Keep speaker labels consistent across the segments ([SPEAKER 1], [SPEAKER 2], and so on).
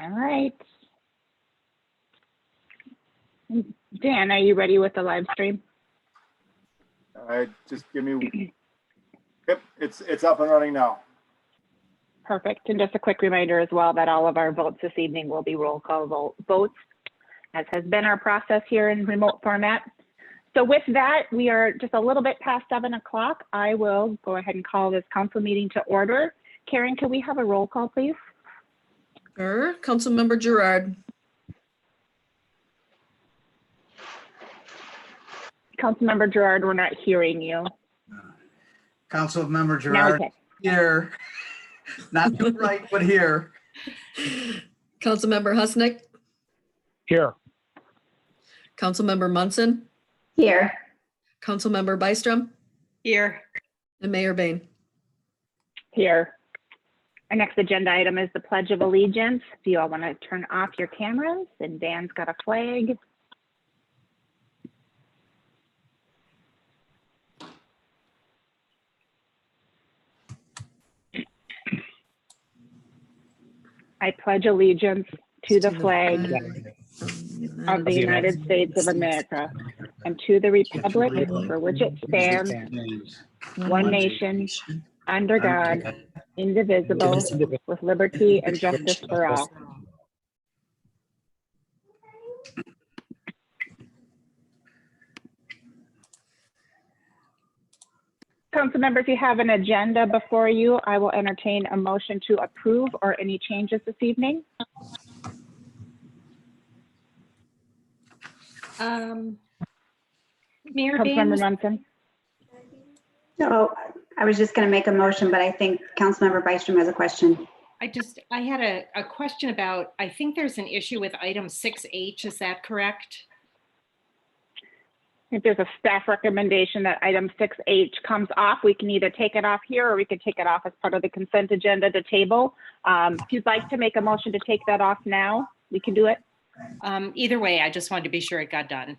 [SPEAKER 1] All right. Dan, are you ready with the live stream?
[SPEAKER 2] Just give me, yep, it's up and running now.
[SPEAKER 1] Perfect. And just a quick reminder as well that all of our votes this evening will be roll call votes, as has been our process here in remote format. So with that, we are just a little bit past 7 o'clock. I will go ahead and call this council meeting to order. Karen, can we have a roll call, please?
[SPEAKER 3] Sure. Councilmember Gerard.
[SPEAKER 1] Councilmember Gerard, we're not hearing you.
[SPEAKER 4] Councilmember
[SPEAKER 1] Now
[SPEAKER 4] Gerard,
[SPEAKER 1] we can.
[SPEAKER 4] here. Not too right, but here.
[SPEAKER 3] Councilmember Husnick.
[SPEAKER 5] Here.
[SPEAKER 3] Councilmember Munson.
[SPEAKER 6] Here.
[SPEAKER 3] Councilmember Byström.
[SPEAKER 6] Here.
[SPEAKER 3] And Mayor Bain.
[SPEAKER 1] Here. Our next agenda item is the Pledge of Allegiance. If you all want to turn off your cameras, and Dan's got a flag. I pledge allegiance to the flag of the United States of America and to the republic for which it stands, one nation, under God, indivisible, with liberty and justice for all. Council members, you have an agenda before you. I will entertain a motion to approve or any changes this evening.
[SPEAKER 6] Mayor Bain,
[SPEAKER 1] Councilmember Munson.
[SPEAKER 6] so I was just going to make a motion, but I think Councilmember Byström has a question.
[SPEAKER 7] I had a question about, I think there's an issue with item 6H, is that correct?
[SPEAKER 1] If there's a staff recommendation that item 6H comes off, we can either take it off here or we could take it off as part of the consent agenda to table. If you'd like to make a motion to take that off now, we can do it.
[SPEAKER 7] Either way, I just wanted to be sure it got done.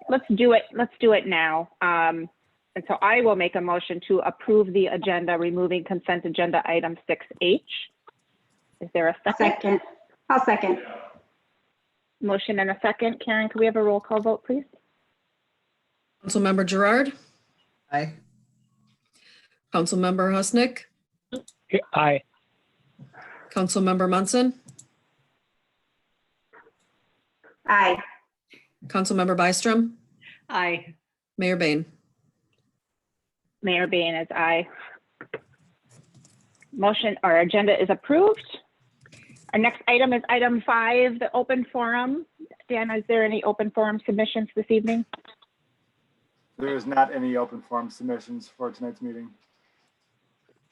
[SPEAKER 1] Let's do it. Let's do it now. And so I will make a motion to approve the agenda, removing consent agenda item 6H. Is there a second?
[SPEAKER 6] Second. I'll second.
[SPEAKER 1] Motion and a second. Karen, can we have a roll call vote, please?
[SPEAKER 3] Councilmember Gerard.
[SPEAKER 4] Aye.
[SPEAKER 3] Councilmember Husnick.
[SPEAKER 5] Aye.
[SPEAKER 3] Councilmember Munson.
[SPEAKER 6] Aye.
[SPEAKER 3] Councilmember Byström.
[SPEAKER 7] Aye.
[SPEAKER 3] Mayor Bain.
[SPEAKER 1] Mayor Bain is aye. Motion or agenda is approved. Our next item is item 5, the open forum. Dan, is there any open forum submissions this evening?
[SPEAKER 2] There is not any open forum submissions for tonight's meeting.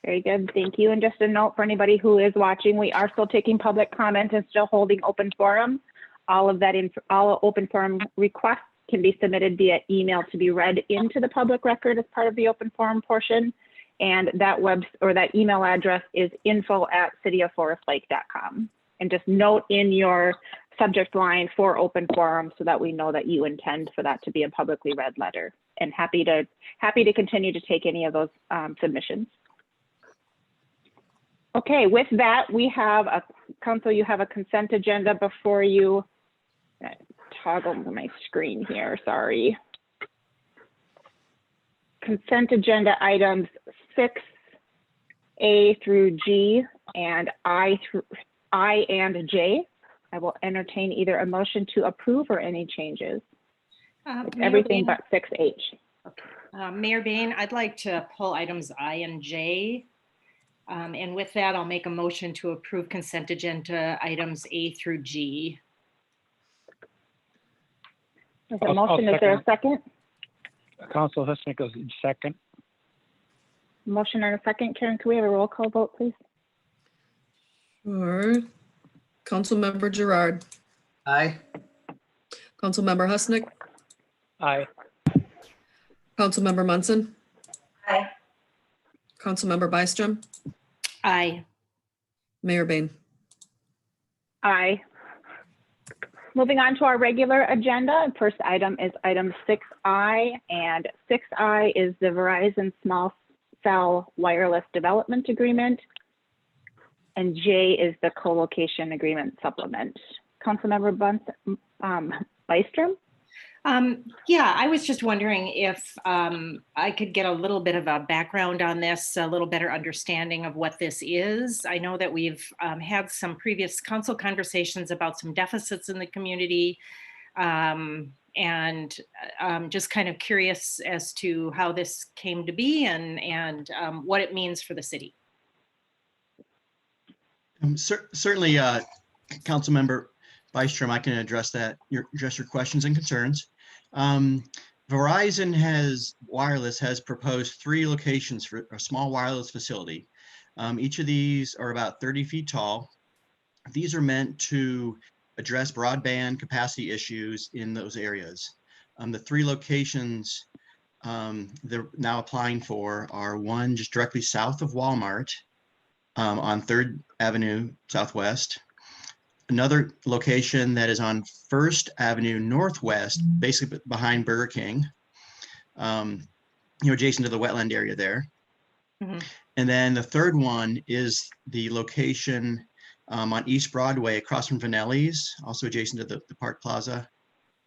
[SPEAKER 1] Very good, thank you. And just a note for anybody who is watching, we are still taking public comment and still holding open forum. All open forum requests can be submitted via email to be read into the public record as part of the open forum portion. And that that email address is info@cityofforestlake.com. And just note in your subject line for open forum so that we know that you intend for that to be a publicly read letter. And happy to continue to take any of those submissions. Okay, with that, we have council, you have a consent agenda before you. Toggle my screen here, sorry. Consent agenda items 6A through G and I and J. I will entertain either a motion to approve or any changes. Everything but 6H.
[SPEAKER 7] Mayor Bain, I'd like to pull items I and J. And with that, I'll make a motion to approve consent agenda items A through G.
[SPEAKER 1] There's a motion, is there a second?
[SPEAKER 5] Council Husnick goes in second.
[SPEAKER 1] Motion and a second. Karen, can we have a roll call vote, please?
[SPEAKER 3] Sure. Councilmember Gerard.
[SPEAKER 4] Aye.
[SPEAKER 3] Councilmember Husnick.
[SPEAKER 5] Aye.
[SPEAKER 3] Councilmember Munson.
[SPEAKER 6] Aye.
[SPEAKER 3] Councilmember Byström.
[SPEAKER 7] Aye.
[SPEAKER 3] Mayor Bain.
[SPEAKER 1] Aye. Moving on to our regular agenda, first item is item 6I, and 6I is the Verizon Small cell wireless development agreement. And J is the co-location agreement supplement. Councilmember Byström?
[SPEAKER 7] Yeah, I was just wondering if I could get a little bit of a background on this, a little better understanding of what this is. I know that we've had some previous council conversations about some deficits in the community. And just kind of curious as to how this came to be and what it means for the city.
[SPEAKER 4] Certainly, Councilmember Byström, I can address your questions and concerns. Verizon Wireless has proposed 3 locations for a small wireless facility. Each of these are about 30 feet tall. These are meant to address broadband capacity issues in those areas. The 3 locations they're now applying for are one just directly south of Walmart on 3rd Avenue Southwest. Another location that is on 1st Avenue Northwest, basically behind Burger King, adjacent to the wetland area there.
[SPEAKER 7] Mhm.
[SPEAKER 4] And then the 3rd one is the location on East Broadway across from Vanelli's, also adjacent to the Park Plaza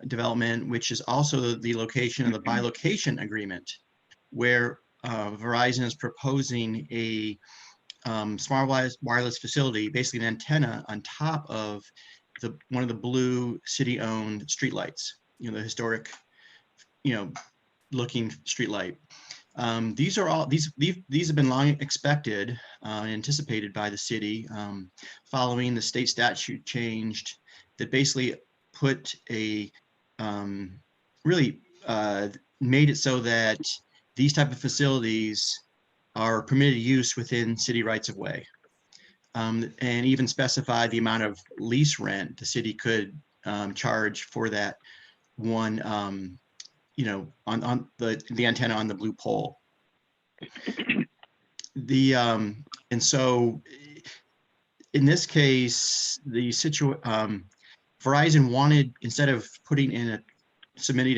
[SPEAKER 4] development, which is also the location of the bilocation agreement, where Verizon is proposing a smart wireless facility, basically an antenna on top of one of the blue city-owned streetlights, the historic, looking streetlight. These have been long expected and anticipated by the city following the state statute changed that basically put made it so that these type of facilities are permitted use within city rights of way, and even specify the amount of lease rent the city could charge for that one, on the antenna on the blue pole. And so in this case, Verizon wanted, instead of submitting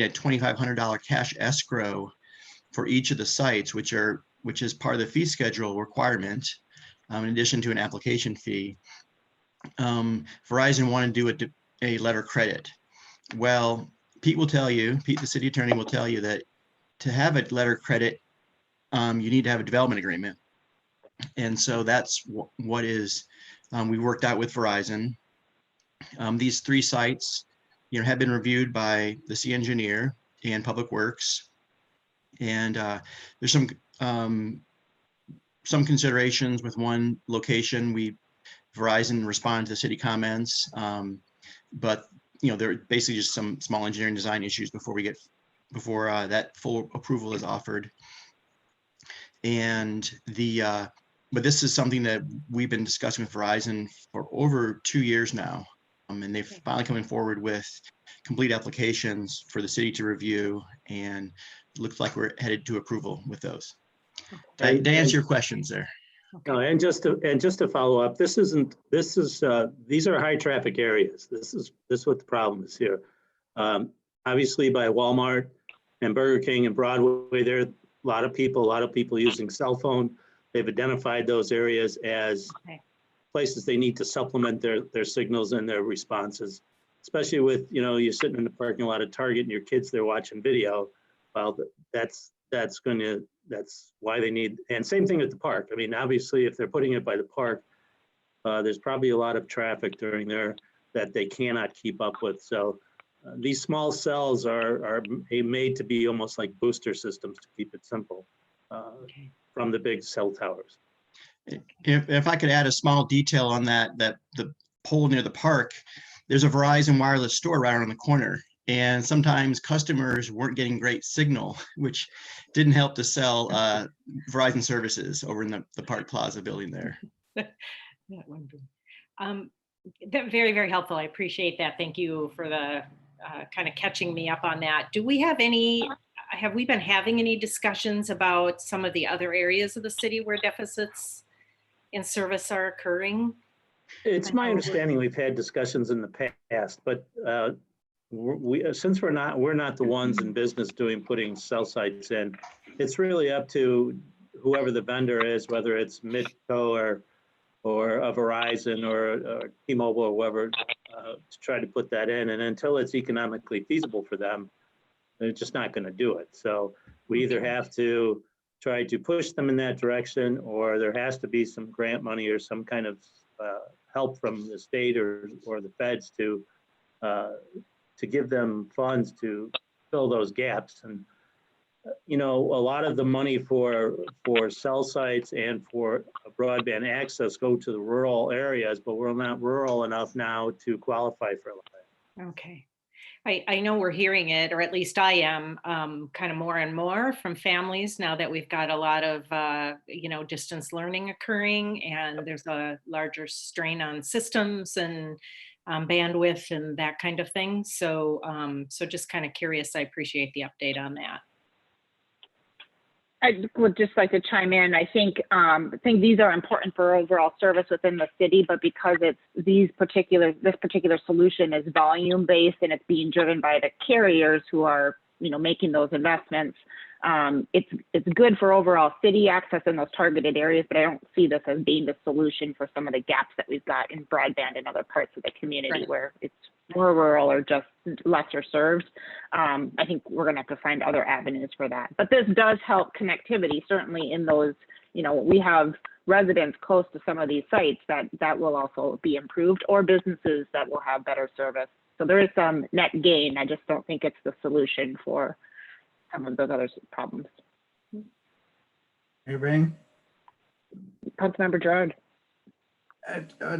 [SPEAKER 4] a $2,500 cash escrow for each of the sites, which is part of the fee schedule requirement, in addition to an application fee, Verizon wanted to do a letter credit. Well, Pete, the city attorney, will tell you that to have a letter credit, you need to have a development agreement. And so that's what we worked out with Verizon. These 3 sites, have been reviewed by the city engineer and Public Works. And there's some considerations with one location. Verizon responded to city comments, but there are basically just some small engineering design issues before that full approval is offered. And but this is something that we've been discussing with Verizon for over 2 years now, and they've finally coming forward with complete applications for the city to review, and it looks like we're headed to approval with those. To answer your questions there.
[SPEAKER 8] No, and just to follow up, these are high traffic areas. This is what the problem is here. Obviously by Walmart and Burger King and Broadway, there are a lot of people using cell phone. They've identified those areas as places they need to supplement their signals and their responses, especially with, you're sitting in the parking lot of Target and your kids, they're watching video. Well, that's why they need, and same thing at the park. I mean, obviously, if they're putting it by the park, there's probably a lot of traffic during there that they cannot keep up with. So these small cells are made to be almost like booster systems, to keep it simple, from the big cell towers.
[SPEAKER 4] If I could add a small detail on that the pole near the park, there's a Verizon wireless store right around the corner. And sometimes customers weren't getting great signal, which didn't help to sell Verizon services over in the Park Plaza building there.
[SPEAKER 7] Very, very helpful. I appreciate that. Thank you for the kind of catching me up on that. Have we been having any discussions about some of the other areas of the city where deficits in service are occurring?
[SPEAKER 8] It's my understanding we've had discussions in the past, but since we're not the ones in business putting cell sites in, it's really up to whoever the vendor is, whether it's Midco or a Verizon or T-Mobile or whoever, to try to put that in. And until it's economically feasible for them, they're just not going to do it. So we either have to try to push them in that direction, or there has to be some grant money or some kind of help from the state or the feds to give them funds to fill those gaps. And you know, a lot of the money for cell sites and for broadband access go to the rural areas, but we're not rural enough now to qualify for that.
[SPEAKER 7] Okay. I know we're hearing it, or at least I am, kind of more and more from families now that we've got a lot of, distance learning occurring, and there's a larger strain on systems and bandwidth and that kind of thing. So just kind of curious. I appreciate the update on that.
[SPEAKER 1] I would just like to chime in. I think these are important for overall service within the city, but because it's this particular solution is volume based and it's being driven by the carriers who are, making those investments, it's good for overall city access in those targeted areas, but I don't see this as being the solution for some of the gaps that we've got in broadband in other parts of the community
[SPEAKER 7] Right.
[SPEAKER 1] where it's more rural or just lesser served. I think we're going to have to find other avenues for that. But this does help connectivity, certainly in those, we have residents close to some of these sites that will also be improved, or businesses that will have better service. So there is some net gain. I just don't think it's the solution for some of those other problems.
[SPEAKER 9] Mayor Bain?
[SPEAKER 1] Councilmember Gerard.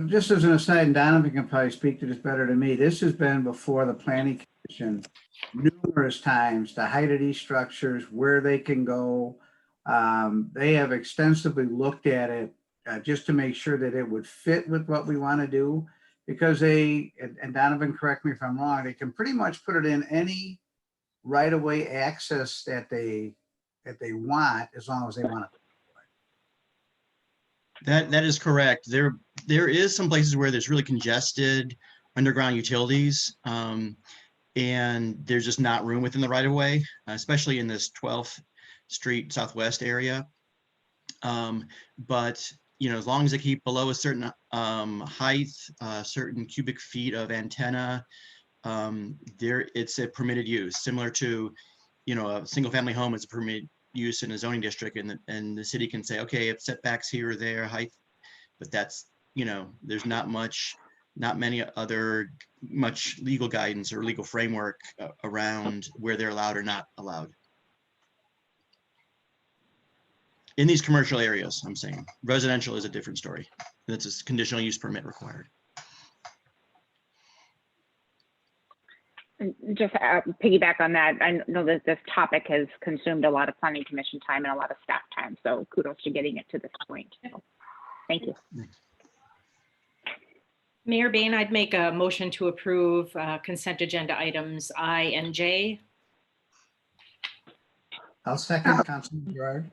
[SPEAKER 9] Just as an aside, and Donovan can probably speak to this better than me, this has been before the planning commission numerous times, the height of these structures, where they can go. They have extensively looked at it just to make sure that it would fit with what we want to do, because and Donovan, correct me if I'm wrong, they can pretty much put it in any right-of-way access that they want, as long as they want it.
[SPEAKER 4] That is correct. There is some places where there's really congested underground utilities, and there's just not room within the right of way, especially in this 12th Street Southwest area. But as long as they keep below a certain height, certain cubic feet of antenna, it's a permitted use, similar to a single family home is a permitted use in a zoning district, and the city can say, okay, if setbacks here or there, height, but that's, there's not much legal guidance or legal framework around where they're allowed or not allowed. In these commercial areas, I'm saying. Residential is a different story. That's a conditional use permit required.
[SPEAKER 1] Just piggyback on that, I know that this topic has consumed a lot of planning commission time and a lot of staff time, so kudos to getting it to this point. So, thank you.
[SPEAKER 7] Mayor Bain, I'd make a motion to approve consent agenda items I and J.
[SPEAKER 9] I'll second Councilman Gerard.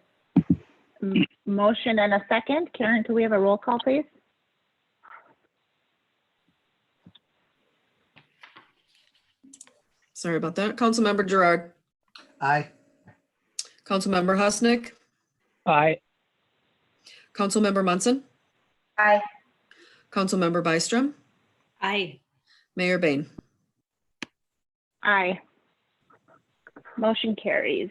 [SPEAKER 1] Motion and a second. Karen, could we have a roll call, please?
[SPEAKER 3] Sorry about that. Councilmember Gerard.
[SPEAKER 9] Aye.
[SPEAKER 3] Councilmember Husnick.
[SPEAKER 5] Aye.
[SPEAKER 3] Councilmember Munson.
[SPEAKER 6] Aye.
[SPEAKER 3] Councilmember Byström.
[SPEAKER 7] Aye.
[SPEAKER 3] Mayor Bain.
[SPEAKER 1] Aye. Motion carries.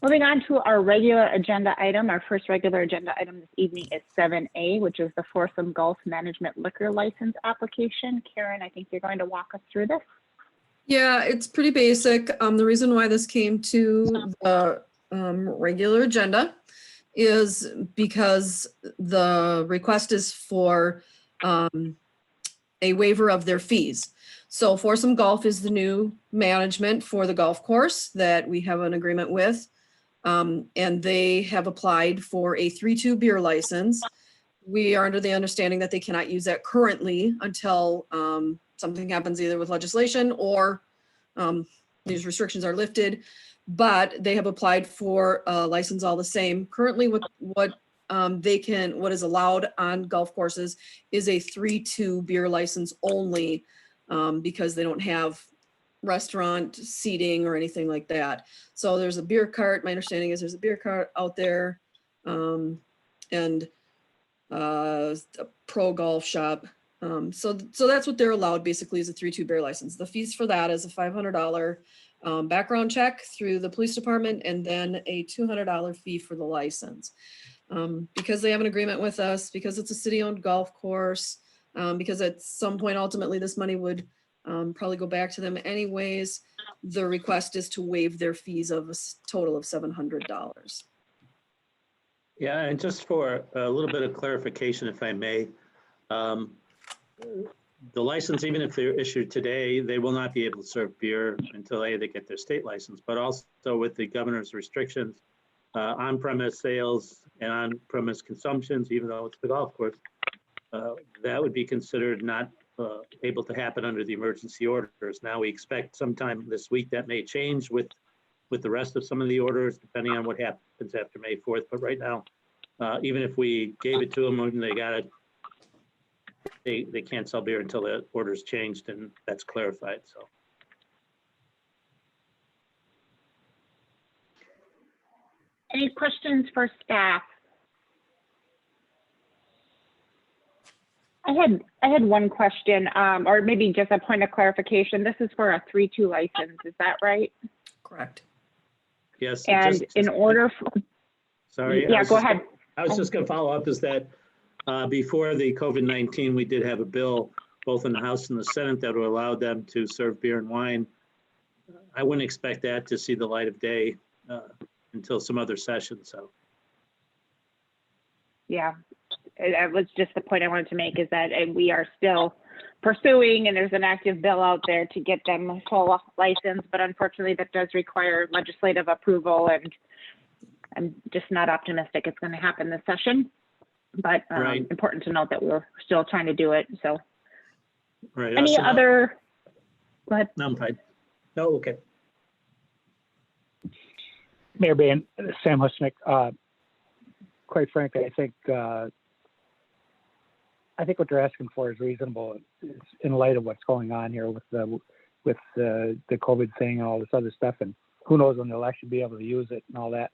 [SPEAKER 1] Moving on to our regular agenda item, our first regular agenda item this evening is 7A, which is the Foursome Golf Management Liquor License application. Karen, I think you're going to walk us through this.
[SPEAKER 3] Yeah, it's pretty basic. The reason why this came to the regular agenda is because the request is for a waiver of their fees. So Foursome Golf is the new management for the golf course that we have an agreement with. And they have applied for a 3-2 beer license. We are under the understanding that they cannot use that currently until something happens either with legislation or these restrictions are lifted. But they have applied for a license all the same. Currently, what is allowed on golf courses is a 3-2 beer license only, because they don't have restaurant seating or anything like that. So there's a beer cart. My understanding is there's a beer cart out there. And a pro golf shop. So that's what they're allowed basically is a 3-2 bear license. The fees for that is a $500 background check through the police department and then a $200 fee for the license. Because they have an agreement with us, because it's a city-owned golf course, because at some point ultimately this money would probably go back to them anyways. The request is to waive their fees of a total of $700.
[SPEAKER 8] Yeah, and just for a little bit of clarification, if I may, the license, even if they're issued today, they will not be able to serve beer until they get their state license, but also with the governor's restrictions, on-premise sales and on-premise consumptions, even though it's the golf course, that would be considered not able to happen under the emergency orders. Now we expect sometime this week that may change with the rest of some of the orders, depending on what happens after May 4th. But right now, even if we gave it to them and they got it, they can't sell beer until the order's changed and that's clarified, so.
[SPEAKER 1] Any questions for staff? I had one question, or maybe just a point of clarification. This is for a 3-2 license, is that right?
[SPEAKER 3] Correct.
[SPEAKER 8] Yes.
[SPEAKER 1] And in order for,
[SPEAKER 8] Sorry.
[SPEAKER 1] yeah, go ahead.
[SPEAKER 8] I was just going to follow up is that before the COVID-19, we did have a bill both in the House and the Senate that would allow them to serve beer and wine. I wouldn't expect that to see the light of day until some other session, so.
[SPEAKER 1] Yeah, it was just the point I wanted to make is that we are still pursuing and there's an active bill out there to get them full license, but unfortunately that does require legislative approval and I'm just not optimistic it's going to happen this session, but
[SPEAKER 8] Right.
[SPEAKER 1] important to note that we're still trying to do it. So
[SPEAKER 8] Right.
[SPEAKER 1] any
[SPEAKER 8] Also,
[SPEAKER 1] other, go ahead.
[SPEAKER 8] No, I'm fine. No, okay.
[SPEAKER 5] Mayor Bain, Sam Husnick, quite frankly, I think what they're asking for is reasonable in light of what's going on here with the COVID thing and all this other stuff. And who knows when they'll actually be able to use it and all that.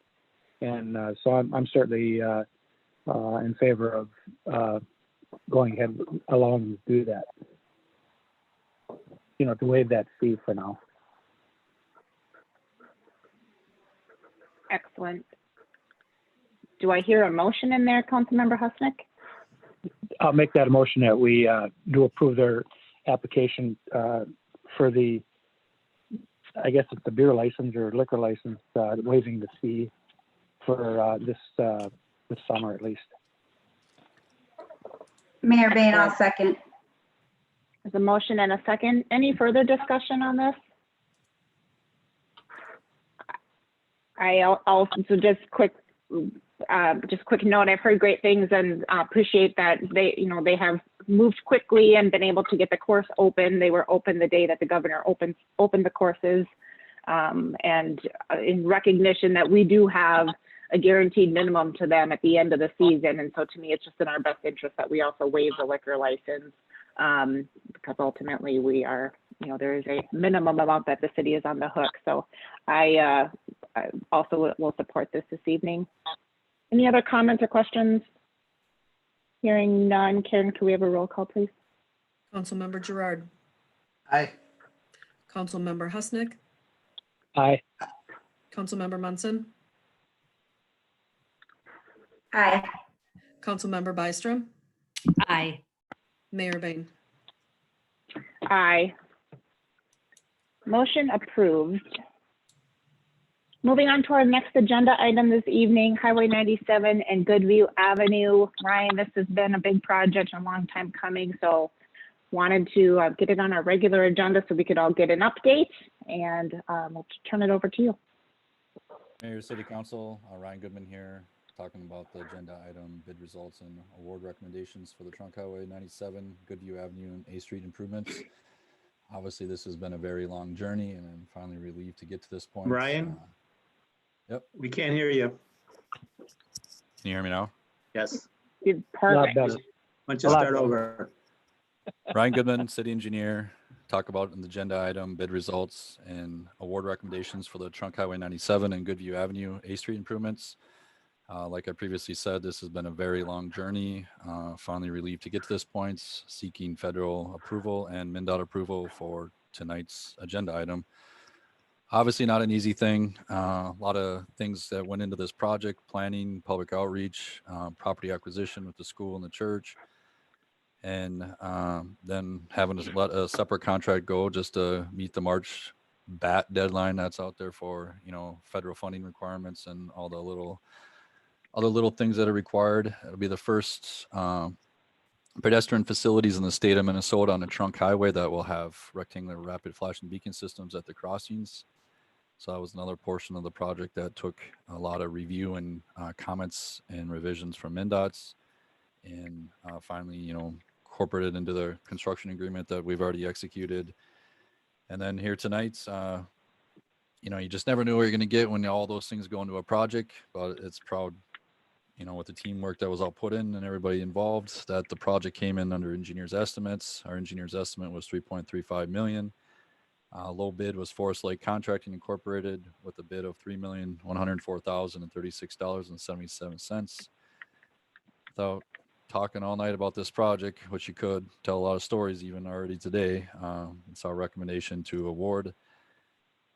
[SPEAKER 5] And so I'm certainly in favor of going ahead, allowing them to do that. You know, to waive that fee for now.
[SPEAKER 1] Excellent. Do I hear a motion in there, Councilmember Husnick?
[SPEAKER 5] I'll make that a motion that we do approve their application for the, I guess it's the beer license or liquor license, waiving the fee for this summer at least.
[SPEAKER 6] Mayor Bain, I'll second.
[SPEAKER 1] There's a motion and a second. Any further discussion on this? I also just quick note. I've heard great things and appreciate that they have moved quickly and been able to get the course open. They were open the day that the governor opened the courses, and in recognition that we do have a guaranteed minimum to them at the end of the season. And so to me, it's just in our best interest that we also waive the liquor license, because ultimately we are, there is a minimum amount that the city is on the hook. So I also will support this evening. Any other comments or questions? Hearing none. Karen, can we have a roll call, please?
[SPEAKER 3] Councilmember Gerard,
[SPEAKER 9] Aye.
[SPEAKER 3] Councilmember Husnick,
[SPEAKER 5] Aye.
[SPEAKER 3] Councilmember Munson,
[SPEAKER 6] Aye.
[SPEAKER 3] Councilmember Byström,
[SPEAKER 7] Aye.
[SPEAKER 3] Mayor Bain.
[SPEAKER 1] Aye. Motion approved. Moving on to our next agenda item this evening, Highway 97 and Goodview Avenue. Ryan, this has been a big project, a long time coming, so wanted to get it on our regular agenda so we could all get an update, and we'll turn it over to you.
[SPEAKER 10] Mayor, City Council, Ryan Goodman here, talking about the agenda item, bid results and award recommendations for the Trunk Highway 97, Goodview Avenue and A Street improvements. Obviously, this has been a very long journey, and I'm finally relieved to get to this point.
[SPEAKER 8] Ryan?
[SPEAKER 10] Yep.
[SPEAKER 8] We can't hear you.
[SPEAKER 10] Can you hear me now?
[SPEAKER 8] Yes.
[SPEAKER 1] Perfect.
[SPEAKER 5] better.
[SPEAKER 8] Why don't you start over?
[SPEAKER 10] Ryan Goodman, city engineer, talk about an agenda item, bid results, and award recommendations for the Trunk Highway 97 and Goodview Avenue A Street improvements. Like I previously said, this has been a very long journey. Finally relieved to get to this point, seeking federal approval and MnDOT approval for tonight's agenda item. Obviously not an easy thing. A lot of things that went into this project: planning, public outreach, property acquisition with the school and the church, and then having to let a separate contract go just to meet the March BAT deadline that's out there for, you know, federal funding requirements and all the other little things that are required. It'll be the first pedestrian facilities in the state of Minnesota on a trunk highway that will have rectangular rapid flashing beacon systems at the crossings. So that was another portion of the project that took a lot of review and comments and revisions from MnDOT's, and finally, you know, incorporated into the construction agreement that we've already executed. And then here tonight, you know, you just never know what you're going to get when all those things go into a project, but it's proud, you know, with the teamwork that was all put in and everybody involved, that the project came in under engineers' estimates. Our engineers' estimate was $3.35 million. Low bid was Forest Lake Contracting Incorporated with a bid of $3,104,036.77. Without talking all night about this project, which you could tell a lot of stories even already today, it's our recommendation to award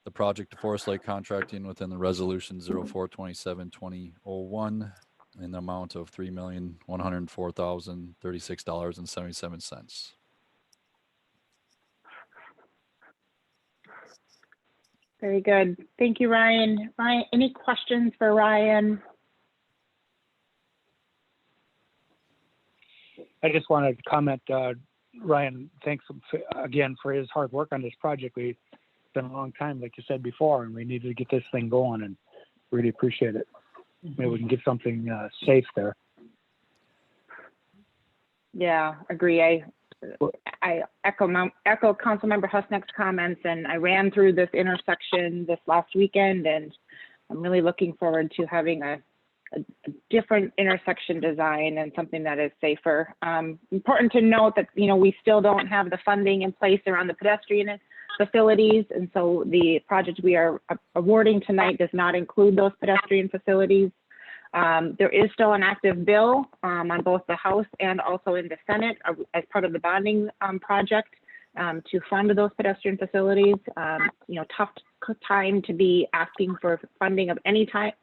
[SPEAKER 10] the project to Forest Lake Contracting within the resolution 04/27/2001 in the amount of $3,104,036.77.
[SPEAKER 1] Very good. Thank you, Ryan. Ryan, any questions for Ryan?
[SPEAKER 5] I just wanted to comment, Ryan, thanks again for his hard work on this project. It's been a long time, like you said before, and we needed to get this thing going, and really appreciate it. Maybe we can get something safe there.
[SPEAKER 1] Yeah, agree. I echo Councilmember Husnick's comments, and I ran through this intersection this last weekend, and I'm really looking forward to having a different intersection design and something that is safer. Important to note that, you know, we still don't have the funding in place around the pedestrian facilities, and so the project we are awarding tonight does not include those pedestrian facilities. There is still an active bill on both the House and also in the Senate as part of the bonding project to fund those pedestrian facilities. You know, tough time to be asking for funding of any type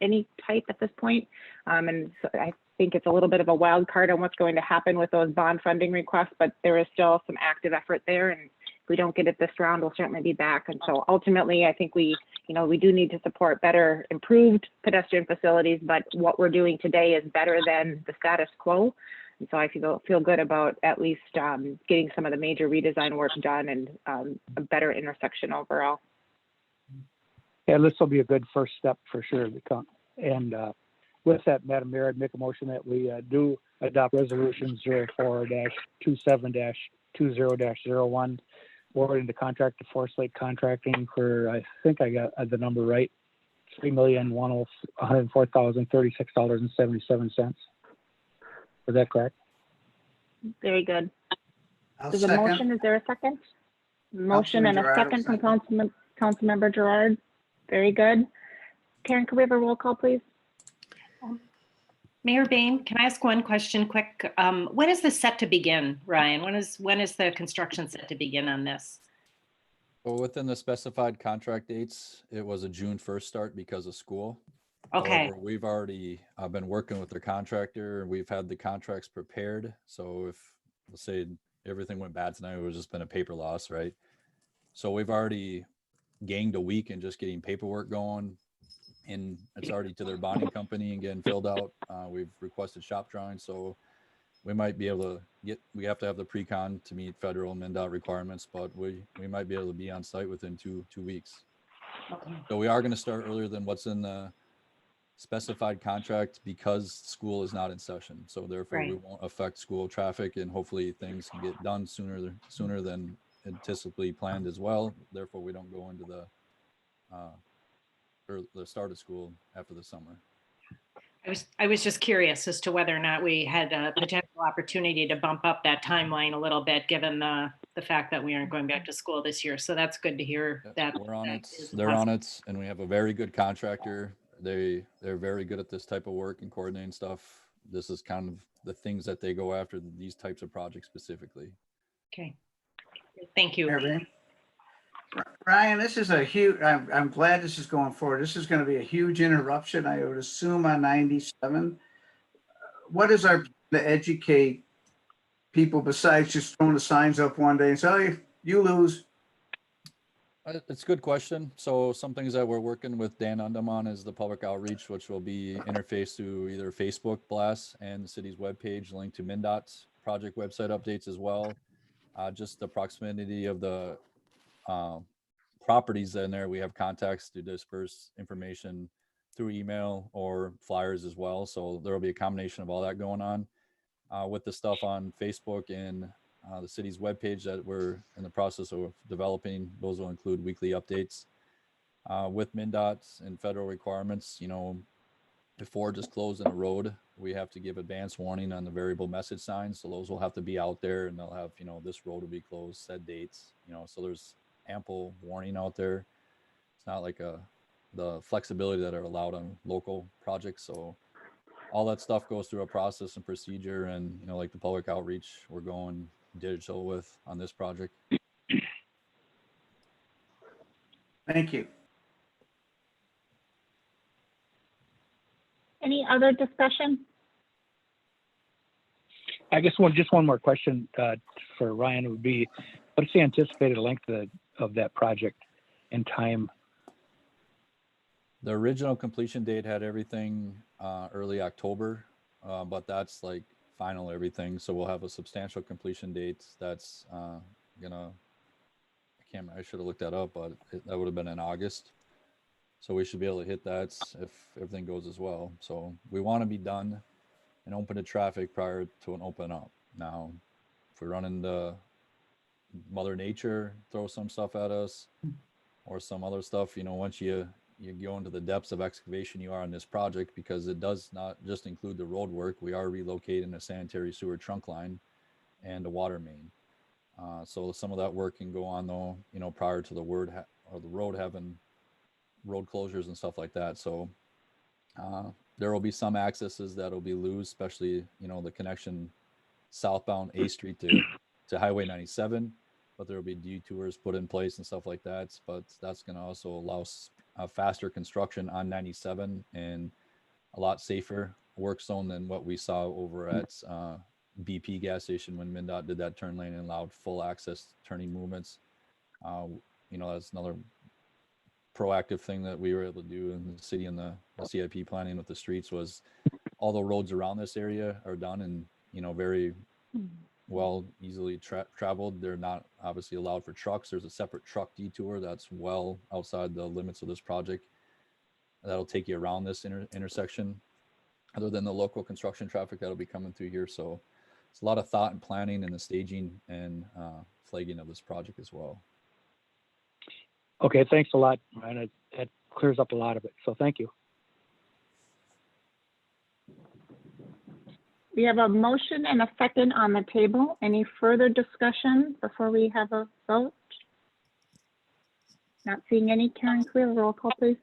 [SPEAKER 1] at this point. And so I think it's a little bit of a wild card on what's going to happen with those bond funding requests, but there is still some active effort there. And if we don't get it this round, we'll certainly be back. And so ultimately, I think we do need to support better, improved pedestrian facilities, but what we're doing today is better than the status quo. And so I feel good about at least getting some of the major redesign work done and a better intersection overall.
[SPEAKER 5] Yeah, this will be a good first step for sure. And with that, Madam Mayor, I'd make a motion that we do adopt resolution 04-27-20-01, awarding the contract to Forest Lake Contracting for, I think I got the number right, $3,104,036.77. Is that correct?
[SPEAKER 1] Very good.
[SPEAKER 9] I'll
[SPEAKER 1] There's a
[SPEAKER 9] second.
[SPEAKER 1] motion. Is there a second? Motion and a
[SPEAKER 9] Gerard will
[SPEAKER 1] second from
[SPEAKER 9] second.
[SPEAKER 1] Councilmember Gerard. Very good. Karen, could we have a roll call, please?
[SPEAKER 7] Mayor Bain, can I ask one question quick? When is this set to begin, Ryan? When is the construction set to begin on this?
[SPEAKER 10] Well, within the specified contract dates, it was a June 1st start because of school.
[SPEAKER 7] Okay.
[SPEAKER 10] However, we've already been working with their contractor. We've had the contracts prepared. So if, let's say, everything went bad tonight, it would have just been a paper loss, right? So we've already gained a week in just getting paperwork going, and it's already to their bonding company and getting filled out. We've requested shop drawings, so we might be able to we have to have the pre-con to meet federal and MnDOT requirements, but we might be able to be on site within two weeks.
[SPEAKER 7] Okay.
[SPEAKER 10] So we are going to start earlier than what's in the specified contract because school is not in session. So therefore
[SPEAKER 7] Right.
[SPEAKER 10] we won't affect school traffic, and hopefully things can get done sooner than anticipated planned as well. Therefore we don't go into the start of school after the summer.
[SPEAKER 7] I was just curious as to whether or not we had a potential opportunity to bump up that timeline a little bit, given the the fact that we aren't going back to school this year. So that's good to hear
[SPEAKER 10] Yep,
[SPEAKER 7] that.
[SPEAKER 10] we're on
[SPEAKER 7] that
[SPEAKER 10] it.
[SPEAKER 7] is
[SPEAKER 10] They're on
[SPEAKER 7] positive.
[SPEAKER 10] it, and we have a very good contractor. They're very good at this type of work and coordinating stuff. This is kind of the things that they go after, these types of projects specifically.
[SPEAKER 7] Okay. Thank you.
[SPEAKER 9] Mayor Bain? Ryan, this is a huge, I'm glad this is going forward. This is going to be a huge interruption, I would assume, on 97. What is our, to educate people besides just throwing the signs up one day and say, oh, you lose?
[SPEAKER 10] It's a good question. So some things that we're working with Dan Undum on is the public outreach, which will be interfaced through either Facebook blasts and the city's webpage, linked to MnDOT's project website updates as well. Just the proximity of the properties in there. We have contacts to disperse information through email or flyers as well. So there will be a combination of all that going on with the stuff on Facebook and the city's webpage that we're in the process of developing. Those will include weekly updates with MnDOT and federal requirements. You know, before just closing a road, we have to give advance warning on the variable message signs. So those will have to be out there, and they'll have, you know, this road will be closed, set dates, you know, so there's ample warning out there. It's not like the flexibility that are allowed on local projects. So all that stuff goes through a process and procedure, and, you know, like the public outreach, we're going digital with on this project.
[SPEAKER 9] Thank you.
[SPEAKER 1] Any other discussion?
[SPEAKER 5] I guess just one more question for Ryan would be, what's the anticipated length of that project and time?
[SPEAKER 10] The original completion date had everything early October, but that's like final everything. So we'll have a substantial completion date that's I should have looked that up, but that would have been in August. So we should be able to hit that if everything goes as well. So we want to be done and open to traffic prior to an open up. Now, if we run into Mother Nature, throw some stuff at us or some other stuff, you know, once you go into the depths of excavation you are on this project, because it does not just include the road work. We are relocating a sanitary sewer trunk line and a water main. So some of that work can go on though, you know, prior to the road having road closures and stuff like that. So there will be some accesses that will be loose, especially, you know, the connection southbound A Street to Highway 97, but there will be detours put in place and stuff like that. But that's going to also allow faster construction on 97 and a lot safer work zone than what we saw over at BP gas station when MnDOT did that turn lane and allowed full access turning movements. You know, that's another proactive thing that we were able to do in the city and the CIP planning with the streets was all the roads around this area are done and, you know, very well easily traveled. They're not obviously allowed for trucks. There's a separate truck detour that's well outside the limits of this project that'll take you around this intersection, other than the local construction traffic that'll be coming through here. So it's a lot of thought and planning and the staging and flagging of this project as well.
[SPEAKER 5] Okay, thanks a lot, Ryan. It clears up a lot of it. So thank you.
[SPEAKER 1] We have a motion and a second on the table. Any further discussion before we have a vote? Not seeing any. Karen, can we have a roll call, please?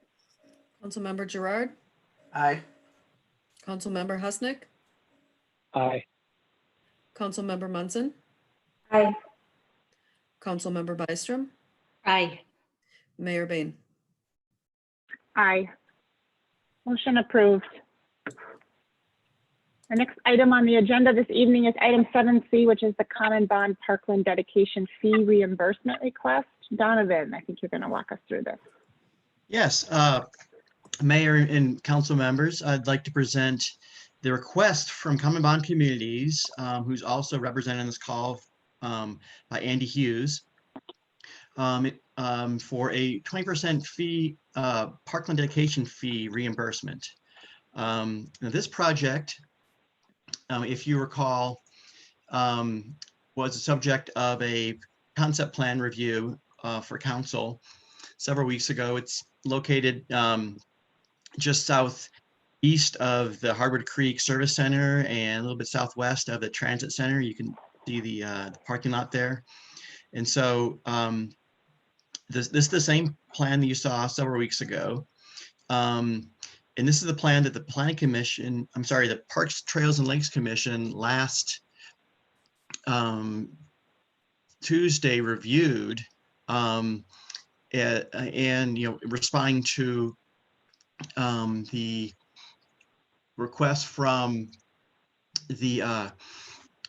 [SPEAKER 3] Councilmember Gerard,
[SPEAKER 9] Aye.
[SPEAKER 3] Councilmember Husnick,
[SPEAKER 5] Aye.
[SPEAKER 3] Councilmember Munson,
[SPEAKER 6] Aye.
[SPEAKER 3] Councilmember Byström,
[SPEAKER 7] Aye.
[SPEAKER 3] Mayor Bain.
[SPEAKER 1] Aye. Motion approved. The next item on the agenda this evening is item 7C, which is the Common Bond Parkland Dedication Fee Reimbursement Request. Donovan, I think you're going to walk us through this.
[SPEAKER 4] Yes, Mayor and council members, I'd like to present the request from Common Bond Communities, who's also represented in this call by Andy Hughes, for a 20% fee, Parkland dedication fee reimbursement. Now this project, if you recall, was the subject of a concept plan review for council several weeks ago. It's located just southeast of the Hardwood Creek Service Center and a little bit southwest of the Transit Center. You can see the parking lot there. And so this is the same plan that you saw several weeks ago. And this is the plan that the Planning Commission, I'm sorry, the Parks, Trails and Lakes Commission last Tuesday reviewed, and responding to the request from the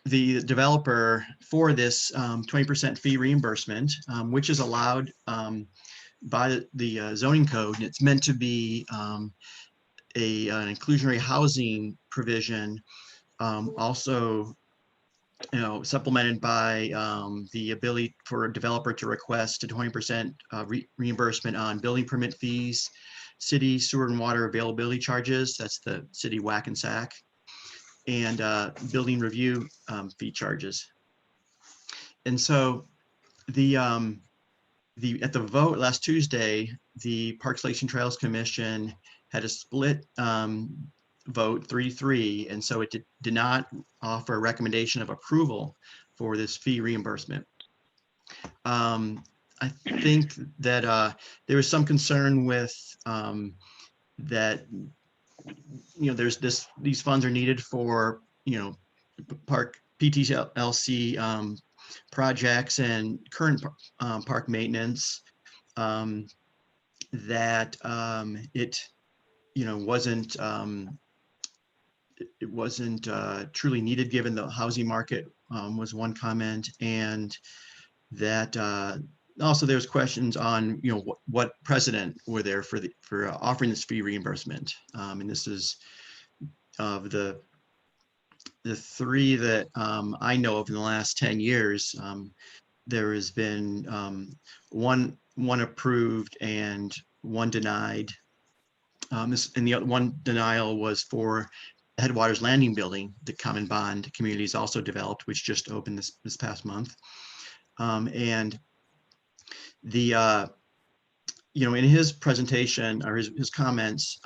[SPEAKER 4] developer for this 20% fee reimbursement, which is allowed by the zoning code. And it's meant to be an inclusionary housing provision, also supplemented by the ability for a developer to request a 20% reimbursement on building permit fees, city sewer and water availability charges, that's the city whack and sack, and building review fee charges. And so at the vote last Tuesday, the Parks, Lakes and Trails Commission had a split vote 3-3, and so it did not offer a recommendation of approval for this fee reimbursement. I think that there was some concern with that, these funds are needed for, park PTLC projects and current park maintenance, that it wasn't truly needed given the housing market, was one comment, and that also there's questions on what precedent were there for offering this fee reimbursement, and this is of the three that I know of in the last 10 years. There has been one approved and one denied. And the other one denial was for Headwaters Landing building, the Common Bond Communities also developed, which just opened this past month. And the in his presentation or his comments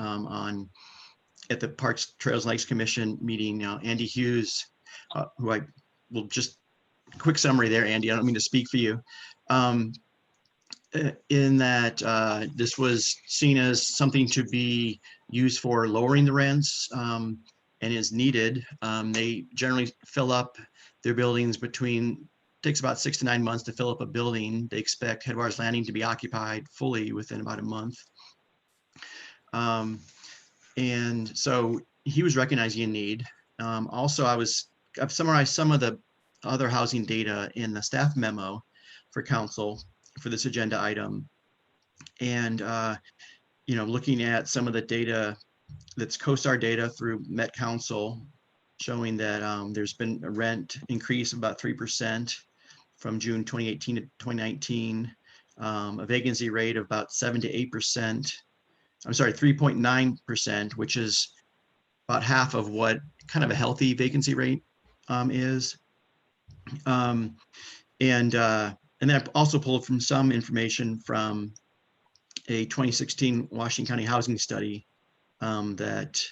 [SPEAKER 4] at the Parks, Trails, and Lakes Commission meeting, Andy Hughes, who I will just quick summary there, Andy, I don't mean to speak for you, in that this was seen as something to be used for lowering the rents, and is needed. They generally fill up their buildings takes about 6 to 9 months to fill up a building. They expect Headwaters Landing to be occupied fully within about a month. And so he was recognizing a need. Also, I've summarized some of the other housing data in the staff memo for council for this agenda item. And, looking at some of the data that's CoStar data through Met Council, showing that there's been a rent increase of about 3% from June 2018 to 2019, a vacancy rate of about 7 to 8%. I'm sorry, 3.9%, which is about half of what kind of a healthy vacancy rate is. And then I've also pulled from some information from a 2016 Washington County housing study that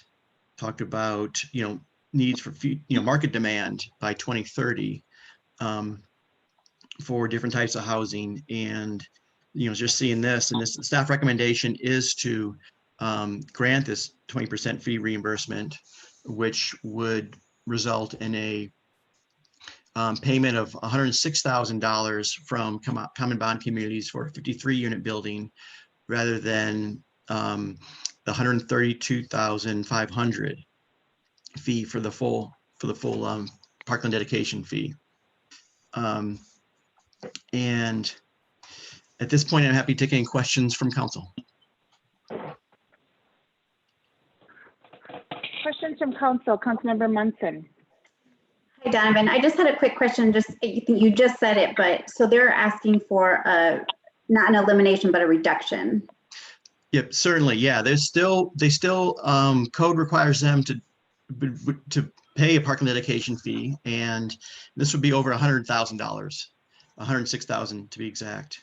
[SPEAKER 4] talked about, needs for, market demand by 2030 for different types of housing. And, just seeing this, and this staff recommendation is to grant this 20% fee reimbursement, which would result in a payment of $106,000 from Common Bond Communities for a 53-unit building, rather than the $132,500 fee for the full parkland dedication fee. And at this point, I'm happy to take any questions from council.
[SPEAKER 1] Questions from council. Councilmember Munson.
[SPEAKER 6] Hi, Donovan. I just had a quick question. You just said it, but so they're asking for not an elimination, but a reduction.
[SPEAKER 4] Yep, certainly. Yeah, they still code requires them to pay a parking dedication fee, and this would be over $100,000, $106,000 to be exact,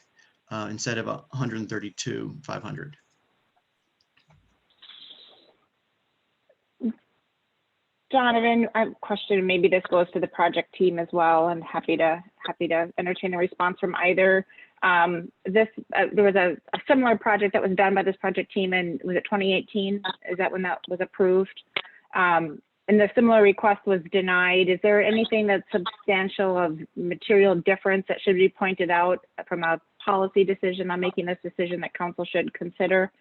[SPEAKER 4] instead of $132,500.
[SPEAKER 1] Donovan, I have a question, maybe this goes to the project team as well, and happy to entertain a response from either. There was a similar project that was done by this project team in, was it 2018? Is that when that was approved? And the similar request was denied. Is there anything that's substantial of material difference that should be pointed out from a policy decision on making this decision that council should consider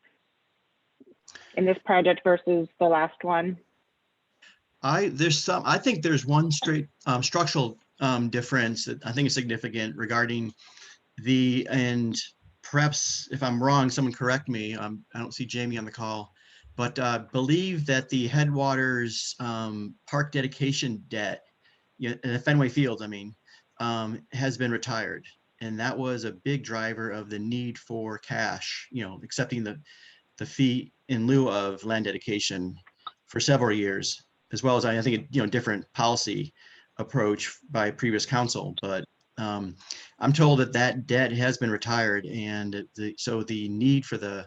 [SPEAKER 1] in this project versus the last one?
[SPEAKER 4] I think there's one straight structural difference that I think is significant regarding and perhaps if I'm wrong, someone correct me. I don't see Jamie on the call, but believe that the Headwaters park dedication debt, Fenway Fields, has been retired. And that was a big driver of the need for cash, accepting the fee in lieu of land dedication for several years, as well as I think a different policy approach by previous council. But I'm told that debt has been retired, and so the need for the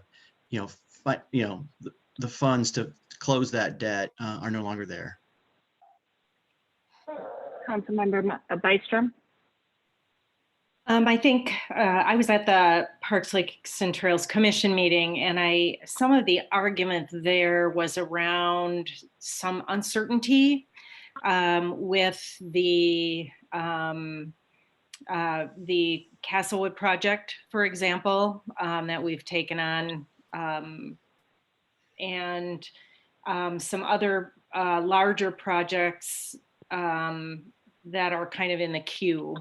[SPEAKER 4] funds to close that debt are no longer there.
[SPEAKER 1] Councilmember Byström?
[SPEAKER 7] I think I was at the Parks, Lakes and Trails Commission meeting, and some of the argument there was around some uncertainty with the Castlewood project, for example, that we've taken on, and some other larger projects that are kind of in the queue.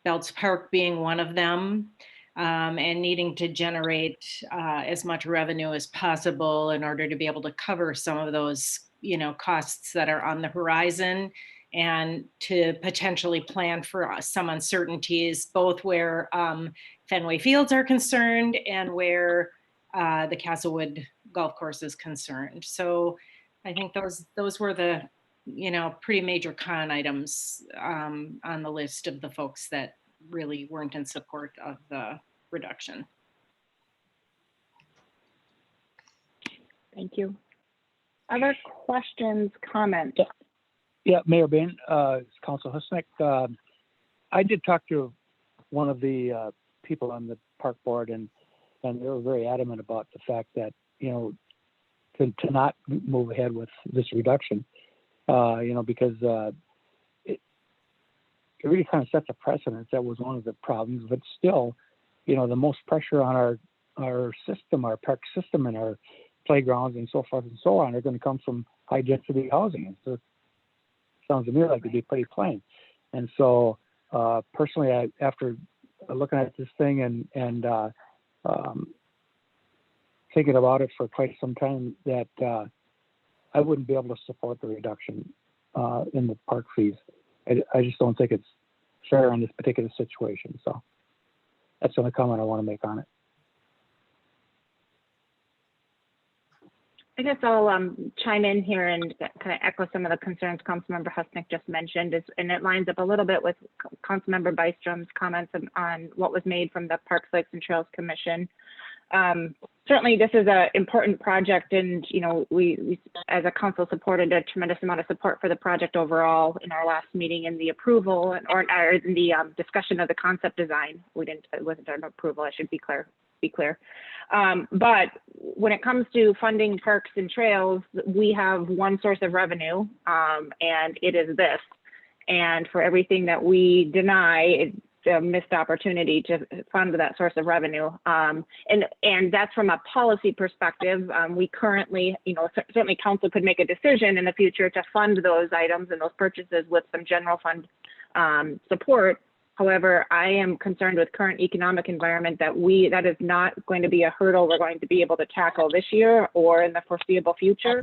[SPEAKER 7] Belts Park being one of them, and needing to generate as much revenue as possible in order to be able to cover some of those, costs that are on the horizon, and to potentially plan for some uncertainties, both where Fenway Fields are concerned and where the Castlewood Golf Course is concerned. So I think those were the pretty major con items on the list of the folks that really weren't in support of the reduction.
[SPEAKER 1] Thank you. Other questions, comments?
[SPEAKER 5] Yeah, Mayor Bain, Council Husnick. I did talk to one of the people on the park board, and they were very adamant about the fact that, to not move ahead with this reduction. Because it really kind of sets a precedent. That was one of the problems, but still, the most pressure on our system, our park system, and our playgrounds and so forth and so on are going to come from high density housing. And so it sounds to me like it'd be pretty plain. And so personally, after looking at this thing and thinking about it for quite some time, that I wouldn't be able to support the reduction in the park fees. I just don't think it's fair in this particular situation. So that's the only comment I want to make on it.
[SPEAKER 1] I guess I'll chime in here and kind of echo some of the concerns Councilmember Husnick just mentioned, and it lines up a little bit with Councilmember Byström's comments on what was made from the Parks, Lakes and Trails Commission. Certainly this is an important project, and we as a council supported a tremendous amount of support for the project overall in our last meeting in the approval or in the discussion of the concept design. It wasn't an approval, I should be clear. But when it comes to funding parks and trails, we have one source of revenue, and it is this. And for everything that we deny, it's a missed opportunity to fund that source of revenue. And that's from a policy perspective. We currently, certainly council could make a decision in the future to fund those items and those purchases with some general fund support. However, I am concerned with current economic environment that is not going to be a hurdle we're going to be able to tackle this year or in the foreseeable future.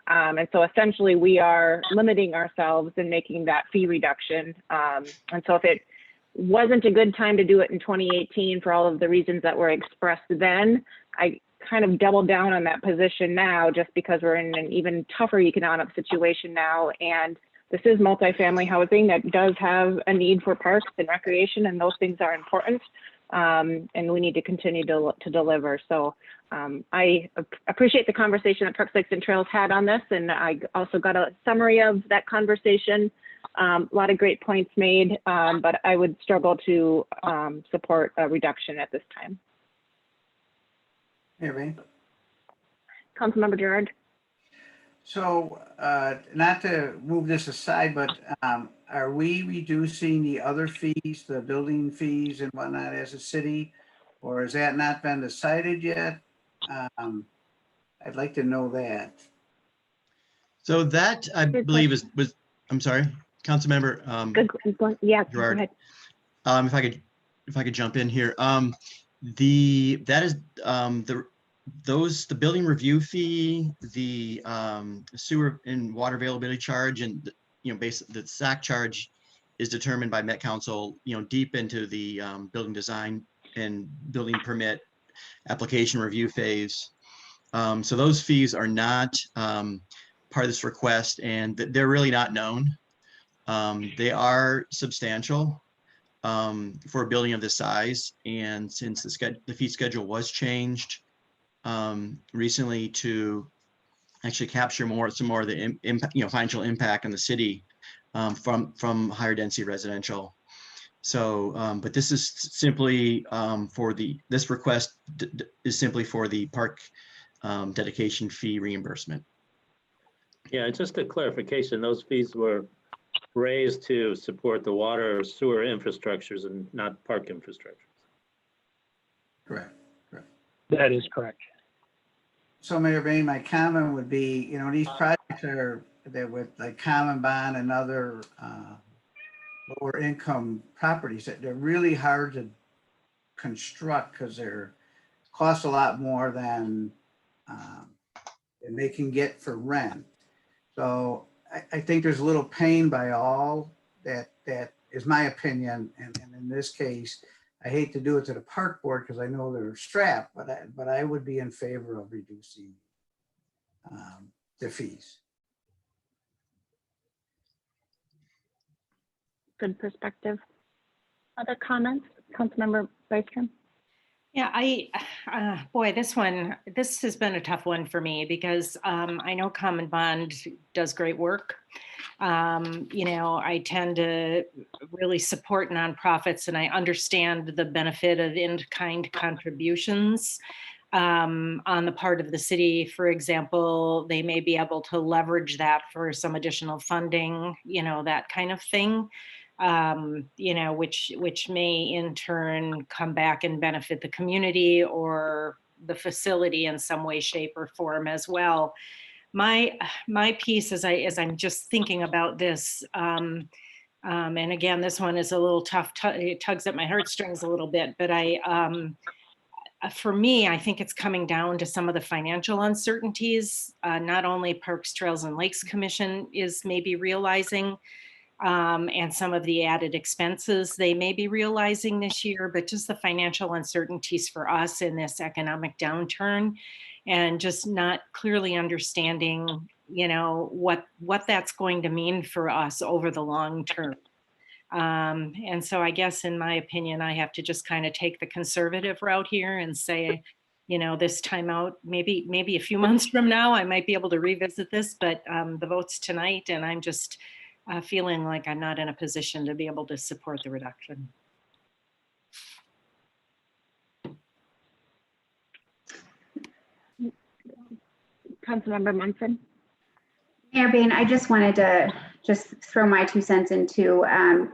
[SPEAKER 1] And so essentially we are limiting ourselves in making that fee reduction. And so if it wasn't a good time to do it in 2018 for all of the reasons that were expressed then, I kind of doubled down on that position now just because we're in an even tougher economic situation now. And this is multifamily housing that does have a need for parks and recreation, and those things are important. and we need to continue to deliver. So I appreciate the conversation that Parks, Lakes, and Trails had on this, and I also got a summary of that conversation. A lot of great points made, but I would struggle to support a reduction at this time.
[SPEAKER 9] Hey, Ray.
[SPEAKER 1] Councilmember Gerard.
[SPEAKER 9] So, not to move this aside, but are we reducing the other fees, the building fees and whatnot as a city? Or has that not been decided yet? I'd like to know that.
[SPEAKER 4] So that I
[SPEAKER 1] Good
[SPEAKER 4] believe I'm sorry, Councilmember
[SPEAKER 1] Yeah, go
[SPEAKER 4] Gerard.
[SPEAKER 1] ahead.
[SPEAKER 4] If I could jump in here. The building review fee, the sewer and water availability charge, and the SAC charge is determined by Met Council, deep into the building design and building permit application review phase. So those fees are not part of this request, and they're really not known. They are substantial for a building of this size, and since the fee schedule was changed recently to actually capture some more of the financial impact on the city from higher density residential. So, but this is simply this request is simply for the park dedication fee reimbursement.
[SPEAKER 8] Yeah, just a clarification, those fees were raised to support the water or sewer infrastructures and not park infrastructures.
[SPEAKER 9] Correct.
[SPEAKER 5] That is correct.
[SPEAKER 9] So Mayor Bain, my comment would be, these projects they're with like Common Bond and other lower income properties that they're really hard to construct because they're cost a lot more than they can get for rent. So I think there's a little pain by all that is my opinion. And in this case, I hate to do it to the park board because I know they're strapped, but I would be in favor of reducing the fees.
[SPEAKER 1] Good perspective. Other comments, Councilmember Byström?
[SPEAKER 7] Yeah, boy, this has been a tough one for me because I know Common Bond does great work. I tend to really support nonprofits, and I understand the benefit of in-kind contributions on the part of the city. For example, they may be able to leverage that for some additional funding, that kind of thing. Which may in turn come back and benefit the community or the facility in some way, shape, or form as well. My piece, as I'm just thinking about this, and again, this one is a little tough. It tugs at my heartstrings a little bit, but for me, I think it's coming down to some of the financial uncertainties. Not only Parks, Trails, and Lakes Commission is maybe realizing. And some of the added expenses they may be realizing this year, but just the financial uncertainties for us in this economic downturn and just not clearly understanding, what that's going to mean for us over the long term. And so I guess in my opinion, I have to just kind of take the conservative route here and say, this time out, maybe a few months from now, I might be able to revisit this, but the vote's tonight and I'm just feeling like I'm not in a position to be able to support the reduction.
[SPEAKER 1] Councilmember Munson.
[SPEAKER 6] Mayor Bain, I just wanted to just throw my 2 cents into,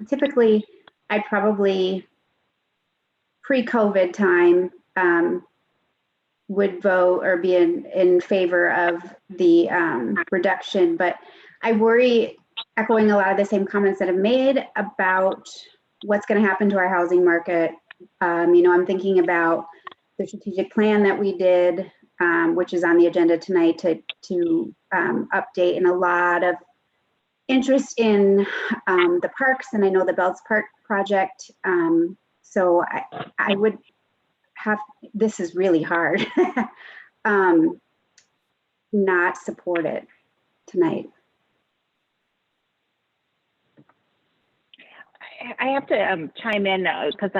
[SPEAKER 6] typically I probably pre-COVID time would vote or be in favor of the reduction, but I worry, echoing a lot of the same comments that I've made about what's going to happen to our housing market. I'm thinking about the strategic plan that we did, which is on the agenda tonight to update, and a lot of interest in the parks, and I know the Belts Park project. So I would have, this is really hard, not support it tonight.
[SPEAKER 1] I have to chime in because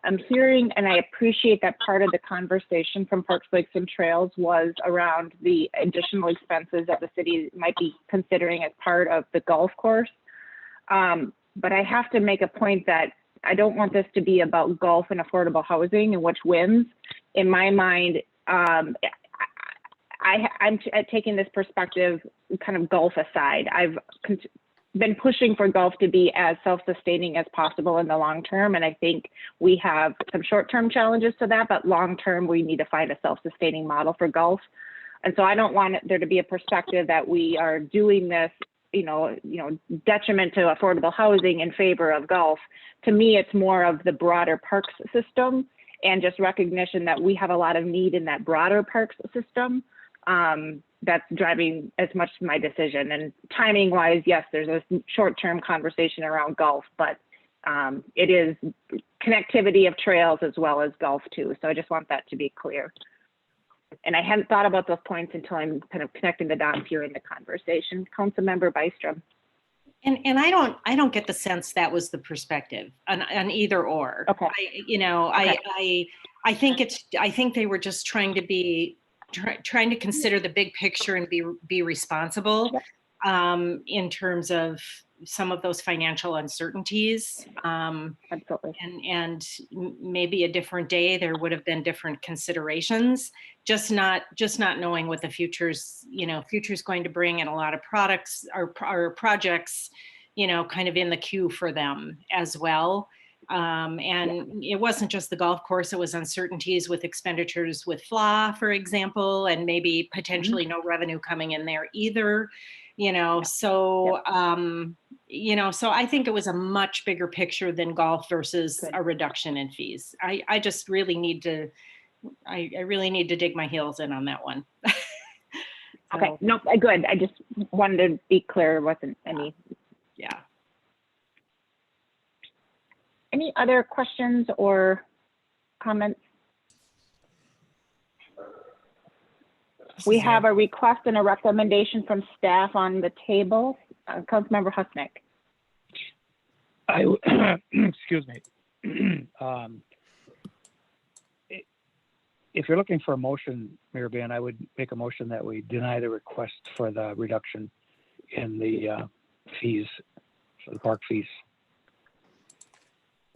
[SPEAKER 1] I'm hearing and I appreciate that part of the conversation from Parks, Lakes and Trails was around the additional expenses that the city might be considering as part of the golf course. But I have to make a point that I don't want this to be about golf and affordable housing and which wins. In my mind, I'm taking this perspective, kind of golf aside. I've been pushing for golf to be as self-sustaining as possible in the long term. And I think we have some short-term challenges to that, but long-term, we need to find a self-sustaining model for golf. And so I don't want there to be a perspective that we are doing this, detriment to affordable housing in favor of golf. To me, it's more of the broader parks system and just recognition that we have a lot of need in that broader parks system. That's driving as much my decision. And timing wise, yes, there's a short-term conversation around golf, but it is connectivity of trails as well as golf too. So I just want that to be clear. And I hadn't thought about those points until I'm kind of connecting the dots here in the conversation. Councilmember Byström.
[SPEAKER 7] And I don't get the sense that was the perspective on either or.
[SPEAKER 1] Okay.
[SPEAKER 7] I think they were just trying to consider the big picture and be responsible in terms of some of those financial uncertainties.
[SPEAKER 1] Absolutely.
[SPEAKER 7] And maybe a different day there would have been different considerations. Just not knowing what the future's going to bring, and a lot of products or projects, kind of in the queue for them as well. And it wasn't just the golf course, it was uncertainties with expenditures with FLA, for example, and maybe potentially no revenue coming in there either, so I think it was a much bigger picture than golf versus a reduction in fees. I just really need to, I really need to dig my heels in on that one.
[SPEAKER 1] Okay, no, good. I just wanted to be clear, it wasn't any.
[SPEAKER 7] Yeah.
[SPEAKER 1] Any other questions or comments? We have a request and a recommendation from staff on the table. Councilmember Husnick.
[SPEAKER 5] Excuse me. If you're looking for a motion, Mayor Ban, I would make a motion that we deny the request for the reduction in the fees, for the park fees.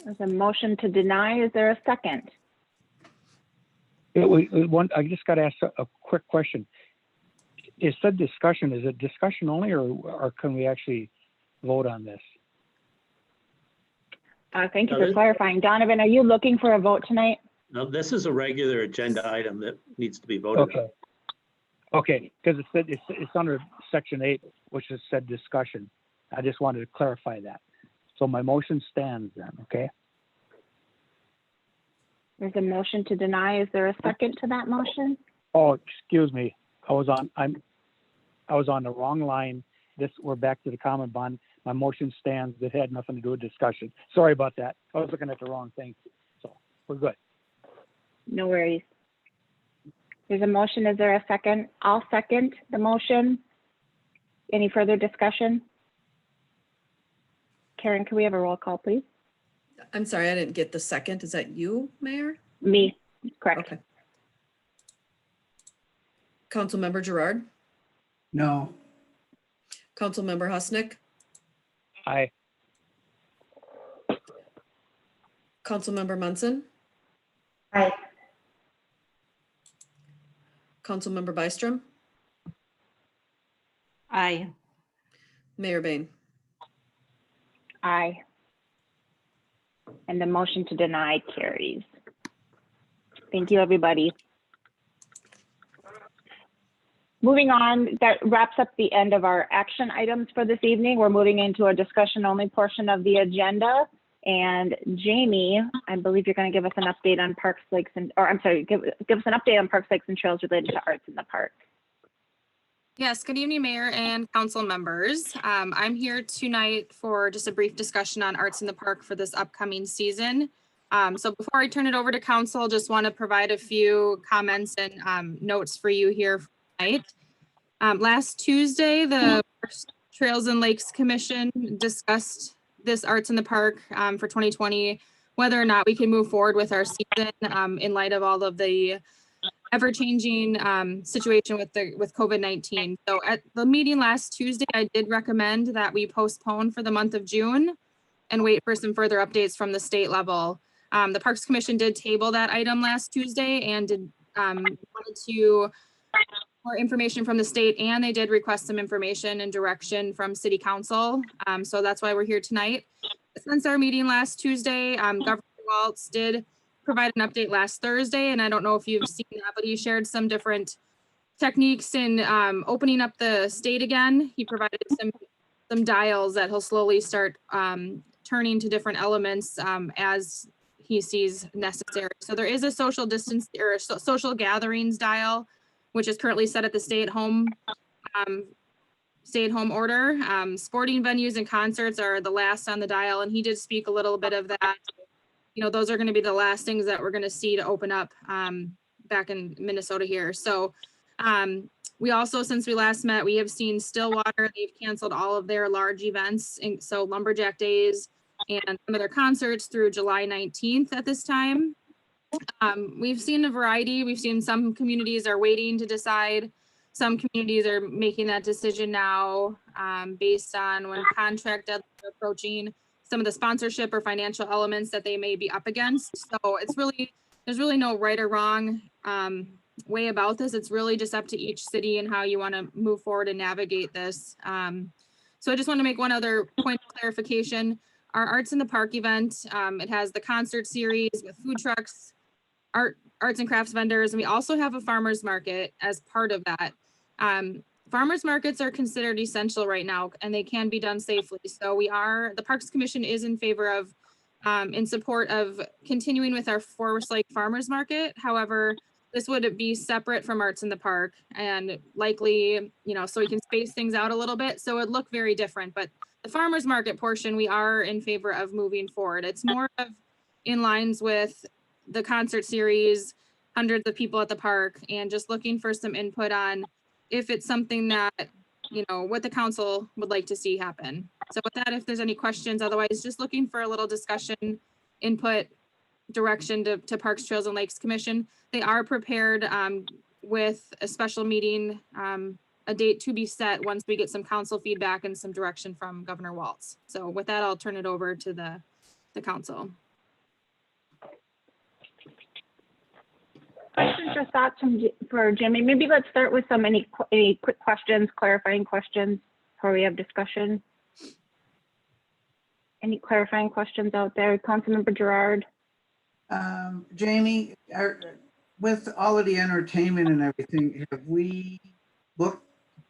[SPEAKER 1] There's a motion to deny. Is there a second?
[SPEAKER 5] I just got to ask a quick question. Is said discussion, is it discussion only, or can we actually vote on this?
[SPEAKER 1] Thank you for clarifying. Donovan, are you looking for a vote tonight?
[SPEAKER 8] No, this is a regular agenda item that needs to be voted on.
[SPEAKER 5] Okay, because it's under section 8, which is said discussion. I just wanted to clarify that. So my motion stands then, okay?
[SPEAKER 1] There's a motion to deny. Is there a second to that motion?
[SPEAKER 5] Oh, excuse me. I was on the wrong line. We're back to the common bond. My motion stands. It had nothing to do with discussion. Sorry about that. I was looking at the wrong thing. So we're good.
[SPEAKER 1] No worries. There's a motion. Is there a second? I'll second the motion. Any further discussion? Karen, can we have a roll call, please?
[SPEAKER 3] I'm sorry, I didn't get the second. Is that you, Mayor?
[SPEAKER 1] Me, correct.
[SPEAKER 3] Okay. Councilmember Gerard,
[SPEAKER 9] No.
[SPEAKER 3] Councilmember Husnick,
[SPEAKER 5] Aye.
[SPEAKER 3] Councilmember Munson,
[SPEAKER 6] Aye.
[SPEAKER 3] Councilmember Byström,
[SPEAKER 7] Aye.
[SPEAKER 3] Mayor Bain.
[SPEAKER 1] Aye. And the motion to deny carries. Thank you, everybody. Moving on, that wraps up the end of our action items for this evening. We're moving into a discussion only portion of the agenda. And Jamie, I believe you're going to give us an update on Parks, Lakes, and, or I'm sorry, give us an update on Parks, Lakes, and Trails related to arts in the park.
[SPEAKER 11] Yes, good evening, Mayor and council members. I'm here tonight for just a brief discussion on Arts in the Park for this upcoming season. So before I turn it over to council, just want to provide a few comments and notes for you here tonight. Last Tuesday, the Trails and Lakes Commission discussed this Arts in the Park for 2020, whether or not we can move forward with our season in light of all of the ever-changing situation with COVID-19. So at the meeting last Tuesday, I did recommend that we postpone for the month of June and wait for some further updates from the state level. The Parks Commission did table that item last Tuesday and did wanted to more information from the state, and they did request some information and direction from City Council. So that's why we're here tonight. Since our meeting last Tuesday, Governor Waltz did provide an update last Thursday, and I don't know if you've seen that, but he shared some different techniques in opening up the state again. He provided some dials that he'll slowly start turning to different elements as he sees necessary. So there is a social distance or a social gatherings dial, which is currently set at the stay-at-home order. Sporting venues and concerts are the last on the dial, and he did speak a little bit of that. You know, those are going to be the last things that we're going to see to open up back in Minnesota here. So we also, since we last met, we have seen Stillwater. They've canceled all of their large events. And so Lumberjack Days and some of their concerts through July 19th at this time. We've seen a variety. We've seen some communities are waiting to decide. Some communities are making that decision now based on when contract deadlines are approaching, some of the sponsorship or financial elements that they may be up against. So it's really, there's really no right or wrong way about this. It's really just up to each city and how you want to move forward and navigate this. So I just want to make one other point of clarification. Our Arts in the Park event, it has the concert series with food trucks, arts and crafts vendors, and we also have a farmer's market as part of that. Farmers markets are considered essential right now, and they can be done safely. So the Parks Commission is in favor of, in support of continuing with our Forest Lake Farmers Market. However, this would be separate from Arts in the Park and likely, you know, so we can space things out a little bit. So it'd look very different, but the farmers market portion, we are in favor of moving forward. It's more of in lines with the concert series, hundreds of people at the park, and just looking for some input on if it's something that, you know, what the council would like to see happen. So with that, if there's any questions, otherwise just looking for a little discussion, input, direction to Parks, Trails and Lakes Commission. They are prepared with a special meeting, a date to be set once we get some council feedback and some direction from Governor Waltz. So with that, I'll turn it over to the council.
[SPEAKER 1] Questions or thoughts for Jimmy? Maybe let's start with any quick questions, clarifying questions before we have discussion. Any clarifying questions out there? Councilmember Gerard.
[SPEAKER 9] Jamie, with all of the entertainment and everything, have we booked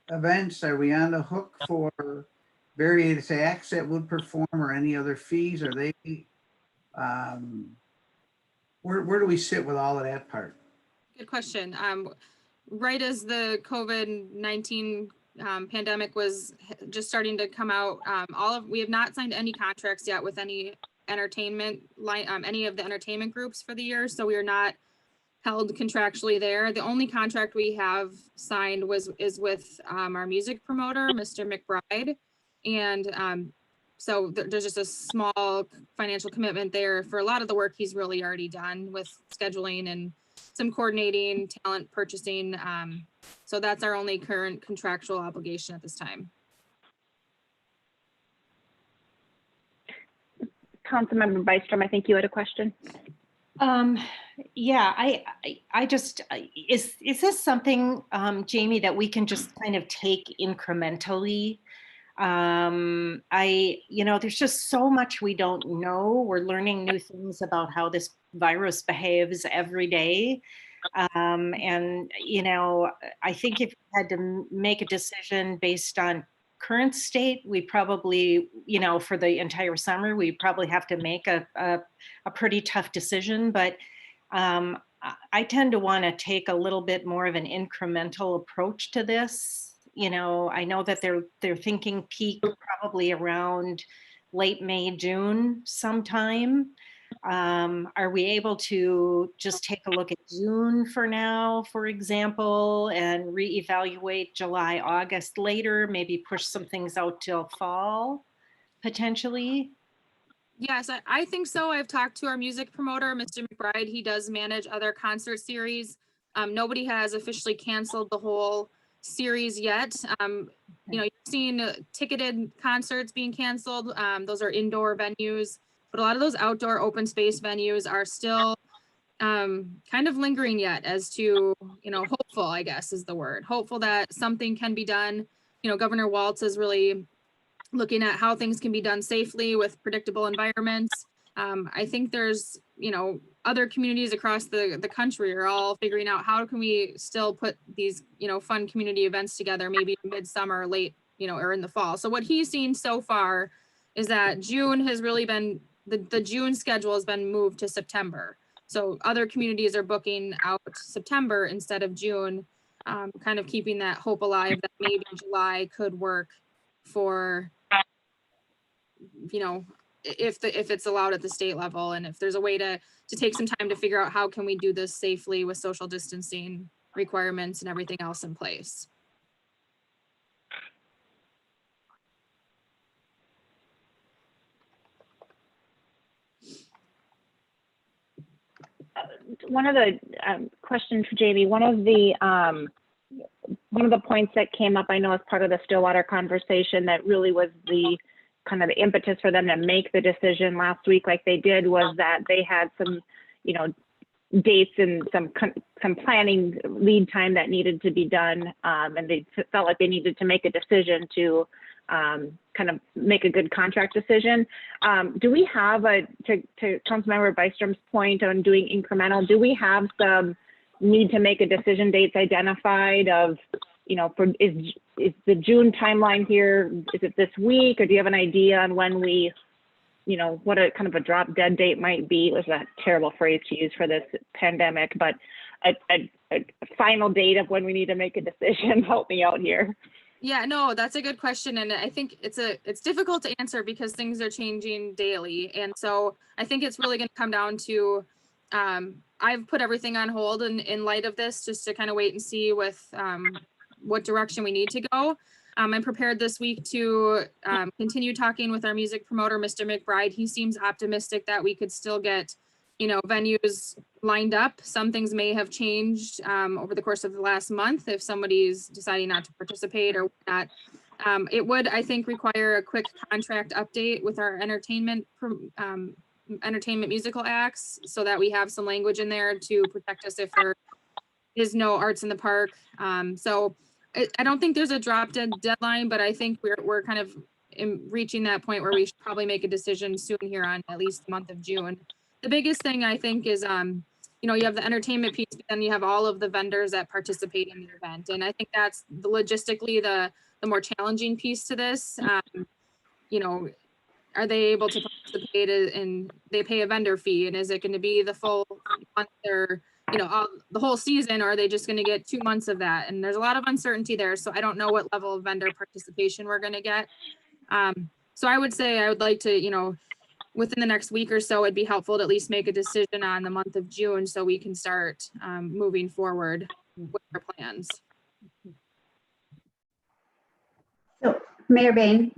[SPEAKER 9] events? Are we on the hook for various acts that would perform or any other fees? Are they, where do we sit with all of that part?
[SPEAKER 11] Good question. Right as the COVID-19 pandemic was just starting to come out, we have not signed any contracts yet with any entertainment any of the entertainment groups for the year. So we are not held contractually there. The only contract we have signed is with our music promoter, Mr. McBride. And so there's just a small financial commitment there for a lot of the work he's really already done with scheduling and some coordinating, talent purchasing. So that's our only current contractual obligation at this time.
[SPEAKER 1] Councilmember Byström, I think you had a question.
[SPEAKER 7] Yeah, I just, is this something, Jamie, that we can just kind of take incrementally? There's just so much we don't know. We're learning new things about how this virus behaves every day. And, I think if we had to make a decision based on current state, we probably, for the entire summer, we probably have to make a pretty tough decision. But I tend to want to take a little bit more of an incremental approach to this. I know that they're thinking peak probably around late May, June sometime. Are we able to just take a look at June for now, for example, and reevaluate July, August later, maybe push some things out till fall, potentially?
[SPEAKER 11] Yes, I think so. I've talked to our music promoter, Mr. McBride. He does manage other concert series. Nobody has officially canceled the whole series yet. You know, you've seen ticketed concerts being canceled. Those are indoor venues, but a lot of those outdoor open space venues are still kind of lingering yet as to, you know, hopeful, I guess is the word. Hopeful that something can be done. You know, Governor Waltz is really looking at how things can be done safely with predictable environments. I think there's, you know, other communities across the country are all figuring out how can we still put these, you know, fun community events together, maybe midsummer, late, you know, or in the fall. So what he's seen so far is that June has really been, the June schedule has been moved to September. So other communities are booking out September instead of June, kind of keeping that hope alive that maybe July could work for, you know, if it's allowed at the state level, and if there's a way to take some time to figure out how can we do this safely with social distancing requirements and everything else in place.
[SPEAKER 1] One of the questions for Jamie, one of the points that came up, I know as part of the Stillwater conversation that really was the kind of the impetus for them to make the decision last week like they did, was that they had some, you know, dates and some planning lead time that needed to be done, and they felt like they needed to make a decision to kind of make a good contract decision. Do we have to Councilmember Bystrom's point on doing incremental, do we have some need to make a decision dates identified of, you know, for is the June timeline here, is it this week, or do you have an idea on when we, you know, what a kind of a drop dead date might be? It was a terrible phrase to use for this pandemic, but a final date of when we need to make a decision. Help me out here.
[SPEAKER 11] Yeah, no, that's a good question. And I think it's difficult to answer because things are changing daily. And so I think it's really going to come down to, I've put everything on hold in light of this, just to kind of wait and see with what direction we need to go. I'm prepared this week to continue talking with our music promoter, Mr. McBride. He seems optimistic that we could still get, you know, venues lined up. Some things may have changed over the course of the last month if somebody's deciding not to participate or not. It would, I think, require a quick contract update with our entertainment musical acts so that we have some language in there to protect us if there is no arts in the park. So I don't think there's a drop dead deadline, but I think we're kind of reaching that point where we should probably make a decision soon here on at least the month of June. The biggest thing I think is, you know, you have the entertainment piece, but then you have all of the vendors that participate in the event. And I think that's logistically the more challenging piece to this. You know, are they able to participate and they pay a vendor fee? And is it going to be the full month or, you know, the whole season, or are they just going to get 2 months of that? And there's a lot of uncertainty there. So I don't know what level of vendor participation we're going to get. So I would say I would like to, you know, within the next week or so, it'd be helpful to at least make a decision on the month of June so we can start moving forward with our plans.
[SPEAKER 6] So Mayor Bain,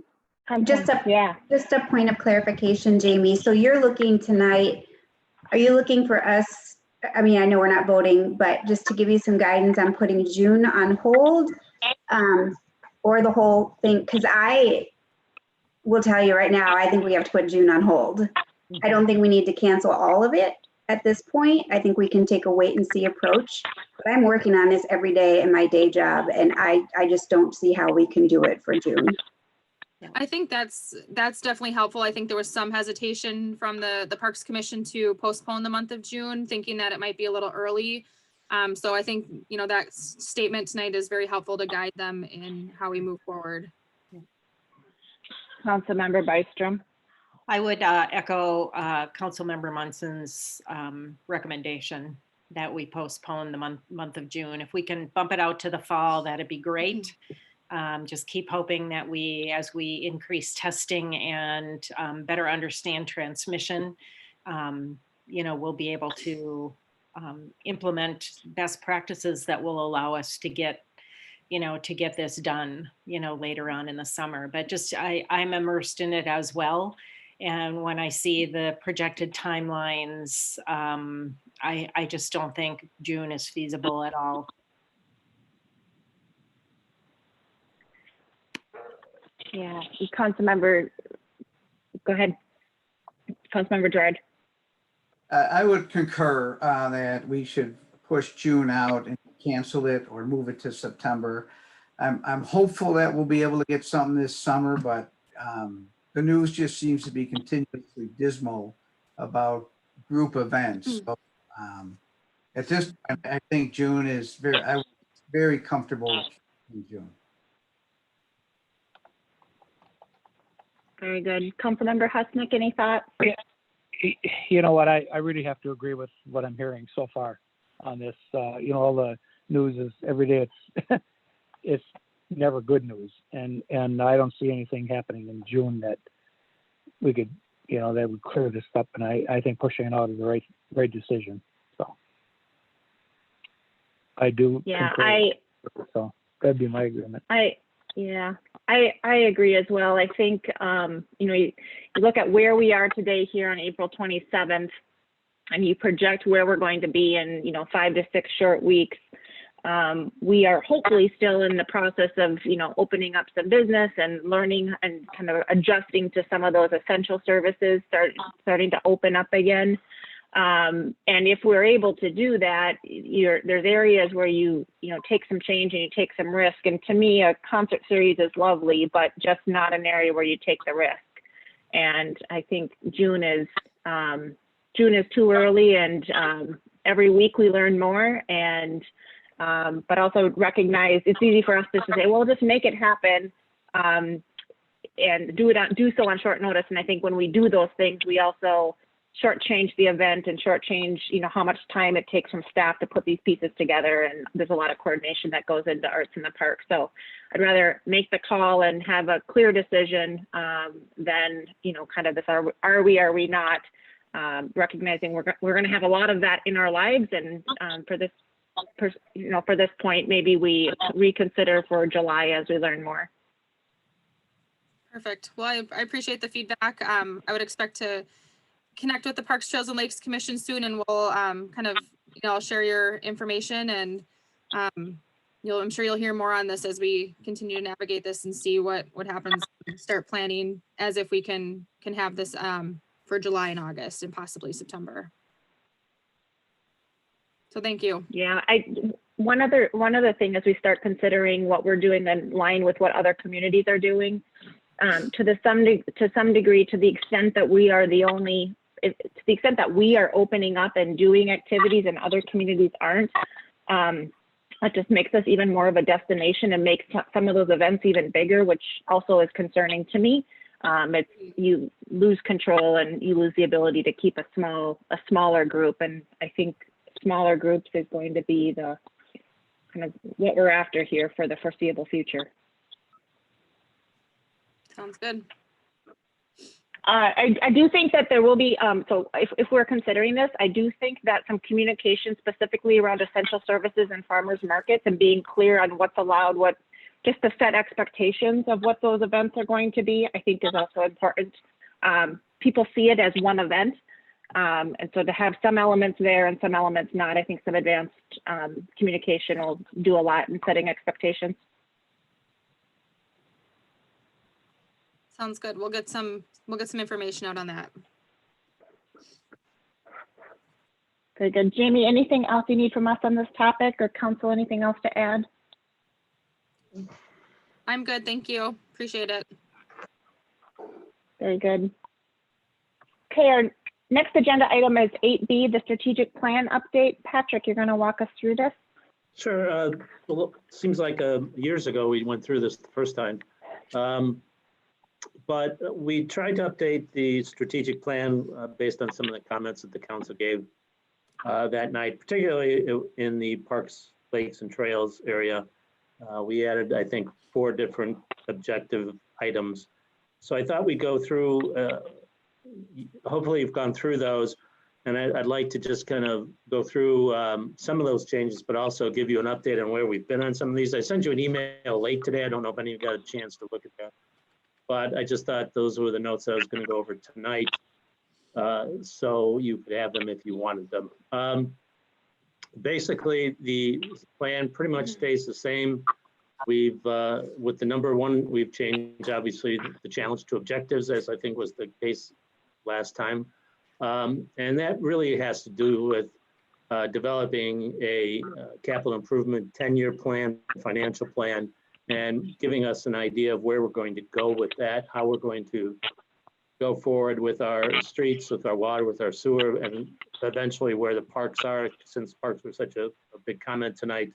[SPEAKER 6] just a point of clarification, Jamie. So you're looking tonight, are you looking for us, I mean, I know we're not voting, but just to give you some guidance on putting June on hold, or the whole thing? Because I will tell you right now, I think we have to put June on hold. I don't think we need to cancel all of it at this point. I think we can take a wait and see approach. But I'm working on this every day in my day job, and I just don't see how we can do it for June.
[SPEAKER 11] I think that's definitely helpful. I think there was some hesitation from the Parks Commission to postpone the month of June, thinking that it might be a little early. So I think, you know, that statement tonight is very helpful to guide them in how we move forward.
[SPEAKER 1] Councilmember Bystrom.
[SPEAKER 7] I would echo Councilmember Munson's recommendation that we postpone the month of June. If we can bump it out to the fall, that'd be great. Just keep hoping that as we increase testing and better understand transmission, you know, we'll be able to implement best practices that will allow us to get, you know, to get this done, you know, later on in the summer. But just I'm immersed in it as well. And when I see the projected timelines, I just don't think June is feasible at all.
[SPEAKER 1] Yeah, Councilmember, go ahead. Councilmember Gerard.
[SPEAKER 9] I would concur that we should push June out and cancel it or move it to September. I'm hopeful that we'll be able to get something this summer, but the news just seems to be continuously dismal about group events. So, at this point, I think June is I'm very comfortable in June.
[SPEAKER 1] Very good. Councilmember Husnick, any thoughts?
[SPEAKER 5] You know what, I really have to agree with what I'm hearing so far on this. You know, all the news is every day it's never good news. And I don't see anything happening in June that we could, you know, that would clear this up. And I think pushing it out is the right decision. So I do.
[SPEAKER 1] Yeah,
[SPEAKER 5] concur. So that'd be my agreement.
[SPEAKER 1] I agree as well. I think, you know, you look at where we are today here on April 27th, and you project where we're going to be in, you know, 5 to 6 short weeks. We are hopefully still in the process of, you know, opening up some business and learning and kind of adjusting to some of those essential services starting to open up again. And if we're able to do that, there's areas where you take some change and you take some risk. And to me, a concert series is lovely, but just not an area where you take the risk. And I think June is too early, and every week we learn more. And but also recognize it's easy for us to say, well, just make it happen, and do so on short notice. And I think when we do those things, we also shortchange the event and shortchange, you know, how much time it takes from staff to put these pieces together. And there's a lot of coordination that goes into Arts in the Park. So I'd rather make the call and have a clear decision than, you know, kind of this, are we not, recognizing we're going to have a lot of that in our lives. And for this point, maybe we reconsider for July as we learn more.
[SPEAKER 11] Perfect. Well, I appreciate the feedback. I would expect to connect with the Parks, Trails, and Lakes Commission soon, and we'll kind of, you know, I'll share your information, and I'm sure you'll hear more on this as we continue to navigate this and see what happens. Start planning as if we can have this for July and August and possibly September. So thank you.
[SPEAKER 1] Yeah, one other thing as we start considering what we're doing in line with what other communities are doing, to some degree, to the extent that we are the only, to the extent that we are opening up and doing activities and other communities aren't, that just makes us even more of a destination and makes some of those events even bigger, which also is concerning to me. You lose control and you lose the ability to keep a smaller group, and I think smaller groups is going to be the kind of what we're after here for the foreseeable future.
[SPEAKER 11] Sounds good.
[SPEAKER 1] I do think that there will be, so if we're considering this, I do think that some communication specifically around essential services and farmers markets and being clear on what's allowed, just to set expectations of what those events are going to be, I think is also important. People see it as one event. And so to have some elements there and some elements not, I think some advanced communication will do a lot in setting expectations.
[SPEAKER 11] Sounds good. We'll get some information out on that.
[SPEAKER 1] Very good. Jamie, anything else you need from us on this topic, or council, anything else to add?
[SPEAKER 11] I'm good. Thank you. Appreciate it.
[SPEAKER 1] Very good. Okay, our next agenda item is 8B, the strategic plan update. Patrick, you're going to walk us through this?
[SPEAKER 8] Sure. Well, seems like years ago we went through this the first time. But we tried to update the strategic plan based on some of the comments that the council gave that night, particularly in the parks, lakes, and trails area. We added, I think, 4 different objective items. So I thought we'd go through, hopefully you've gone through those, and I'd like to just kind of go through some of those changes, but also give you an update on where we've been on some of these. I sent you an email late today. I don't know if any of you got a chance to look at that. but I just thought those were the notes I was going to go over tonight. So you could have them if you wanted them. Basically, the plan pretty much stays the same. We've, with the number one, we've changed, obviously, the challenge to objectives, as I think was the case last time. And that really has to do with developing a capital improvement 10-year plan, financial plan, and giving us an idea of where we're going to go with that, how we're going to go forward with our streets, with our water, with our sewer, and eventually where the parks are, since parks were such a big comment tonight.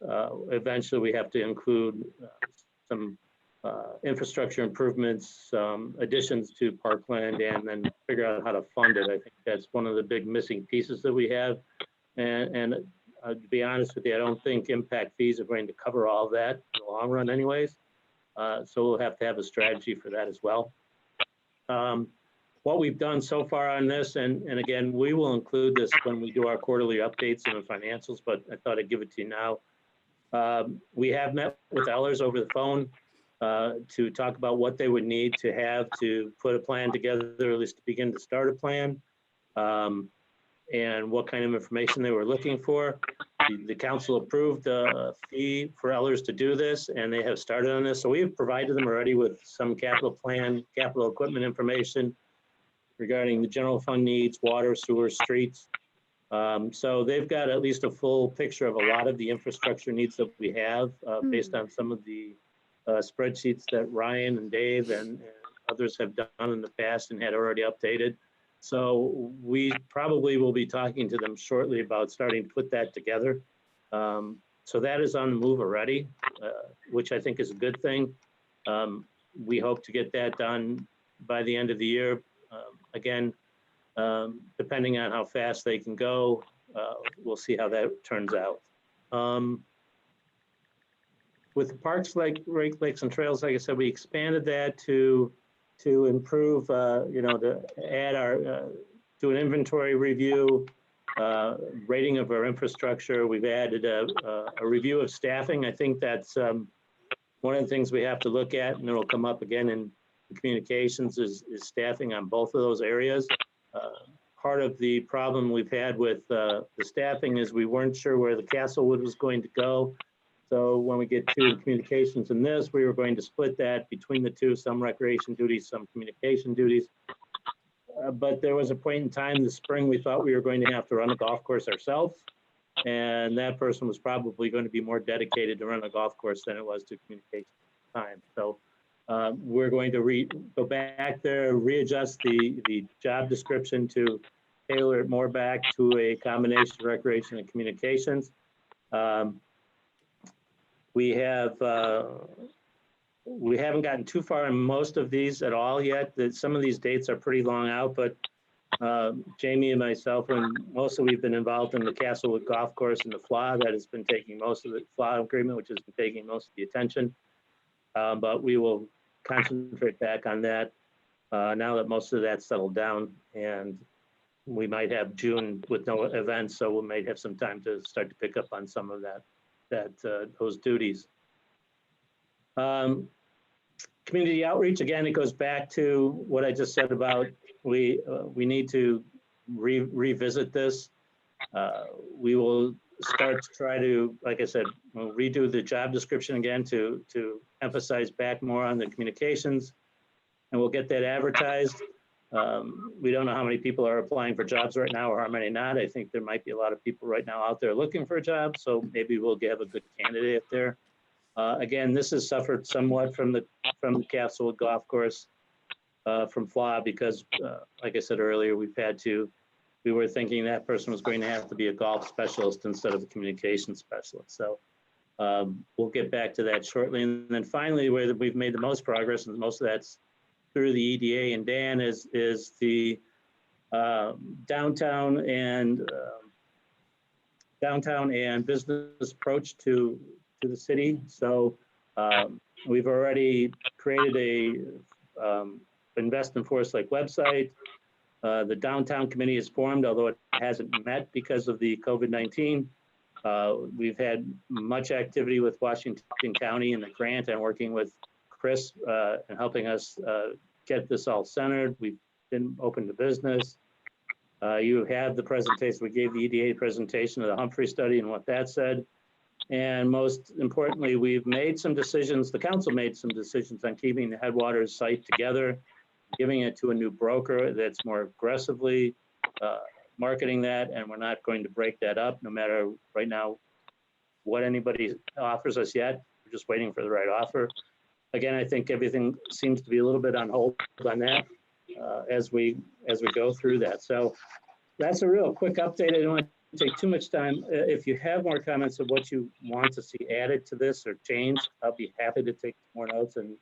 [SPEAKER 8] Eventually we have to include some infrastructure improvements, additions to parkland, and then figure out how to fund it. I think that's one of the big missing pieces that we have. And to be honest with you, I don't think impact fees are going to cover all of that in the long run anyways. So we'll have to have a strategy for that as well. What we've done so far on this, and again, we will include this when we do our quarterly updates and the financials, but I thought I'd give it to you now. We have met with Ellers over the phone to talk about what they would need to have to put a plan together, or at least to begin to start a plan, and what kind of information they were looking for. The council approved a fee for Ellers to do this, and they have started on this. So we've provided them already with some capital plan, capital equipment information regarding the general fund needs, water, sewer, streets. So they've got at least a full picture of a lot of the infrastructure needs that we have based on some of the spreadsheets that Ryan and Dave and others have done in the past and had already updated. So we probably will be talking to them shortly about starting to put that together. So that is on the move already, which I think is a good thing. We hope to get that done by the end of the year. Again, depending on how fast they can go, we'll see how that turns out. With the parks, lakes and trails, like I said, we expanded that to improve, to add our, do an inventory review, rating of our infrastructure. We've added a review of staffing. I think that's one of the things we have to look at, and it'll come up again in communications, is staffing on both of those areas. Part of the problem we've had with the staffing is we weren't sure where the Castlewood was going to go. So when we get to communications in this, we were going to split that between the two, some recreation duties, some communication duties. But there was a point in time this spring we thought we were going to have to run a golf course ourselves. And that person was probably going to be more dedicated to run a golf course than it was to communication at the time. So we're going to go back there, readjust the job description to tailor it more back to a combination of recreation and communications. We haven't gotten too far in most of these at all yet. Some of these dates are pretty long out, but Jamie and myself, and mostly we've been involved in the Castlewood Golf Course and the FLA that has been taking most of the FLA agreement, which has been taking most of the attention. But we will concentrate back on that now that most of that's settled down, and we might have June with no events, so we might have some time to start to pick up on some of those duties. Community outreach, again, it goes back to what I just said about we need to revisit this. We will start to try to, like I said, we'll redo the job description again to emphasize back more on the communications, and we'll get that advertised. We don't know how many people are applying for jobs right now or how many not. I think there might be a lot of people right now out there looking for a job, so maybe we'll have a good candidate there. Again, this has suffered somewhat from the Castlewood Golf Course, from FLA, because like I said earlier, we were thinking that person was going to have to be a golf specialist instead of a communication specialist. So we'll get back to that shortly. And then finally, where we've made the most progress, and most of that's through the EDA and Dan, is the downtown and business approach to the city. So we've already created a Invest in Forest Lake website. The downtown committee is formed, although it hasn't met because of the COVID-19. We've had much activity with Washington County and the grant, and working with Chris in helping us get this all centered. We've been open to business. You have the presentation. We gave the EDA presentation of the Humphrey study and what that said. And most importantly, we've made some decisions, the council made some decisions on keeping the Headwaters site together, giving it to a new broker that's more aggressively marketing that, and we're not going to break that up no matter right now what anybody offers us yet. We're just waiting for the right offer. Again, I think everything seems to be a little bit on hold on that as we go through that. So that's a real quick update. I don't want to take too much time. If you have more comments of what you want to see added to this or changed, I'll be happy to take more notes and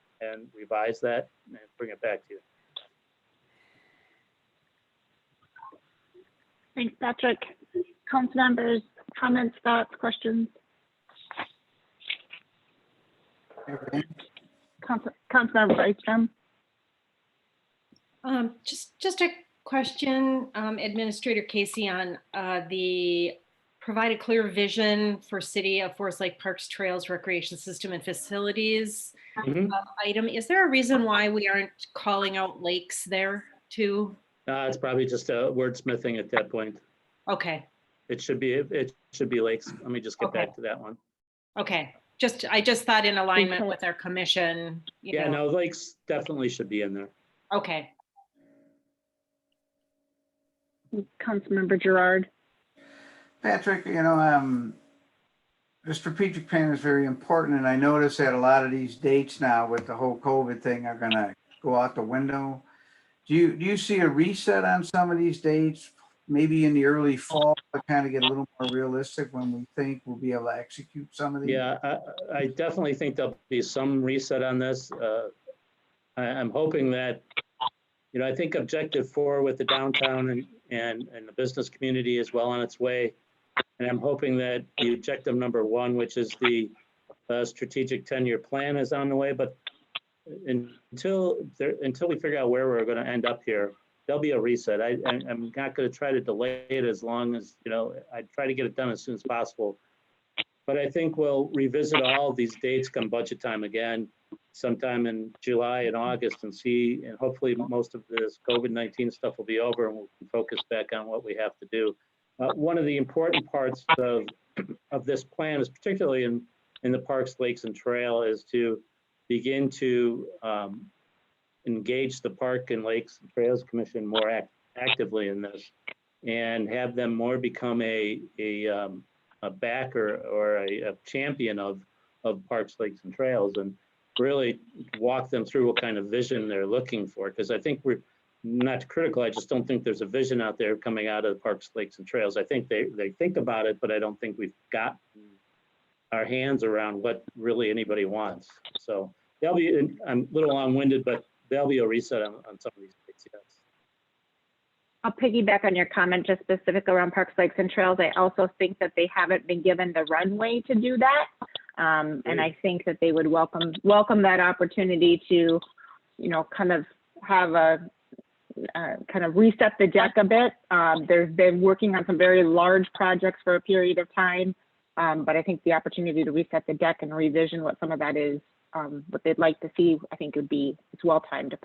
[SPEAKER 8] revise that and bring it back to you.
[SPEAKER 1] Thanks, Patrick. Council members, comments, thoughts, questions? Councilmember Brightstrom.
[SPEAKER 7] Just a question, Administrator Casey, on the provide a clear vision for City of Forest Lake Parks, Trails, Recreation System, and Facilities item. Is there a reason why we aren't calling out lakes there too?
[SPEAKER 8] It's probably just a wordsmithing at that point.
[SPEAKER 7] Okay.
[SPEAKER 8] It should be lakes. Let me just get back to that one.
[SPEAKER 7] Okay. I just thought in alignment with our commission.
[SPEAKER 8] Yeah, no, lakes definitely should be in there.
[SPEAKER 7] Okay.
[SPEAKER 1] Councilmember Gerard.
[SPEAKER 9] Patrick, the strategic plan is very important, and I notice that a lot of these dates now with the whole COVID thing are gonna go out the window. Do you see a reset on some of these dates, maybe in the early fall, to kind of get a little more realistic when we think we'll be able to execute some of these?
[SPEAKER 8] Yeah, I definitely think there'll be some reset on this. I'm hoping that, I think objective 4 with the downtown and the business community is well on its way. And I'm hoping that the objective number 1, which is the strategic 10-year plan, is on the way. But until we figure out where we're going to end up here, there'll be a reset. I'm not going to try to delay it as long as, I try to get it done as soon as possible. But I think we'll revisit all of these dates come budget time again, sometime in July and August, and see, and hopefully most of this COVID-19 stuff will be over and we'll focus back on what we have to do. One of the important parts of this plan is particularly in the parks, lakes, and trail is to begin to engage the Park and Lakes and Trails Commission more actively in this, and have them more become a backer or a champion of parks, lakes, and trails, and really walk them through what kind of vision they're looking for. Because I think we're not critical. I just don't think there's a vision out there coming out of the parks, lakes, and trails. I think they think about it, but I don't think we've got our hands around what really anybody wants. So there'll be, I'm a little long-winded, but there'll be a reset on some of these things, yes.
[SPEAKER 1] I'll piggyback on your comment just specific around parks, lakes, and trails. I also think that they haven't been given the runway to do that. And I think that they would welcome that opportunity to, kind of have a kind of reset the deck a bit. They've been working on some very large projects for a period of time, but I think the opportunity to reset the deck and revision what some of that is, what they'd like to see, I think it's well timed.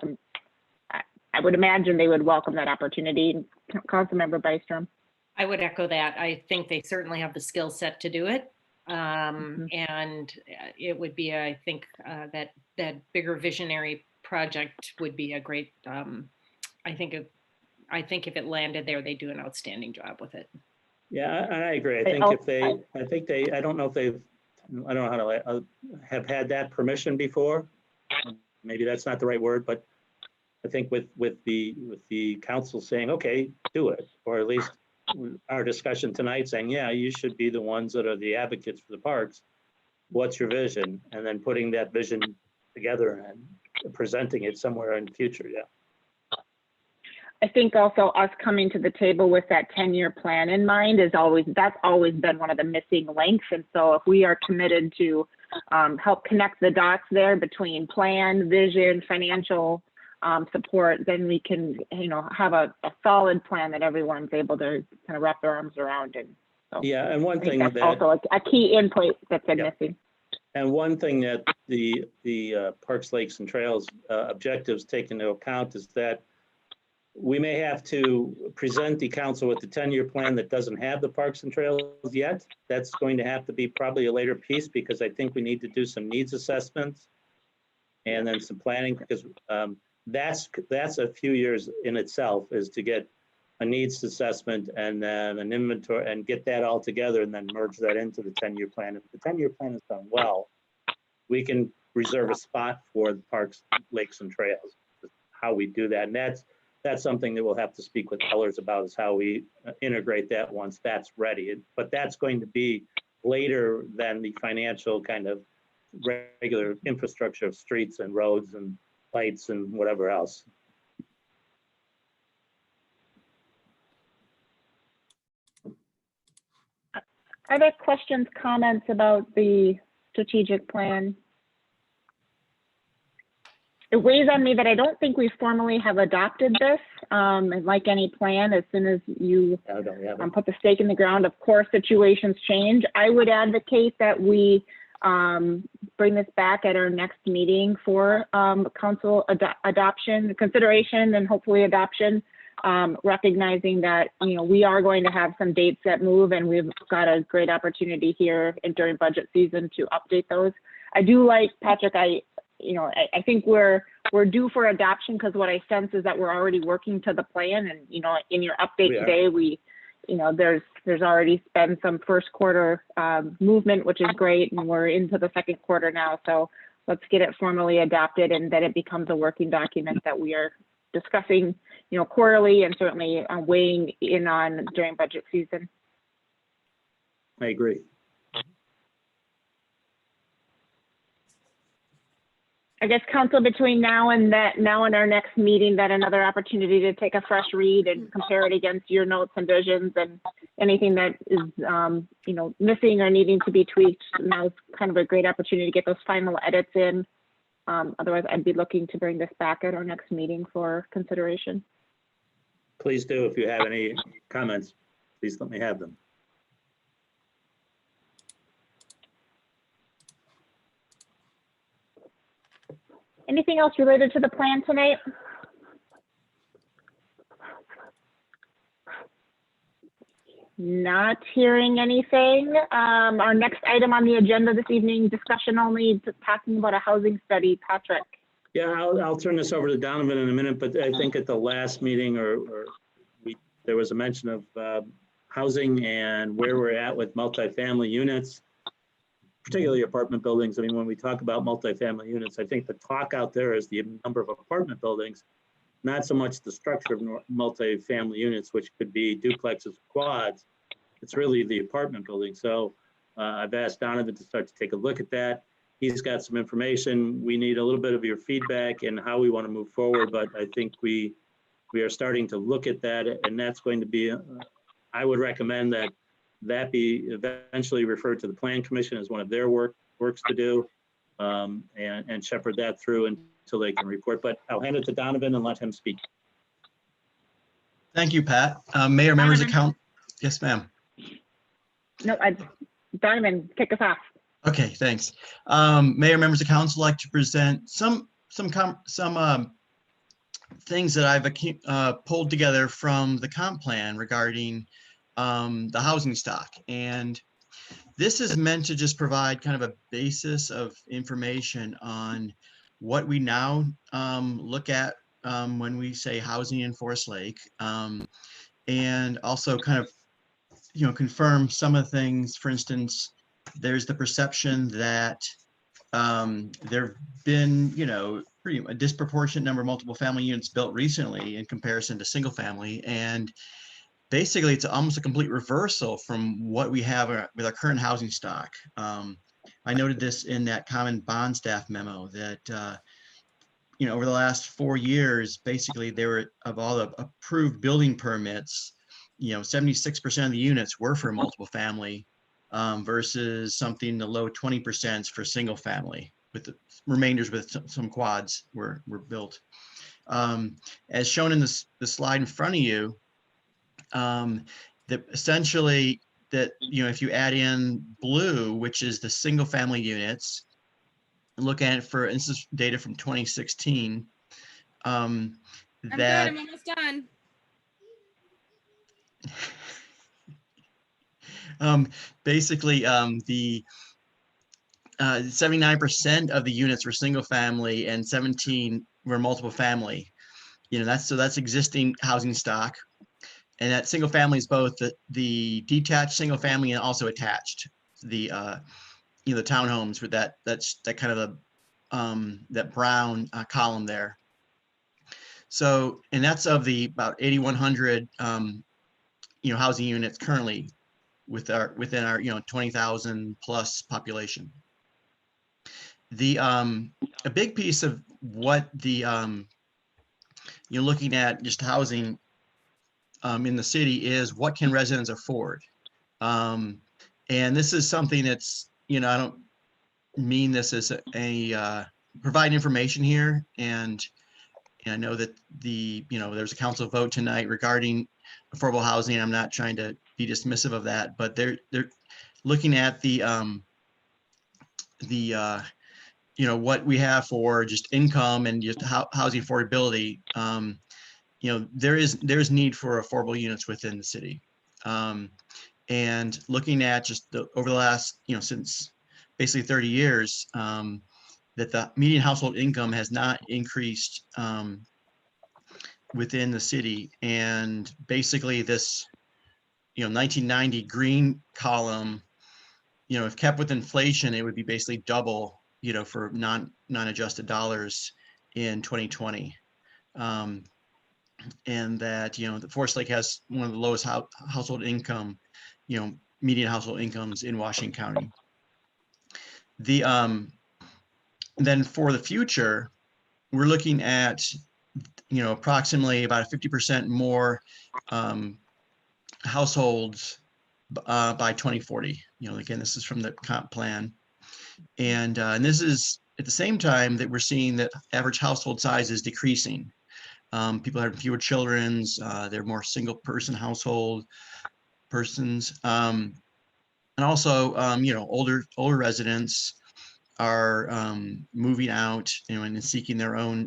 [SPEAKER 1] I would imagine they would welcome that opportunity. Councilmember Byström.
[SPEAKER 7] I would echo that. I think they certainly have the skill set to do it. And it would be, I think, that bigger visionary project would be a great, I think if it landed there, they do an outstanding job with it.
[SPEAKER 8] Yeah, I agree. I don't know if they've, I don't know how to have had that permission before. Maybe that's not the right word, but I think with the council saying, okay, do it, or at least our discussion tonight saying, yeah, you should be the ones that are the advocates for the parks. What's your vision? And then putting that vision together and presenting it somewhere in the future. Yeah.
[SPEAKER 1] I think also us coming to the table with that 10-year plan in mind that's always been one of the missing links. And so if we are committed to help connect the dots there between plan, vision, financial support, then we can, have a solid plan that everyone's able to kind of wrap their arms around. And so
[SPEAKER 8] yeah, and one thing
[SPEAKER 1] that's also a key input that's been missing.
[SPEAKER 8] And one thing that the Parks, Lakes and Trails objectives take into account is that we may have to present the council with the 10-year plan that doesn't have the parks and trails yet. That's going to have to be probably a later piece because I think we need to do some needs assessments and then some planning because that's a few years in itself is to get a needs assessment and then an inventory and get that all together and then merge that into the 10-year plan. If the 10-year plan is done well, we can reserve a spot for the parks, lakes and trails, how we do that. And that's something that we'll have to speak with Ellers about is how we integrate that once that's ready. But that's going to be later than the financial kind of regular infrastructure of streets and roads and lights and whatever else.
[SPEAKER 1] Are there questions, comments about the strategic plan? It weighs on me that I don't think we formally have adopted this. And like any plan, as soon as you put the stake in the ground, of course, situations change. I would advocate that we bring this back at our next meeting for council adoption, consideration, and hopefully adoption. Recognizing that, you know, we are going to have some dates that move and we've got a great opportunity here during budget season to update those. I do like, Patrick, I think we're due for adoption because what I sense is that we're already working to the plan and, you know, in your update today, there's already been some first quarter movement, which is great. And we're into the second quarter now. So let's get it formally adopted and then it becomes a working document that we are discussing, you know, quarterly and certainly weighing in on during budget season.
[SPEAKER 8] I agree.
[SPEAKER 1] I guess council between now and our next meeting, that another opportunity to take a fresh read and compare it against your notes and visions and anything that is, you know, missing or needing to be tweaked. Now is kind of a great opportunity to get those final edits in. Otherwise, I'd be looking to bring this back at our next meeting for consideration.
[SPEAKER 8] Please do. If you have any comments, please let me have them.
[SPEAKER 1] Anything else related to the plan tonight? Not hearing anything. Our next item on the agenda this evening, discussion only, talking about a housing study. Patrick.
[SPEAKER 8] Yeah, I'll turn this over to Donovan in a minute, but I think at the last meeting there was a mention of housing and where we're at with multifamily units, particularly apartment buildings. I mean, when we talk about multifamily units, I think the talk out there is the number of apartment buildings, not so much the structure of multifamily units, which could be duplexes, quads. It's really the apartment building. So I've asked Donovan to start to take a look at that. He's got some information. We need a little bit of your feedback and how we want to move forward, but I think we are starting to look at that, and that's going to be, I would recommend that be eventually referred to the Plan Commission as one of their works to do, and shepherd that through until they can report. But I'll hand it to Donovan and let him speak.
[SPEAKER 4] Thank you, Pat. Mayor, members of council. Yes, ma'am.
[SPEAKER 1] No, Donovan, kick us off.
[SPEAKER 4] Okay, thanks. Mayor, members of council, like to present some things that I've pulled together from the comp plan regarding the housing stock. And this is meant to just provide kind of a basis of information on what we now look at when we say housing in Forest Lake, and also kind of, you know, confirm some of the things. For instance, there's the perception that there have been, you know, a disproportionate number of multiple family units built recently in comparison to single family. And basically, it's almost a complete reversal from what we have with our current housing stock. I noted this in that common bond staff memo that, you know, over the last 4 years, basically, there were, of all the approved building permits, you know, 76% of the units were for multiple family versus something in the low 20% for single family, with the remainders with some quads were built. As shown in the slide in front of you, that essentially that, you know, if you add in blue, which is the single family units, and look at it for, and this is data from 2016,
[SPEAKER 11] I'm good.
[SPEAKER 4] that
[SPEAKER 11] I'm almost done.
[SPEAKER 4] basically the 79% of the units were single family and 17 were multiple family. You know, that's existing housing stock. And that single family is both the detached single family and also attached. The you know, the townhomes with that's kind of the that brown column there. So, and that's of the about 8,100 you know, housing units currently within our you know, 20,000 plus population. The a big piece of what the you're looking at just housing in the city is what can residents afford, and this is something that's, you know, I don't mean this as a provide information here, and I know that the, you know, there's a council vote tonight regarding affordable housing. I'm not trying to be dismissive of that, but they're looking at the you know, what we have for just income and just housing affordability. You know, there's need for affordable units within the city, and looking at just over the last, you know, since basically 30 years, that the median household income has not increased within the city, and basically this, you know, 1990 green column, you know, if kept with inflation, it would be basically double, you know, for non-adjusted dollars in 2020. And that, you know, the Forest Lake has one of the lowest household income, you know, median household incomes in Washington County. The then for the future, we're looking at, you know, approximately about 50% more households by 2040. You know, again, this is from the comp plan, and this is at the same time that we're seeing that average household size is decreasing. People have fewer children. They're more single person household persons, and also, you know, older residents are moving out, you know, and seeking their own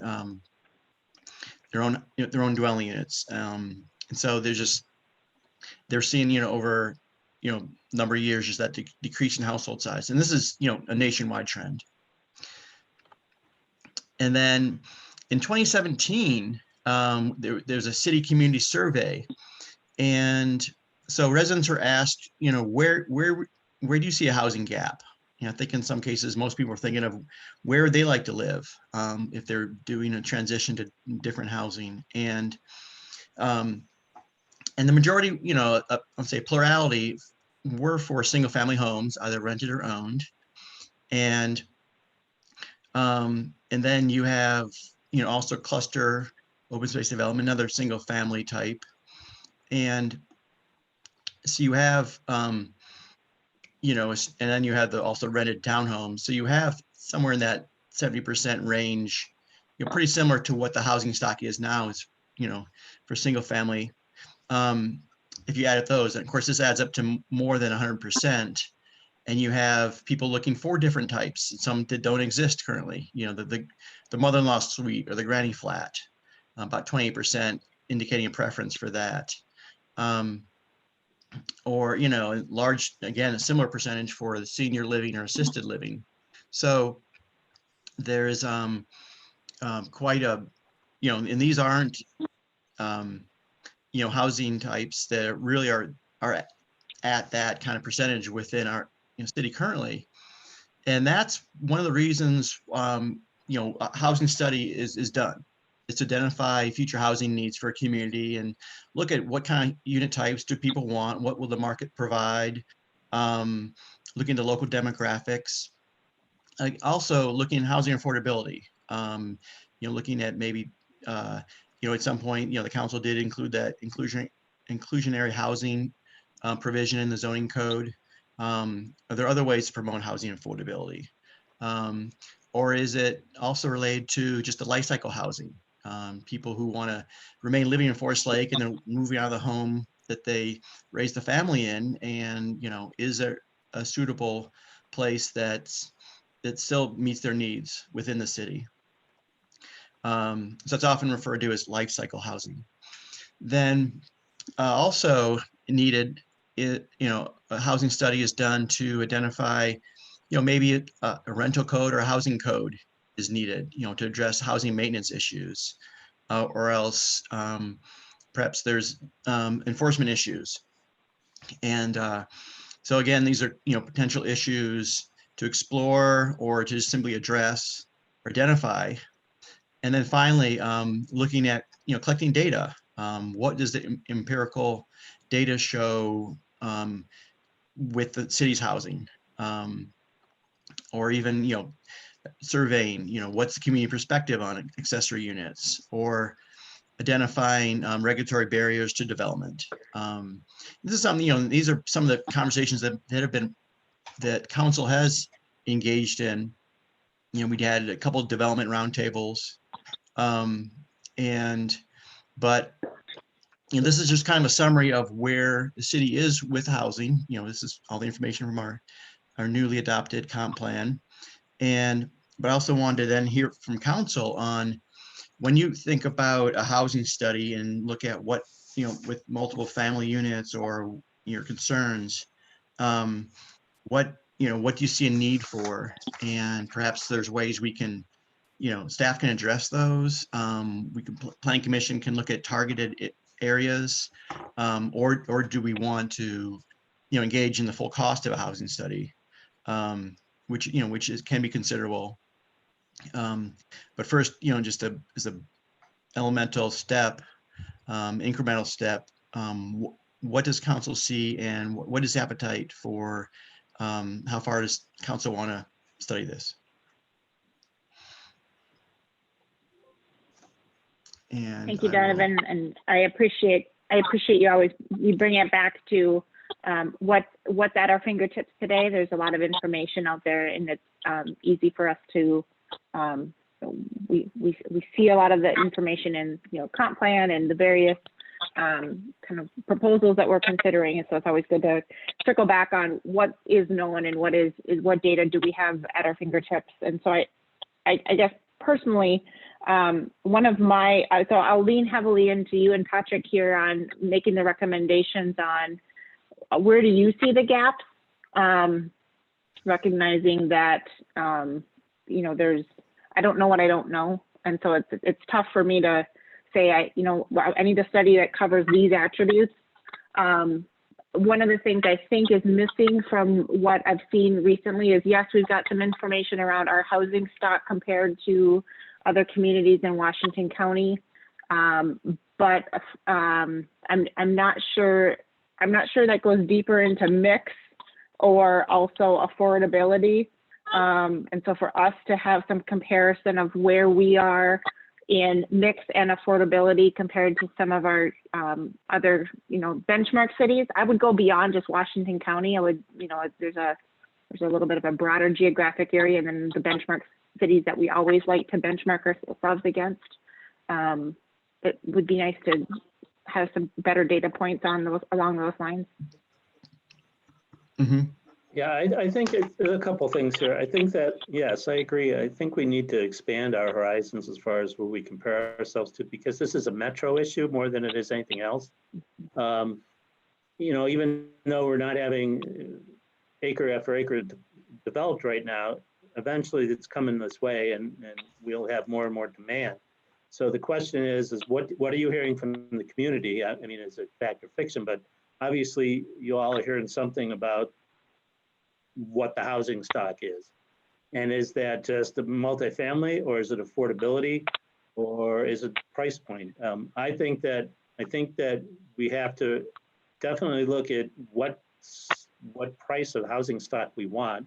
[SPEAKER 4] dwelling units. And so they're seeing, you know, over, you know, number of years, just that decrease in household size. And this is, you know, a nationwide trend. And then in 2017, there's a city community survey. And so residents were asked, you know, where do you see a housing gap? You know, I think in some cases, most people are thinking of where they like to live if they're doing a transition to different housing. And the majority, you know, I'll say plurality were for single family homes, either rented or owned. And then you have, you know, also cluster open space development, another single family type. And so you have, you know, and then you have the also rented townhomes. So you have somewhere in that 70% range, you know, pretty similar to what the housing stock is now, is, you know, for single family. If you add those, and of course this adds up to more than 100%, and you have people looking for different types, some that don't exist currently. You know, the mother-in-law suite or the granny flat, about 28% indicating a preference for that. Or, you know, large, again, a similar percentage for the senior living or assisted living. So there's quite a, you know, and these aren't, you know, housing types that really are at that kind of percentage within our, you know, city currently. And that's one of the reasons, you know, a housing study is done. It's to identify future housing needs for a community and look at what kind of unit types do people want, what will the market provide, look into local demographics, also looking at housing affordability, you know, looking at maybe, you know, at some point, you know, the council did include that inclusionary housing provision in the zoning code. Are there other ways to promote housing affordability? Or is it also related to just the life cycle housing? People who want to remain living in Forest Lake and they're moving out of the home that they raise the family in, and, you know, is there a suitable place that still meets their needs within the city. So it's often referred to as life cycle housing. Then also needed, a housing study is done to identify, maybe a rental code or a housing code is needed, to address housing maintenance issues, or else perhaps there's enforcement issues. And so again, these are, potential issues to explore or to simply address or identify. And then finally, looking at, collecting data. What does the empirical data show with the city's housing? Or even, surveying, what's the community perspective on accessory units, or identifying regulatory barriers to development. This is something, these are some of the conversations that council has engaged in. We had a couple of development roundtables, but this is just kind of a summary of where the city is with housing. This is all the information from our newly adopted comp plan. But I also wanted to then hear from council on, when you think about a housing study and look at what, with multiple family units or your concerns, what do you see a need for? And perhaps there's ways we can, staff can address those. Planning Commission can look at targeted areas, or do we want to, engage in the full cost of a housing study, which can be considerable. But first, just as a elemental step, incremental step, what does council see, and what is appetite for, how far does council want to study this? And
[SPEAKER 1] Thank you,
[SPEAKER 4] I will-
[SPEAKER 1] Donovan, and I appreciate you bring it back to what's at our fingertips today. There's a lot of information out there, and it's easy for us to we see a lot of the information in comp plan and the various kind of proposals that we're considering, and so it's always good to circle back on what is known and what data do we have at our fingertips. And so I guess personally, one of my, so I'll lean heavily into you and Patrick here on making the recommendations on where do you see the gaps, recognizing that, I don't know what I don't know. And so it's tough for me to say, I need a study that covers these attributes. One of the things I think is missing from what I've seen recently is, yes, we've got some information around our housing stock compared to other communities in Washington County. But I'm not sure that goes deeper into mix or also affordability. And so for us to have some comparison of where we are in mix and affordability compared to some of our other, benchmark cities, I would go beyond just Washington County. I would, there's a little bit of a broader geographic area than the benchmark cities that we always like to benchmark ourselves against. It would be nice to have some better data points along those lines.
[SPEAKER 4] Mm-hmm.
[SPEAKER 8] Yeah, I think there's a couple things here. I think that, yes, I agree. I think we need to expand our horizons as far as what we compare ourselves to, because this is a metro issue more than it is anything else. Even though we're not having acre after acre developed right now, eventually it's coming this way, and we'll have more and more demand. So the question is what are you hearing from the community? I mean, it's a fact or fiction, but obviously you all are hearing something about what the housing stock is. And is that just the multifamily, or is it affordability, or is it price point? I think that we have to definitely look at what price of housing stock we want,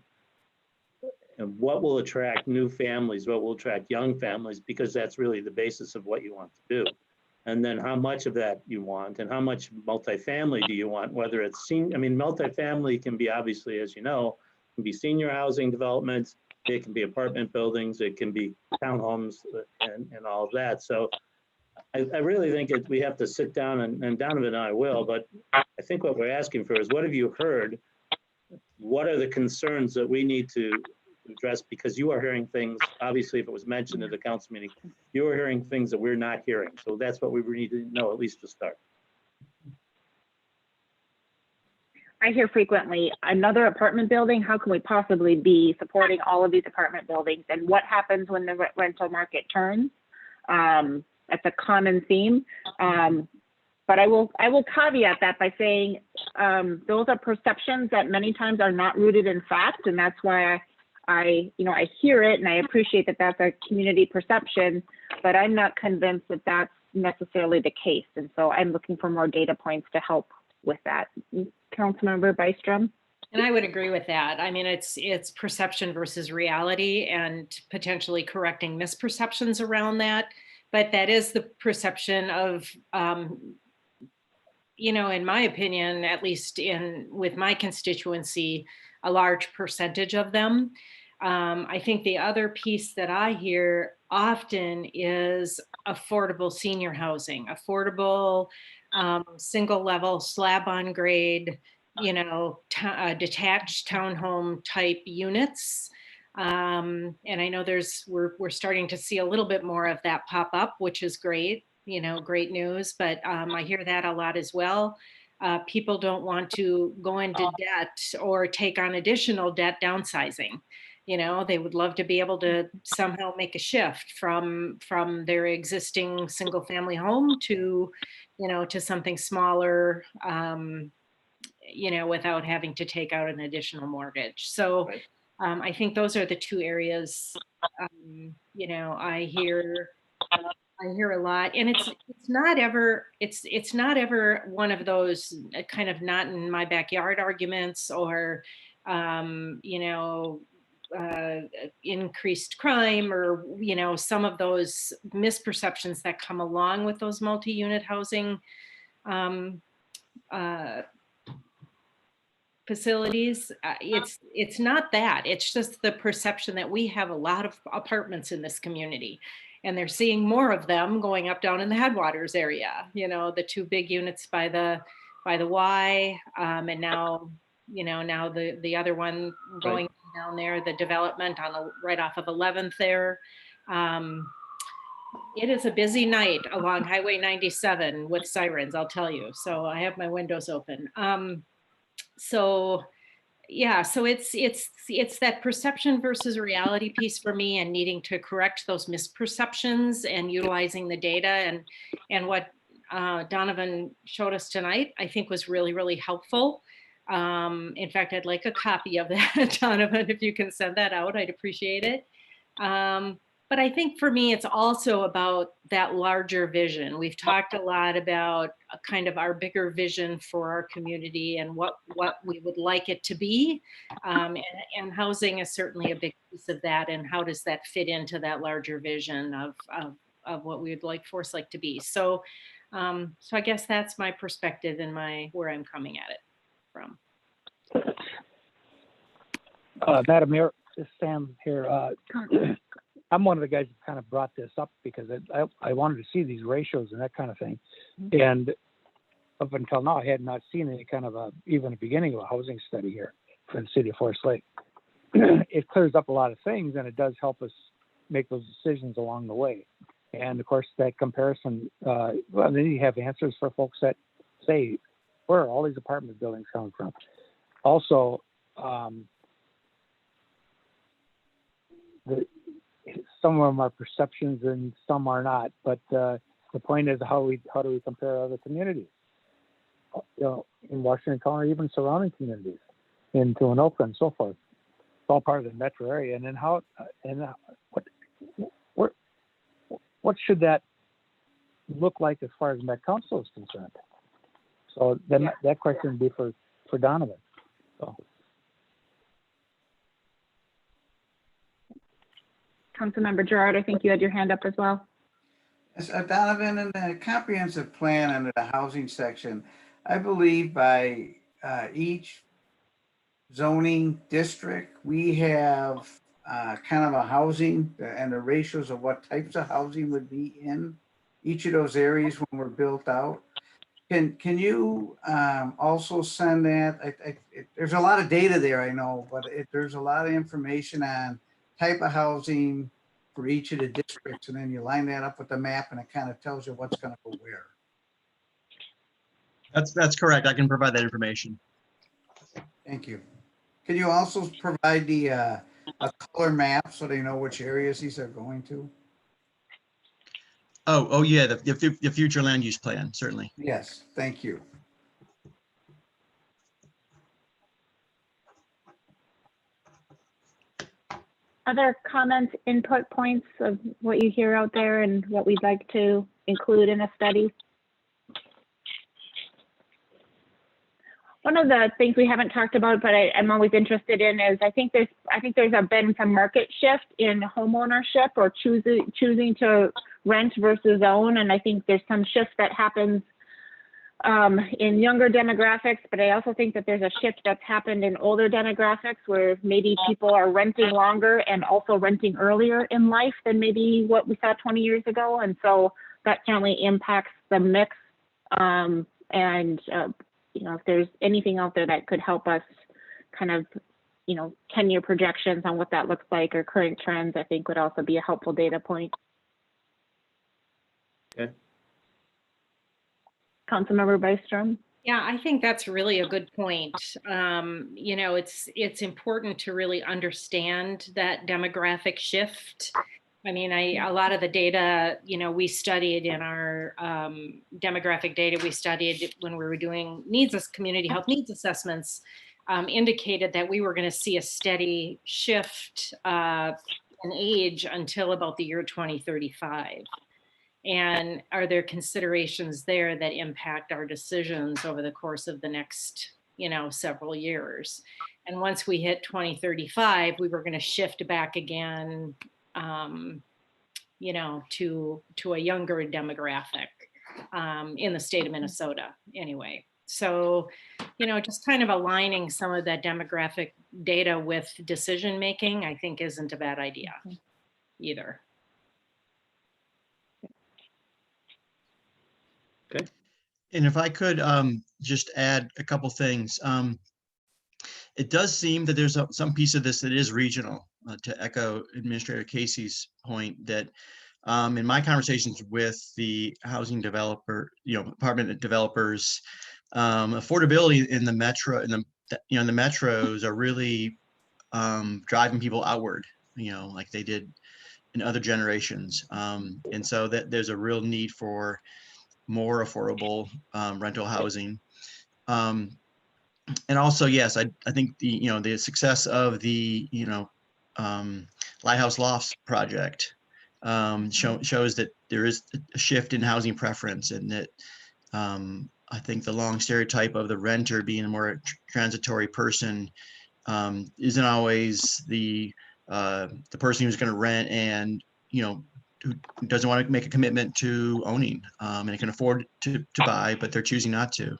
[SPEAKER 8] and what will attract new families, what will attract young families, because that's really the basis of what you want to do. And then how much of that you want, and how much multifamily do you want, whether it's multifamily can be, obviously, as you know, can be senior housing developments, it can be apartment buildings, it can be townhomes, and all of that. So I really think that we have to sit down and Donovan and I will, but I think what we're asking for is what have you heard? What are the concerns that we need to address? Because you are hearing things, obviously, if it was mentioned at the council meeting, you are hearing things that we're not hearing. So that's what we need to know, at least to start.
[SPEAKER 1] I hear frequently, another apartment building, how can we possibly be supporting all of these apartment buildings? And what happens when the rental market turns? That's a common theme. But I will caveat that by saying those are perceptions that many times are not rooted in fact, and that's why I hear it and I appreciate that that's a community perception, but I'm not convinced that that's necessarily the case. And so I'm looking for more data points to help with that. Councilmember Byström?
[SPEAKER 7] And I would agree with that. I mean, it's perception versus reality and potentially correcting misperceptions around that. But that is the perception of, in my opinion, at least with my constituency, a large percentage of them. I think the other piece that I hear often is affordable senior housing, affordable single level slab on grade, detached townhome type units. And I know we're starting to see a little bit more of that pop up, which is great, great news, but I hear that a lot as well. People don't want to go into debt or take on additional debt downsizing. They would love to be able to somehow make a shift from their existing single family home to something smaller, without having to take out an additional mortgage. So I think those are the two areas, I hear a lot, and it's not ever one of those kind of not in my backyard arguments or, increased crime or, some of those misperceptions that come along with those multi-unit housing facilities. It's not that. It's just the perception that we have a lot of apartments in this community, and they're seeing more of them going up down in the Headwaters area. The two big units by the Y, and now the other one going down there, the development right off of 11th there. It is a busy night along Highway 97 with sirens, I'll tell you. So I have my windows open. So it's that perception versus reality piece for me, and needing to correct those misperceptions and utilizing the data and what Donovan showed us tonight, I think was really, really helpful. In fact, I'd like a copy of that, Donovan, if you can send that out, I'd appreciate it. But I think for me, it's also about that larger vision. We've talked a lot about kind of our bigger vision for our community and what we would like it to be. And housing is certainly a big piece of that. And how does that fit into that larger vision of what we would like Forest Lake to be? So I guess that's my perspective and where I'm coming at it from.
[SPEAKER 5] Madam Mayor, this is Sam here. I'm one of the guys that kind of brought this up because I wanted to see these ratios and that kind of thing. And up until now, I had not seen any kind of even a beginning of a housing study here for the city of Forest Lake. It clears up a lot of things, and it does help us make those decisions along the way. And of course, that comparison, well, then you have answers for folks that say, where are all these apartment buildings coming from? Also, some of them are perceptions and some are not. But the point is, how do we compare other communities? In Washington County, even surrounding communities, in Anoka and so forth. It's all part of the metro area. And then what should that look like as far as Met Council is concerned? So then that question would be for Donovan. So.
[SPEAKER 1] Councilmember Gerard, I think you had your hand up as well.
[SPEAKER 9] Yes, Donovan, in the comprehensive plan under the housing section, I believe by each zoning district, we have kind of a housing and the ratios of what types of housing would be in each of those areas when we're built out. Can you also send that? There's a lot of data there, I know, but there's a lot of information on type of housing for each of the districts, and then you line that up with the map, and it kind of tells you what's going to go where.
[SPEAKER 4] That's correct. I can provide that information.
[SPEAKER 9] Thank you. Can you also provide the a color map so they know which areas these are going to?
[SPEAKER 4] Oh yeah, the future land use plan, certainly.
[SPEAKER 9] Yes, thank you.
[SPEAKER 1] Other comments, input points of what you hear out there and what we'd like to include in a study? One of the things we haven't talked about, but I'm always interested in is I think there's been some market shift in home ownership or choosing to rent versus own. And I think there's some shift that happens in younger demographics, but I also think that there's a shift that's happened in older demographics where maybe people are renting longer and also renting earlier in life than maybe what we saw 20 years ago. And so that certainly impacts the mix. You know, if there's anything out there that could help us kind of, you know, 10-year projections on what that looks like or current trends, I think would also be a helpful data point.
[SPEAKER 8] Okay.
[SPEAKER 1] Councilmember Byström.
[SPEAKER 7] Yeah, I think that's really a good point. You know, it's important to really understand that demographic shift. I mean, a lot of the data, you know, we studied in our demographic data we studied when we were doing community health needs assessments, indicated that we were going to see a steady shift in age until about the year 2035. And are there considerations there that impact our decisions over the course of the next, you know, several years? And once we hit 2035, we were going to shift back again, you know, to a younger demographic in the state of Minnesota anyway. So, you know, just kind of aligning some of that demographic data with decision making, I think isn't a bad idea either.
[SPEAKER 8] Okay.
[SPEAKER 4] And if I could just add a couple things. It does seem that there's some piece of this that is regional, to echo Administrator Casey's point, that in my conversations with the housing developer, you know, apartment developers, affordability in the metro, in the metros are really driving people outward, you know, like they did in other generations. And so that there's a real need for more affordable rental housing. And also, yes, I think the success of the Lighthouse Lofts project shows that there is a shift in housing preference, and that I think the long stereotype of the renter being a more transitory person isn't always the person who's going to rent and who doesn't want to make a commitment to owning and it can afford to buy, but they're choosing not to.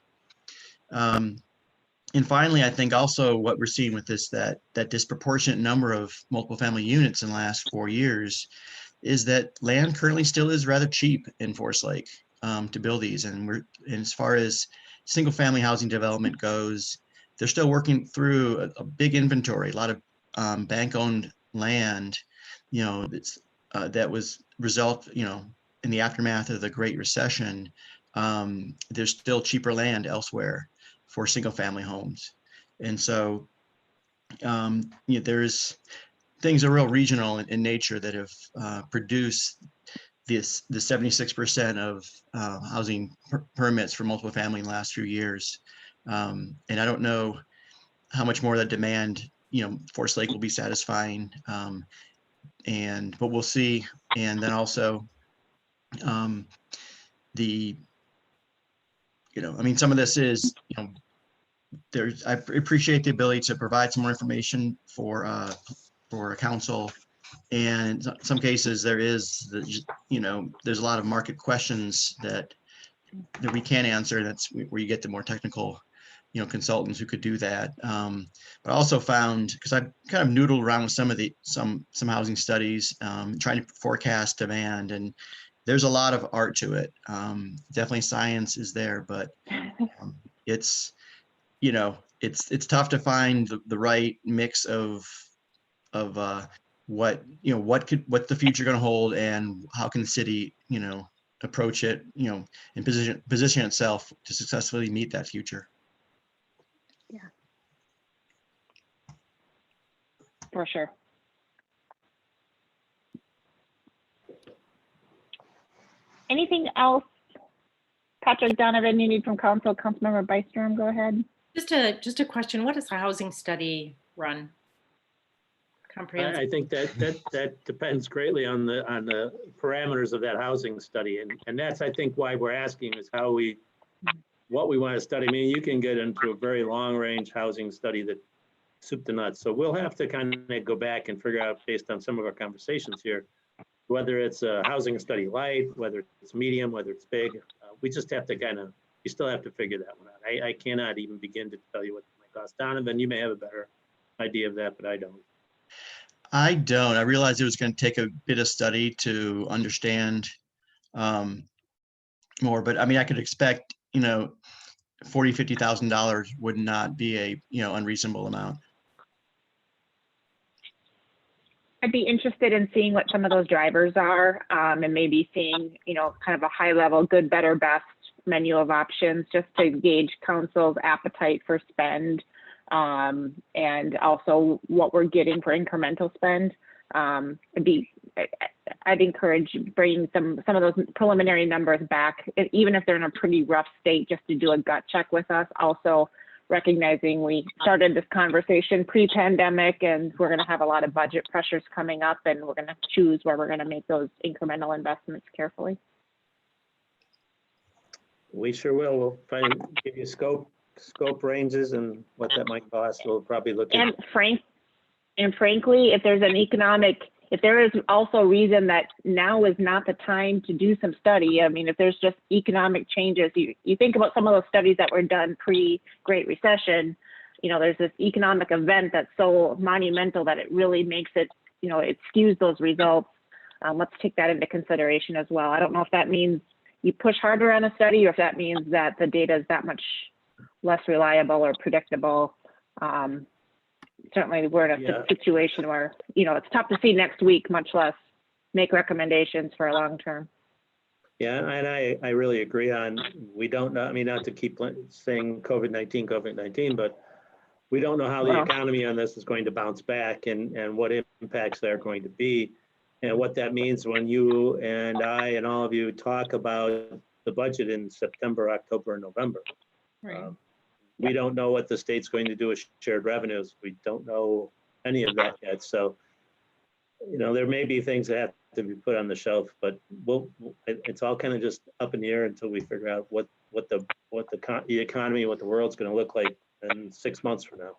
[SPEAKER 4] And finally, I think also what we're seeing with this, that disproportionate number of multiple family units in the last 4 years, is that land currently still is rather cheap in Forest Lake to build these. And as far as single family housing development goes, they're still working through a big inventory, a lot of bank owned land, that was result, in the aftermath of the Great Recession. There's still cheaper land elsewhere for single family homes. And so there's things that are real regional in nature that have produced the 76% of housing permits for multiple family in the last few years. And I don't know how much more of that demand, Forest Lake will be satisfying, but we'll see. And then also some of this is, I appreciate the ability to provide some more information for council. And in some cases there is, there's a lot of market questions that we can't answer. That's where you get the more technical, consultants who could do that. But I also found, because I've kind of noodled around with some housing studies, trying to forecast demand, and there's a lot of art to it. Definitely science is there, but it's, you know, it's tough to find the right mix of what, you know, what's the future going to hold, and how can the city, you know, approach it, you know, and position itself to successfully meet that future.
[SPEAKER 1] For sure. Anything else, Patrick, Donovan, you need from council? Councilmember Byström, go ahead.
[SPEAKER 7] Just a question. What does a housing study run? Comprehensive.
[SPEAKER 8] I think that depends greatly on the parameters of that housing study. And that's, I think, why we're asking is what we want to study. I mean, you can get into a very long range housing study that soup to nuts. So we'll have to kind of go back and figure out, based on some of our conversations here, whether it's a housing study light, whether it's medium, whether it's big. We just have to we still have to figure that one out. I cannot even begin to tell you what it might cost. Donovan, you may have a better idea of that, but I don't.
[SPEAKER 4] I don't. I realized it was going to take a bit of study to understand more, but I mean, I could expect, you know, $40,000-$50,000 would not be a, you know, unreasonable amount.
[SPEAKER 1] I'd be interested in seeing what some of those drivers are, and maybe seeing, you know, kind of a high level, good, better, best menu of options, just to gauge council's appetite for spend, and also what we're getting for incremental spend. I'd encourage bringing some of those preliminary numbers back, even if they're in a pretty rough state, just to do a gut check with us. Also, recognizing we started this conversation pre-pandemic, and we're going to have a lot of budget pressures coming up, and we're going to choose where we're going to make those incremental investments carefully.
[SPEAKER 8] We sure will. We'll try and give you scope ranges and what that might cost. We'll probably look at.
[SPEAKER 1] And frankly, if there is also a reason that now is not the time to do some study. I mean, if there's just economic changes, you think about some of those studies that were done pre-Great Recession, you know, there's this economic event that's so monumental that it really makes it, you know, it skews those results. Let's take that into consideration as well. I don't know if that means you push harder on a study, or if that means that the data is that much less reliable or predictable. Certainly we're in a situation where, you know, it's tough to see next week, much less make recommendations for a long term.
[SPEAKER 8] Yeah, and I really agree on, we don't know, I mean, not to keep saying COVID-19, but we don't know how the economy on this is going to bounce back, and what impacts there are going to be, and what that means when you and I and all of you talk about the budget in September, October, and November.
[SPEAKER 7] Right.
[SPEAKER 8] We don't know what the state's going to do with shared revenues. We don't know any of that yet. So, you know, there may be things that have to be put on the shelf, but it's all kind of just up in the air until we figure out what the economy, what the world's going to look like in 6 months from now.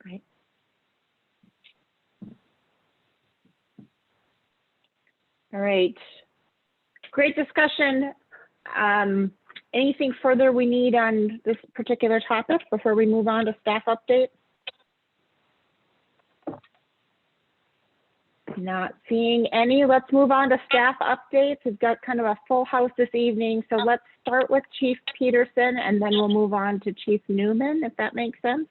[SPEAKER 1] Right. All right. Great discussion. Anything further we need on this particular topic before we move on to staff update? Not seeing any. Let's move on to staff updates. We've got kind of a full house this evening. So let's start with Chief Peterson, and then we'll move on to Chief Newman, if that makes sense.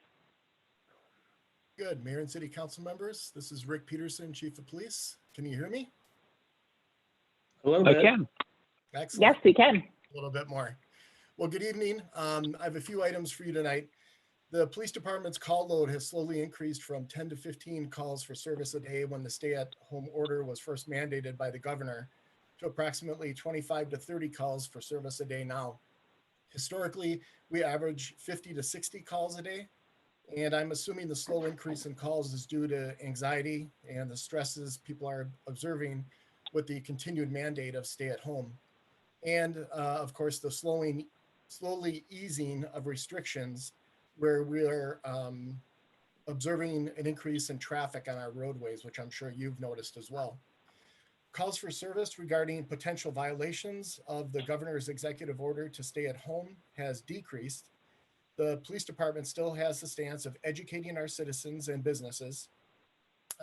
[SPEAKER 12] Good. Mayor and City Council members, this is Rick Peterson, Chief of Police. Can you hear me?
[SPEAKER 8] A little bit.
[SPEAKER 5] I can.
[SPEAKER 12] Excellent.
[SPEAKER 1] Yes, we can.
[SPEAKER 12] A little bit more. Well, good evening. I have a few items for you tonight. The police department's call load has slowly increased from 10 to 15 calls for service a day when the stay-at-home order was first mandated by the governor, to approximately 25 to 30 calls for service a day now. Historically, we average 50 to 60 calls a day, and I'm assuming the slow increase in calls is due to anxiety and the stresses people are observing with the continued mandate of stay-at-home. And of course, the slowly easing of restrictions, where we're observing an increase in traffic on our roadways, which I'm sure you've noticed as well. Calls for service regarding potential violations of the governor's executive order to stay at home has decreased. The police department still has the stance of educating our citizens and businesses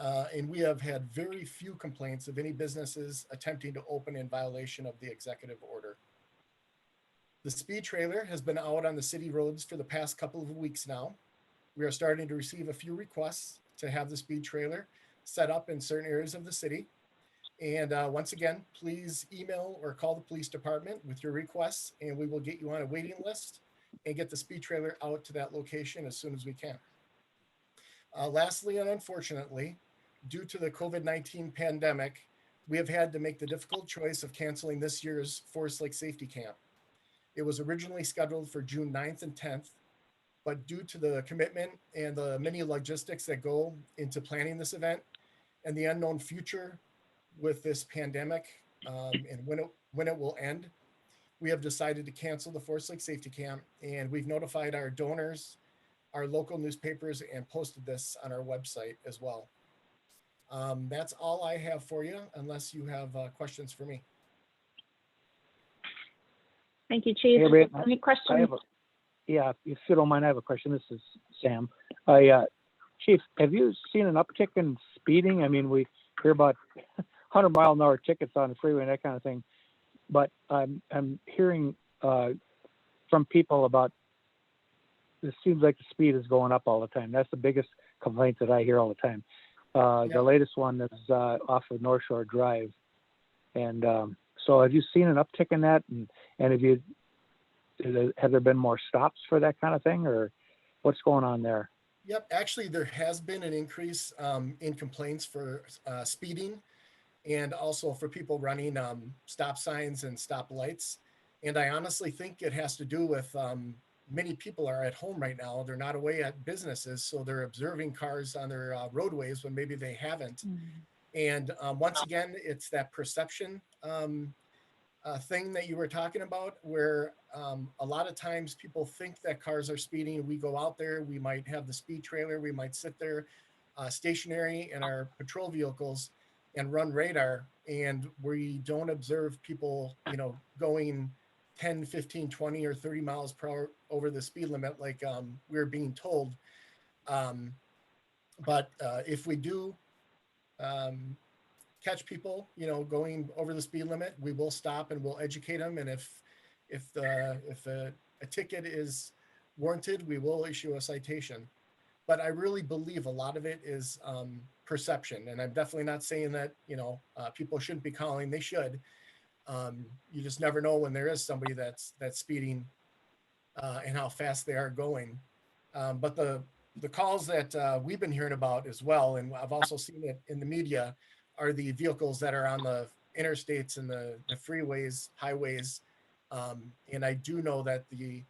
[SPEAKER 12] and we have had very few complaints of any businesses attempting to open in violation of the executive order. The speed trailer has been out on the city roads for the past couple of weeks now. We are starting to receive a few requests to have the speed trailer set up in certain areas of the city. And once again, please email or call the police department with your requests, and we will get you on a waiting list and get the speed trailer out to that location as soon as we can. Lastly, and unfortunately, due to the COVID-19 pandemic, we have had to make the difficult choice of canceling this year's Forest Lake Safety Camp. It was originally scheduled for June 9th and 10th, but due to the commitment and the many logistics that go into planning this event and the unknown future with this pandemic and when it will end, we have decided to cancel the Forest Lake Safety Camp, and we've notified our donors, our local newspapers, and posted this on our website as well. That's all I have for you, unless you have questions for me.
[SPEAKER 1] Thank you, Chief.
[SPEAKER 5] Hey, Rick,
[SPEAKER 1] Any questions?
[SPEAKER 5] Yeah, if you don't mind, I have a question. This is Sam. Chief, have you seen an uptick in speeding? I mean, we hear about 100-mile-an-hour tickets on the freeway and that kind of thing, but I'm hearing from people about it seems like the speed is going up all the time. That's the biggest complaint that I hear all the time. The latest one is off of North Shore Drive, and so have you seen an uptick in that? And have there been more stops for that kind of thing, or what's going on there?
[SPEAKER 12] Yep, actually, there has been an increase in complaints for speeding, and also for people running stop signs and stop lights. And I honestly think it has to do with many people are at home right now. They're not away at businesses, so they're observing cars on their roadways when maybe they haven't. And once again, it's that perception thing that you were talking about, where a lot of times people think that cars are speeding. We go out there, we might have the speed trailer, we might sit there stationary in our patrol vehicles and run radar, and we don't observe people, going 10, 15, 20, or 30 miles per hour over the speed limit like we're being told. But if we do catch people, going over the speed limit, we will stop and we'll educate them. And if a ticket is warranted, we will issue a citation. But I really believe a lot of it is perception. And I'm definitely not saying that, people shouldn't be calling. They should. You just never know when there is somebody that's speeding and how fast they are going. But the calls that we've been hearing about as well, and I've also seen it in the media, are the vehicles that are on the interstates and the freeways, highways. And I do know that the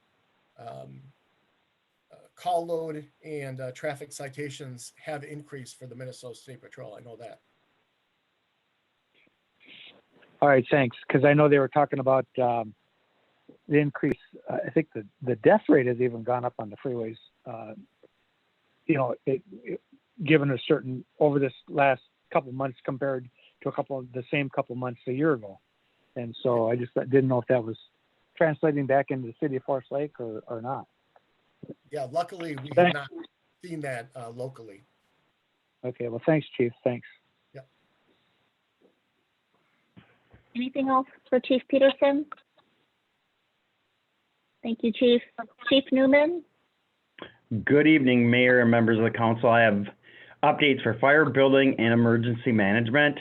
[SPEAKER 12] call load and traffic citations have increased for the Minnesota State Patrol. I know that.
[SPEAKER 5] All right, thanks. Because I know they were talking about the increase. I think the death rate has even gone up on the freeways. Given a certain over this last couple months compared to the same couple months a year ago, and so I just didn't know if that was translating back into the city of Forest Lake or not.
[SPEAKER 12] Yeah, luckily we have not seen that locally.
[SPEAKER 5] Okay, well, thanks, Chief. Thanks.
[SPEAKER 1] Anything else for Chief Peterson? Thank you, Chief. Chief Newman?
[SPEAKER 13] Good evening, Mayor and members of the council. I have updates for fire, building, and emergency management.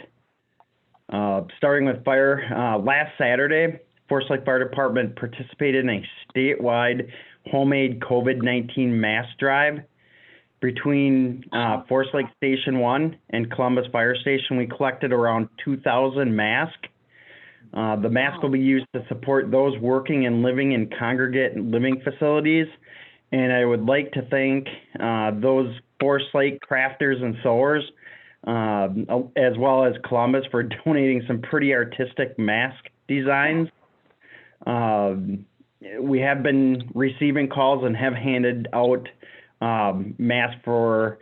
[SPEAKER 13] Starting with fire, last Saturday, Forest Lake Fire Department participated in a statewide homemade COVID-19 mask drive. Between Forest Lake Station 1 and Columbus Fire Station, we collected around 2,000 masks. The mask will be used to support those working and living in congregate living facilities. And I would like to thank those Forest Lake crafters and sewers, as well as Columbus, for donating some pretty artistic mask designs. We have been receiving calls and have handed out masks for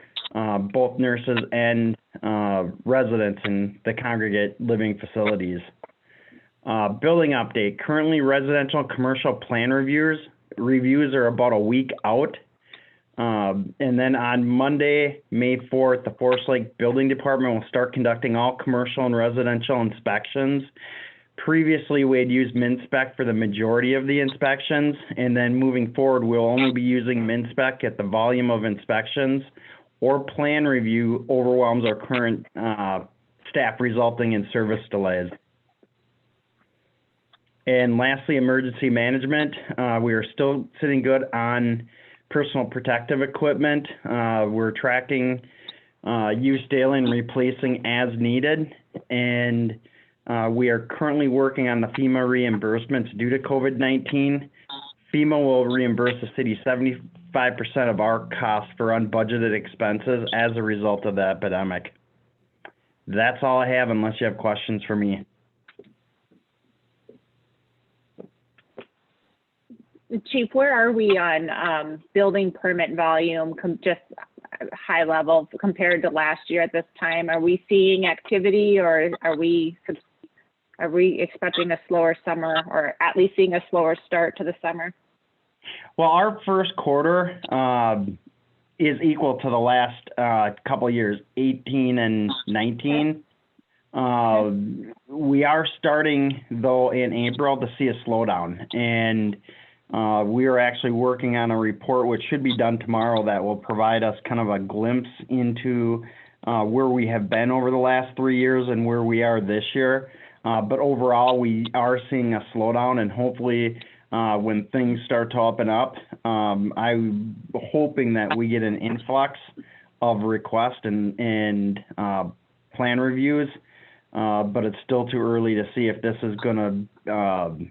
[SPEAKER 13] both nurses and residents in the congregate living facilities. Building update. Currently, residential and commercial plan reviews are about a week out. And then on Monday, May 4th, the Forest Lake Building Department will start conducting all commercial and residential inspections. Previously, we had used MinSpec for the majority of the inspections, and then moving forward, we'll only be using MinSpec at the volume of inspections or plan review overwhelms our current staff, resulting in service delays. And lastly, emergency management. We are still sitting good on personal protective equipment. We're tracking use daily and replacing as needed. And we are currently working on the FEMA reimbursements due to COVID-19. FEMA will reimburse the city 75% of our costs for unbudgeted expenses as a result of the epidemic. That's all I have unless you have questions for me.
[SPEAKER 1] Chief, where are we on building permit volume, just high level compared to last year at this time? Are we seeing activity, or are we expecting a slower summer, or at least seeing a slower start to the summer?
[SPEAKER 13] Well, our first quarter is equal to the last couple of years, 18 and 19. We are starting, though, in April to see a slowdown, and we are actually working on a report which should be done tomorrow that will provide us kind of a glimpse into where we have been over the last 3 years and where we are this year. But overall, we are seeing a slowdown, and hopefully when things start to open up, I'm hoping that we get an influx of requests and plan reviews, but it's still too early to see if this is going to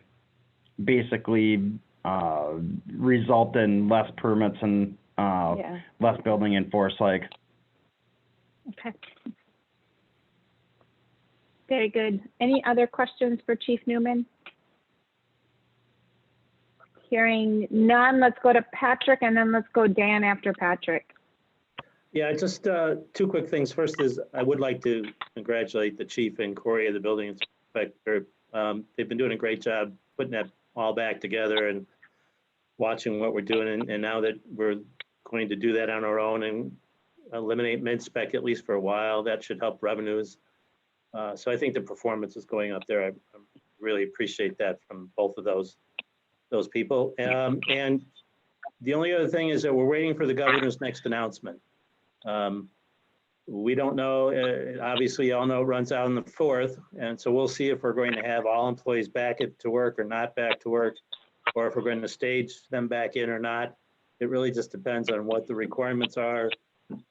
[SPEAKER 13] basically result in less permits and less building in Forest Lake.
[SPEAKER 1] Okay. Very good. Any other questions for Chief Newman? Hearing none, let's go to Patrick, and then let's go Dan after Patrick.
[SPEAKER 8] Yeah, just two quick things. First is I would like to congratulate the chief and Corey of the building inspector. They've been doing a great job putting that all back together and watching what we're doing. And now that we're going to do that on our own and eliminate mid-spec, at least for a while, that should help revenues. So I think the performance is going up there. I really appreciate that from both of those people. And the only other thing is that we're waiting for the governor's next announcement. We don't know, obviously y'all know it runs out on the 4th. And so we'll see if we're going to have all employees back to work or not back to work, or if we're going to stage them back in or not. It really just depends on what the requirements are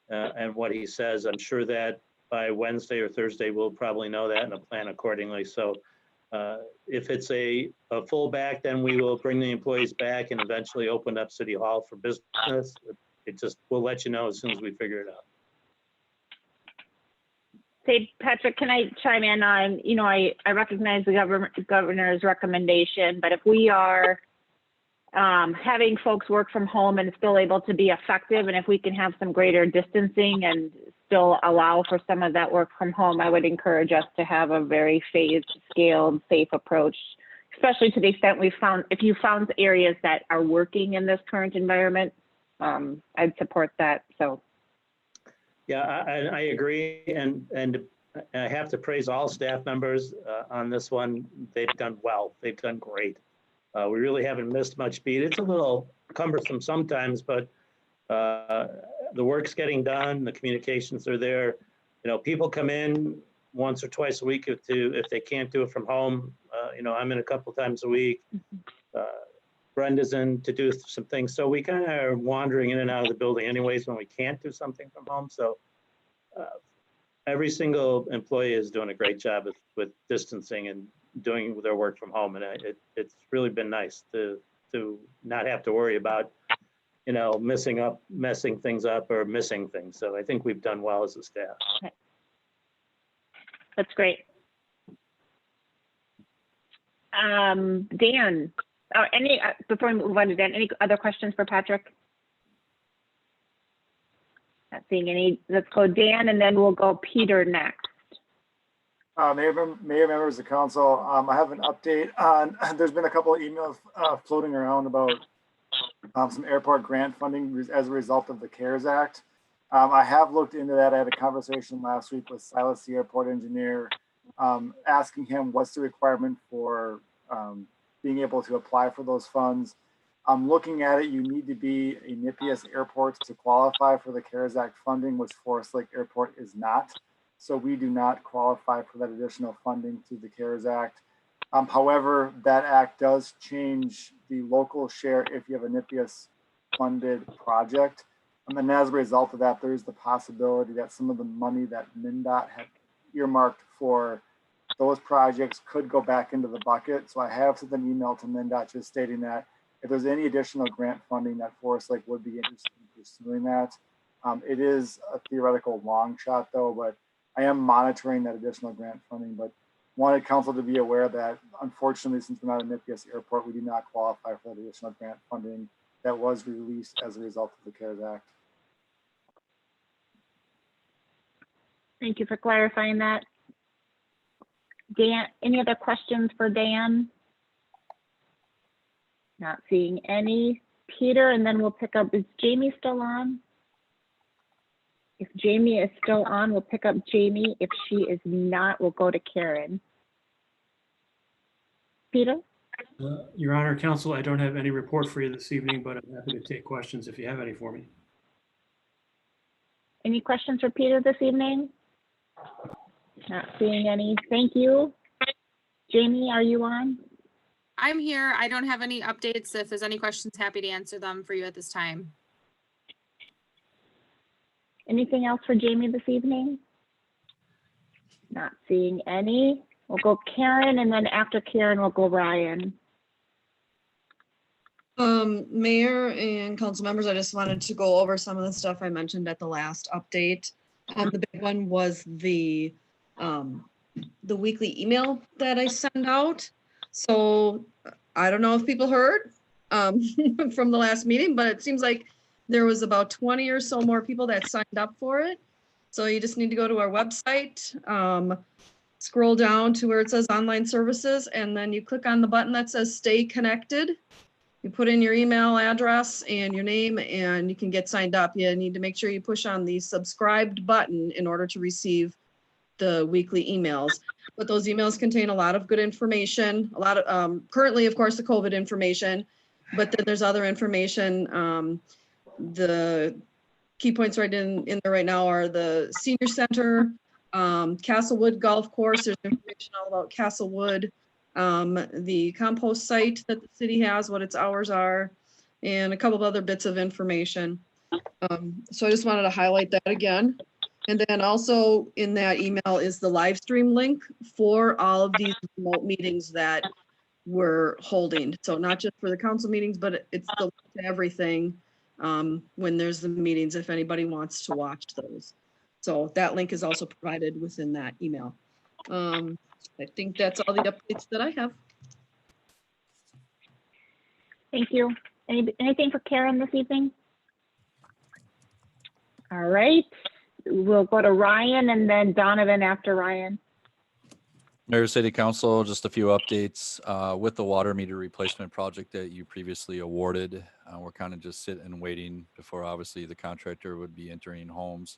[SPEAKER 8] and what he says. I'm sure that by Wednesday or Thursday, we'll probably know that and plan accordingly. So if it's a full back, then we will bring the employees back and eventually open up City Hall for business. We'll let you know as soon as we figure it out.
[SPEAKER 1] Say, Patrick, can I chime in on, I recognize the governor's recommendation, but if we are having folks work from home and still able to be effective, and if we can have some greater distancing and still allow for some of that work from home, I would encourage us to have a very phased, scaled, safe approach, especially to the extent if you found areas that are working in this current environment, I'd support that. So.
[SPEAKER 8] Yeah, I agree. And I have to praise all staff members on this one. They've done well. They've done great. We really haven't missed much beat. It's a little cumbersome sometimes, but the work's getting done. The communications are there. People come in once or twice a week if they can't do it from home. I'm in a couple times a week. Brenda's in to do some things. So we kind of are wandering in and out of the building anyways when we can't do something from home. So every single employee is doing a great job with distancing and doing their work from home. And it's really been nice to not have to worry about, messing things up or missing things. So I think we've done well as a staff.
[SPEAKER 1] That's great. Dan, before we move on to Dan, any other questions for Patrick? Not seeing any. Let's go Dan, and then we'll go Peter next.
[SPEAKER 2] Mayor, members of council, I have an update on, there's been a couple of emails floating around about some airport grant funding as a result of the CARES Act. I have looked into that. I had a conversation last week with Silas, the airport engineer, asking him what's the requirement for being able to apply for those funds. I'm looking at it, you need to be a NIPIAS airport to qualify for the CARES Act funding, which Forest Lake Airport is not. So we do not qualify for that additional funding through the CARES Act. However, that act does change the local share if you have a NIPIAS funded project. And then as a result of that, there's the possibility that some of the money that MnDOT had earmarked for those projects could go back into the bucket. So I have sent an email to MnDOT just stating that if there's any additional grant funding that Forest Lake would be interested in pursuing that. It is a theoretical long shot though, but I am monitoring that additional grant funding, but wanted council to be aware that unfortunately, since we're not a NIPIAS airport, we do not qualify for that additional grant funding that was released as a result of the CARES Act.
[SPEAKER 1] Thank you for clarifying that. Dan, any other questions for Dan? Not seeing any. Peter, and then we'll pick up, is Jamie still on? If Jamie is still on, we'll pick up Jamie. If she is not, we'll go to Karen. Peter?
[SPEAKER 14] Your Honor, Counsel, I don't have any report for you this evening, but I'm happy to take questions if you have any for me.
[SPEAKER 1] Any questions for Peter this evening? Not seeing any. Thank you. Jamie, are you on?
[SPEAKER 11] I'm here. I don't have any updates. If there's any questions, happy to answer them for you at this time.
[SPEAKER 1] Anything else for Jamie this evening? Not seeing any. We'll go Karen, and then after Karen, we'll go Ryan.
[SPEAKER 3] Mayor and council members, I just wanted to go over some of the stuff I mentioned at the last update. The big one was the weekly email that I send out. So I don't know if people heard from the last meeting, but it seems like there was about 20 or so more people that signed up for it. So you just need to go to our website, scroll down to where it says online services, and then you click on the button that says stay connected. You put in your email address and your name, and you can get signed up. You need to make sure you push on the subscribed button in order to receive the weekly emails. But those emails contain a lot of good information, a lot of currently, of course, the COVID information, but then there's other information. The key points right in there right now are the senior center, Castlewood Golf Course. There's information all about Castlewood, the compost site that the city has, what its hours are, and a couple of other bits of information. So I just wanted to highlight that again. And then also in that email is the live stream link for all of these remote meetings that we're holding. So not just for the council meetings, but it's the link to everything when there's the meetings, if anybody wants to watch those. So that link is also provided within that email. I think that's all the updates that I have.
[SPEAKER 1] Thank you. Anything for Karen this evening? All right. We'll go to Ryan and then Donovan after Ryan.
[SPEAKER 10] Mayor, City Council, just a few updates with the water meter replacement project that you previously awarded. We're kind of just sitting and waiting before obviously the contractor would be entering homes.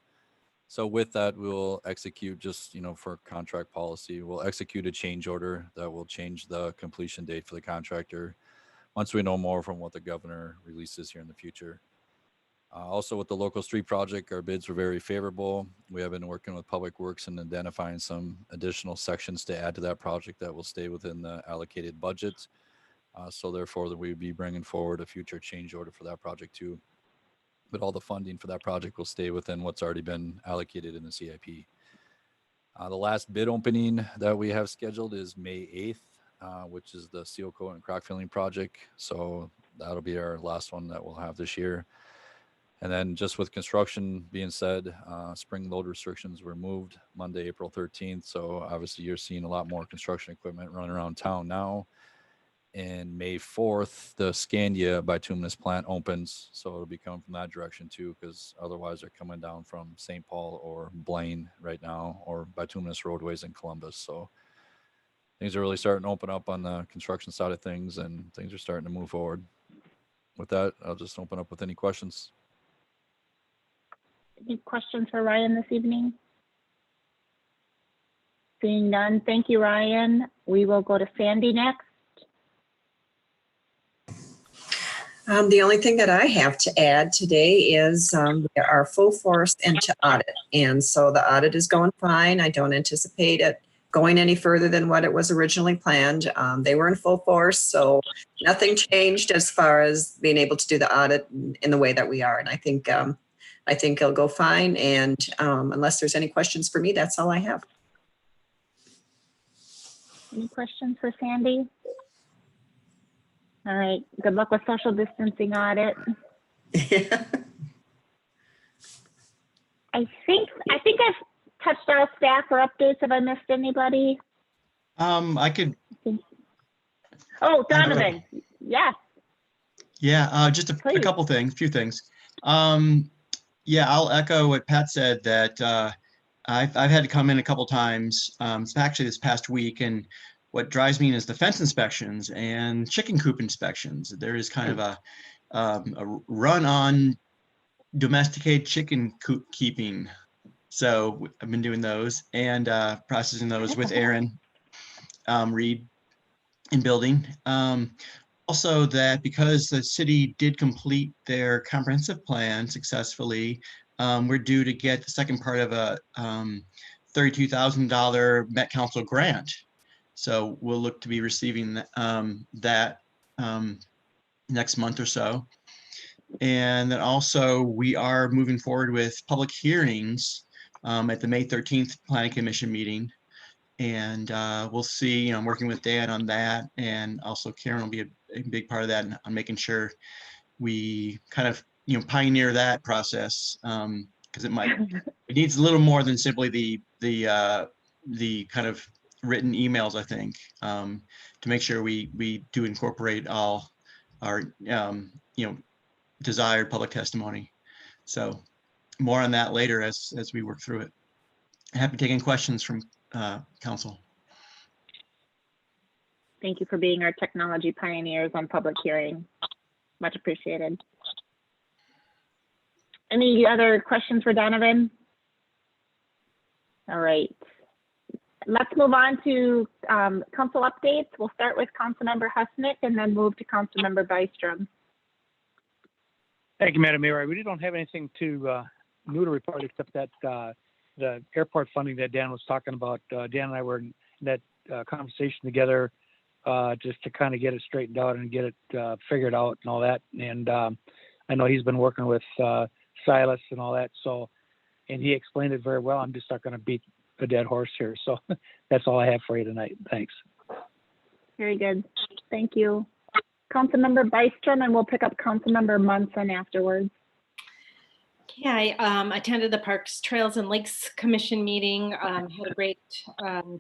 [SPEAKER 10] So with that, we'll execute just, for contract policy, we'll execute a change order that will change the completion date for the contractor once we know more from what the governor releases here in the future. Also with the local street project, our bids were very favorable. We have been working with Public Works and identifying some additional sections to add to that project that will stay within the allocated budget. So therefore, that we would be bringing forward a future change order for that project too. But all the funding for that project will stay within what's already been allocated in the CIP. The last bid opening that we have scheduled is May 8th, which is the seal coat and crack filling project. So that'll be our last one that we'll have this year. And then just with construction being said, spring load restrictions were moved Monday, April 13th. So obviously you're seeing a lot more construction equipment running around town now. And May 4th, the Scandia bituminous plant opens. So it'll be coming from that direction too, because otherwise they're coming down from St. Paul or Blaine right now, or bituminous roadways in Columbus. So things are really starting to open up on the construction side of things, and things are starting to move forward. With that, I'll just open up with any questions.
[SPEAKER 1] Any questions for Ryan this evening? Seeing none, thank you, Ryan. We will go to Sandy next.
[SPEAKER 15] The only thing that I have to add today is we are full force into audit. And so the audit is going fine. I don't anticipate it going any further than what it was originally planned. They were in full force, so nothing changed as far as being able to do the audit in the way that we are. And I think it'll go fine. And unless there's any questions for me, that's all I have.
[SPEAKER 1] Any questions for Sandy? All right, good luck with social distancing audit. I think I've touched all staff or updates. Have I missed anybody?
[SPEAKER 4] I could.
[SPEAKER 1] Oh, Donovan, yes.
[SPEAKER 4] Yeah, just a few things. Yeah, I'll echo what Pat said, that I've had to come in a couple times, actually this past week, and what drives me is the fence inspections and chicken coop inspections. There is kind of a run on domesticated chicken coop keeping. So I've been doing those and processing those with Aaron Reed in building. Also that because the city did complete their comprehensive plan successfully, we're due to get the second part of a $32,000 Met Council grant. So we'll look to be receiving that next month or so. And then also we are moving forward with public hearings at the May 13th Planning Commission meeting. And we'll see, I'm working with Dan on that. And also Karen will be a big part of that on making sure we kind of, pioneer that process. Because it needs a little more than simply the kind of written emails, I think, to make sure we do incorporate all our, desired public testimony. So more on that later as we work through it. Happy taking questions from council.
[SPEAKER 1] Thank you for being our technology pioneers on public hearing. Much appreciated. Any other questions for Donovan? All right. Let's move on to council updates. We'll start with Councilmember Husnick and then move to Councilmember Byström.
[SPEAKER 5] Thank you, Madam Mayor. I really don't have anything new to report except that the airport funding that Dan was talking about. Dan and I were in that conversation together just to kind of get it straightened out and get it figured out and all that. And I know he's been working with Silas and all that. So, and he explained it very well. I'm just not going to beat a dead horse here. So that's all I have for you tonight. Thanks.
[SPEAKER 1] Very good. Thank you. Councilmember Byström, and we'll pick up Councilmember Munson afterwards.
[SPEAKER 7] Yeah, I attended the Parks, Trails, and Lakes Commission meeting, had a great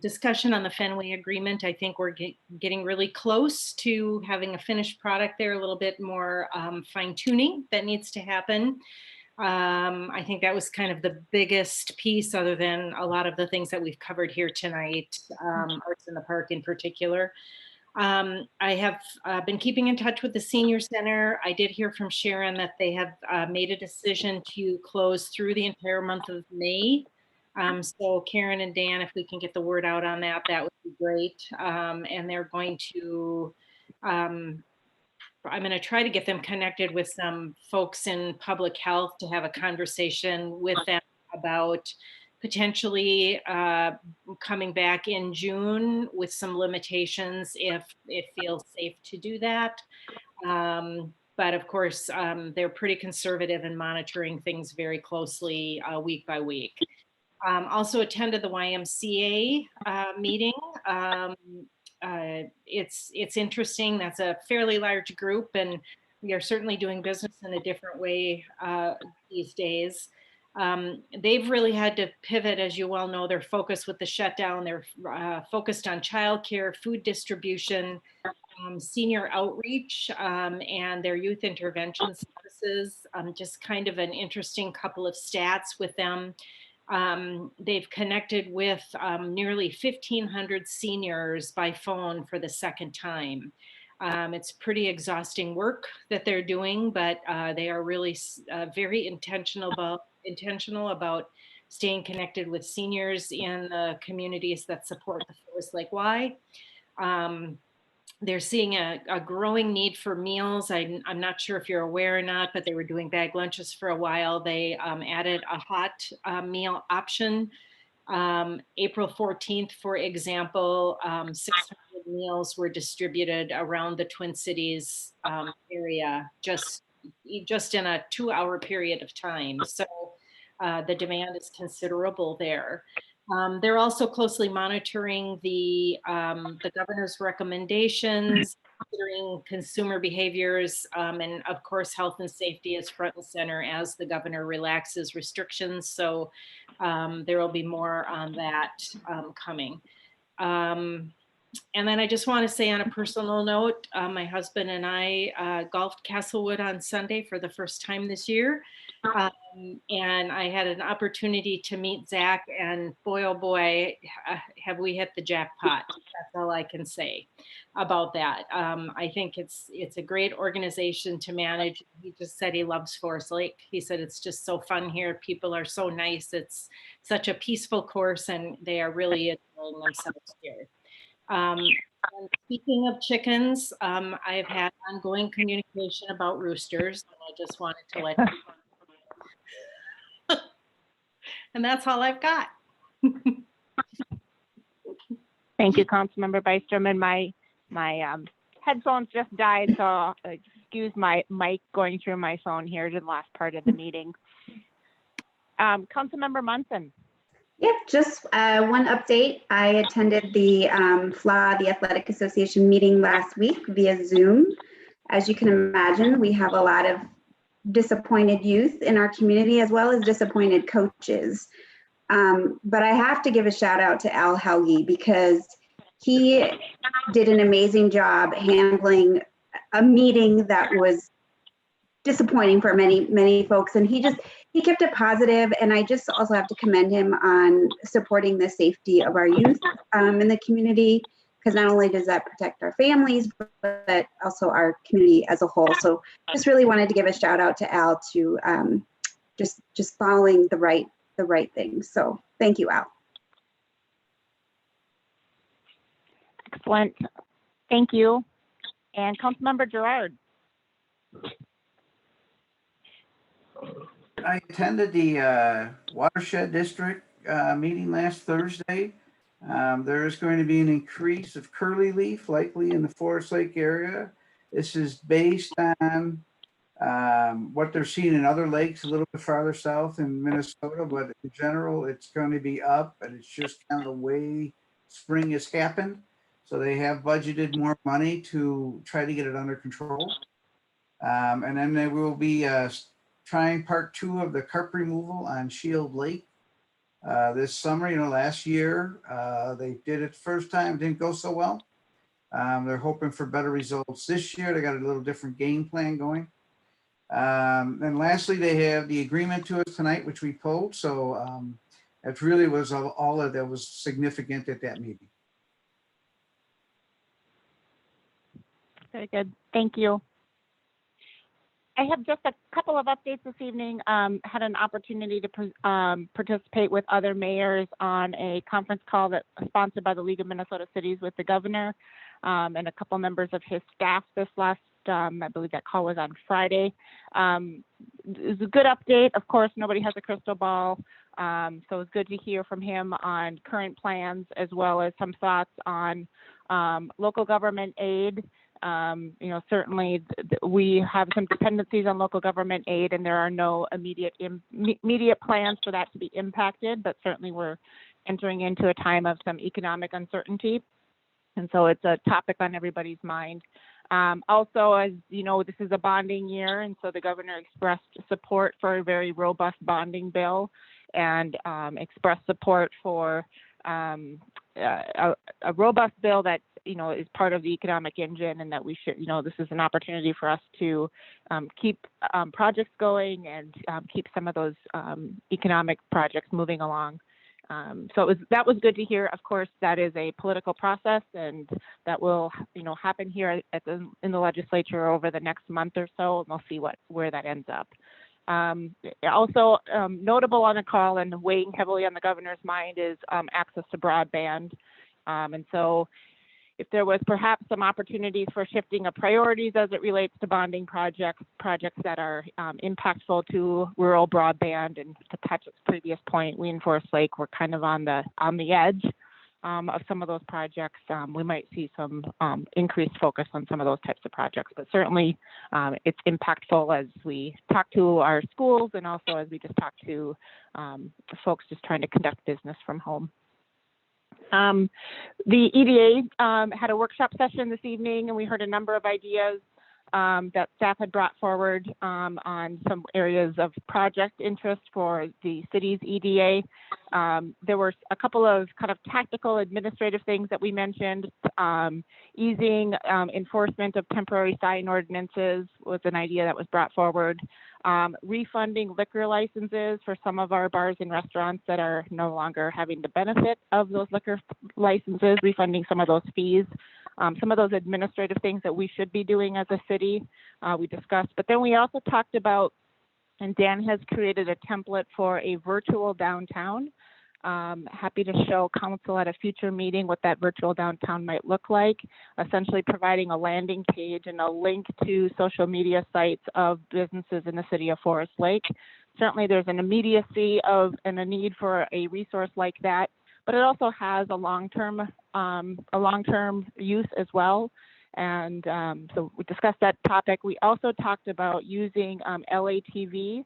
[SPEAKER 7] discussion on the Fenway Agreement. I think we're getting really close to having a finished product there, a little bit more fine tuning that needs to happen. I think that was kind of the biggest piece, other than a lot of the things that we've covered here tonight, Arts in the Park in particular. I have been keeping in touch with the Senior Center. I did hear from Sharon that they have made a decision to close through the entire month of May. So Karen and Dan, if we can get the word out on that, that would be great. And they're going to, I'm going to try to get them connected with some folks in public health to have a conversation with them about potentially coming back in June with some limitations if it feels safe to do that. But of course, they're pretty conservative in monitoring things very closely week by week. Also attended the YMCA meeting. It's interesting. That's a fairly large group, and we are certainly doing business in a different way these days. They've really had to pivot, as you well know, their focus with the shutdown. They're focused on childcare, food distribution, senior outreach, and their youth intervention services. Just kind of an interesting couple of stats with them. They've connected with nearly 1,500 seniors by phone for the second time. It's pretty exhausting work that they're doing, but they are really very intentional about staying connected with seniors in the communities that support the Forest Lake Y. They're seeing a growing need for meals. I'm not sure if you're aware or not, but they were doing bag lunches for a while. They added a hot meal option. April 14th, for example, 600 meals were distributed around the Twin Cities area just in a 2-hour period of time. So the demand is considerable there. They're also closely monitoring the governor's recommendations, considering consumer behaviors, and of course, health and safety is front and center as the governor relaxes restrictions. So there will be more on that coming. And then I just want to say on a personal note, my husband and I golfed Castlewood on Sunday for the first time this year. And I had an opportunity to meet Zach, and boy, oh boy, have we hit the jackpot. That's all I can say about that. I think it's a great organization to manage. He just said he loves Forest Lake. He said it's just so fun here. People are so nice. It's such a peaceful course, and they are really enjoying themselves here. And speaking of chickens, I've had ongoing communication about roosters, and I just wanted to let you know. And that's all I've got.
[SPEAKER 1] Thank you, Councilmember Byström. And my headphones just died, so excuse my mic going through my phone here to the last part of the meeting. Councilmember Munson.
[SPEAKER 6] Yep, just one update. I attended the FLA, the Athletic Association meeting last week via Zoom. As you can imagine, we have a lot of disappointed youth in our community as well as disappointed coaches. But I have to give a shout out to Al Helge because he did an amazing job handling a meeting that was disappointing for many folks, and he kept it positive. And I just also have to commend him on supporting the safety of our youth in the community, because not only does that protect our families, but also our community as a whole. So just really wanted to give a shout out to Al to just following the right things. So thank you, Al.
[SPEAKER 1] Excellent. Thank you. And Councilmember Gerard.
[SPEAKER 9] I attended the Watershed District meeting last Thursday. There is going to be an increase of curly leaf likely in the Forest Lake area. This is based on what they're seeing in other lakes a little bit farther south in Minnesota, but in general, it's going to be up, and it's just kind of the way spring has happened. So they have budgeted more money to try to get it under control. And then they will be trying part 2 of the carp removal on Shield Lake this summer. Last year they did it first time, didn't go so well. They're hoping for better results this year. They got a little different game plan going. And lastly, they have the agreement to us tonight, which we pulled. So it really was all of that was significant at that meeting.
[SPEAKER 1] Very good. Thank you. I have just a couple of updates this evening. Had an opportunity to participate with other mayors on a conference call that was sponsored by the League of Minnesota Cities with the governor and a couple members of his staff this last, I believe that call was on Friday. It was a good update. Of course, nobody has a crystal ball. So it's good to hear from him on current plans as well as some thoughts on local government aid. Certainly we have some dependencies on local government aid, and there are no immediate plans for that to be impacted, but certainly we're entering into a time of some economic uncertainty. And so it's a topic on everybody's mind. Also, as you know, this is a bonding year, and so the governor expressed support for a very robust bonding bill and expressed support for a robust bill that is part of the economic engine, and that we should, this is an opportunity for us to keep projects going and keep some of those economic projects moving along. So that was good to hear. Of course, that is a political process, and that will, happen here in the legislature over the next month or so, and we'll see where that ends up. Also notable on the call and weighing heavily on the governor's mind is access to broadband. And so if there was perhaps some opportunities for shifting of priorities as it relates to bonding projects that are impactful to rural broadband, and to Patrick's previous point, we in Forest Lake, we're kind of on the edge of some of those projects. We might see some increased focus on some of those types of projects, but certainly it's impactful as we talk to our schools, and also as we just talk to folks just trying to conduct business from home. The EDA had a workshop session this evening, and we heard a number of ideas that staff had brought forward on some areas of project interest for the city's EDA. There were a couple of kind of tactical administrative things that we mentioned. Easing enforcement of temporary sign ordinances was an idea that was brought forward. Refunding liquor licenses for some of our bars and restaurants that are no longer having the benefit of those liquor licenses, refunding some of those fees. Some of those administrative things that we should be doing as a city, we discussed. But then we also talked about, and Dan has created a template for a virtual downtown. Happy to show council at a future meeting what that virtual downtown might look like, essentially providing a landing page and a link to social media sites of businesses in the city of Forest Lake. Certainly there's an immediacy and a need for a resource like that, but it also has a long-term use as well. And so we discussed that topic. We also talked about using LATV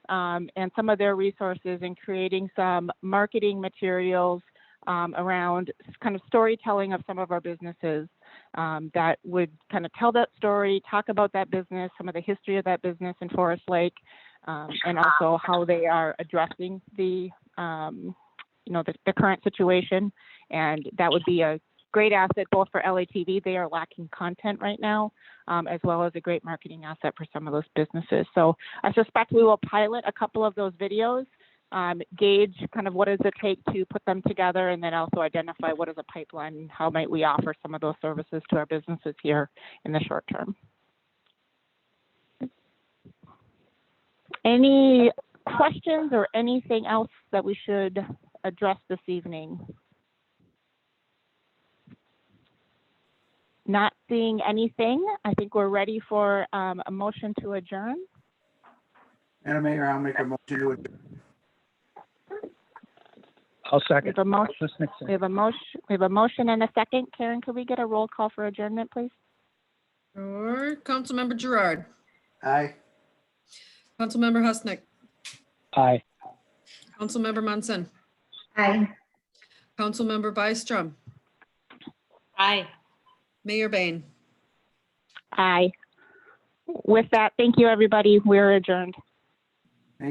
[SPEAKER 1] and some of their resources in creating some marketing materials around kind of storytelling of some of our businesses that would kind of tell that story, talk about that business, some of the history of that business in Forest Lake, and also how they are addressing the current situation. And that would be a great asset both for LATV. They are lacking content right now, as well as a great marketing asset for some of those businesses. So I suspect we will pilot a couple of those videos, gauge kind of what does it take to put them together, and then also identify what is a pipeline and how might we offer some of those services to our businesses here in the short term. Any questions or anything else that we should address this evening? Not seeing anything. I think we're ready for a motion to adjourn.
[SPEAKER 9] Madam Mayor, I'll make a motion to adjourn.
[SPEAKER 5] I'll second.
[SPEAKER 1] We have a motion and a second. Karen, could we get a roll call for adjournment, please?
[SPEAKER 3] Or Councilmember Gerard.
[SPEAKER 9] Aye.
[SPEAKER 3] Councilmember Husnick.
[SPEAKER 5] Aye.
[SPEAKER 3] Councilmember Munson.
[SPEAKER 6] Aye.
[SPEAKER 3] Councilmember Byström.
[SPEAKER 7] Aye.
[SPEAKER 3] Mayor Bain.
[SPEAKER 1] Aye. With that, thank you, everybody. We're adjourned.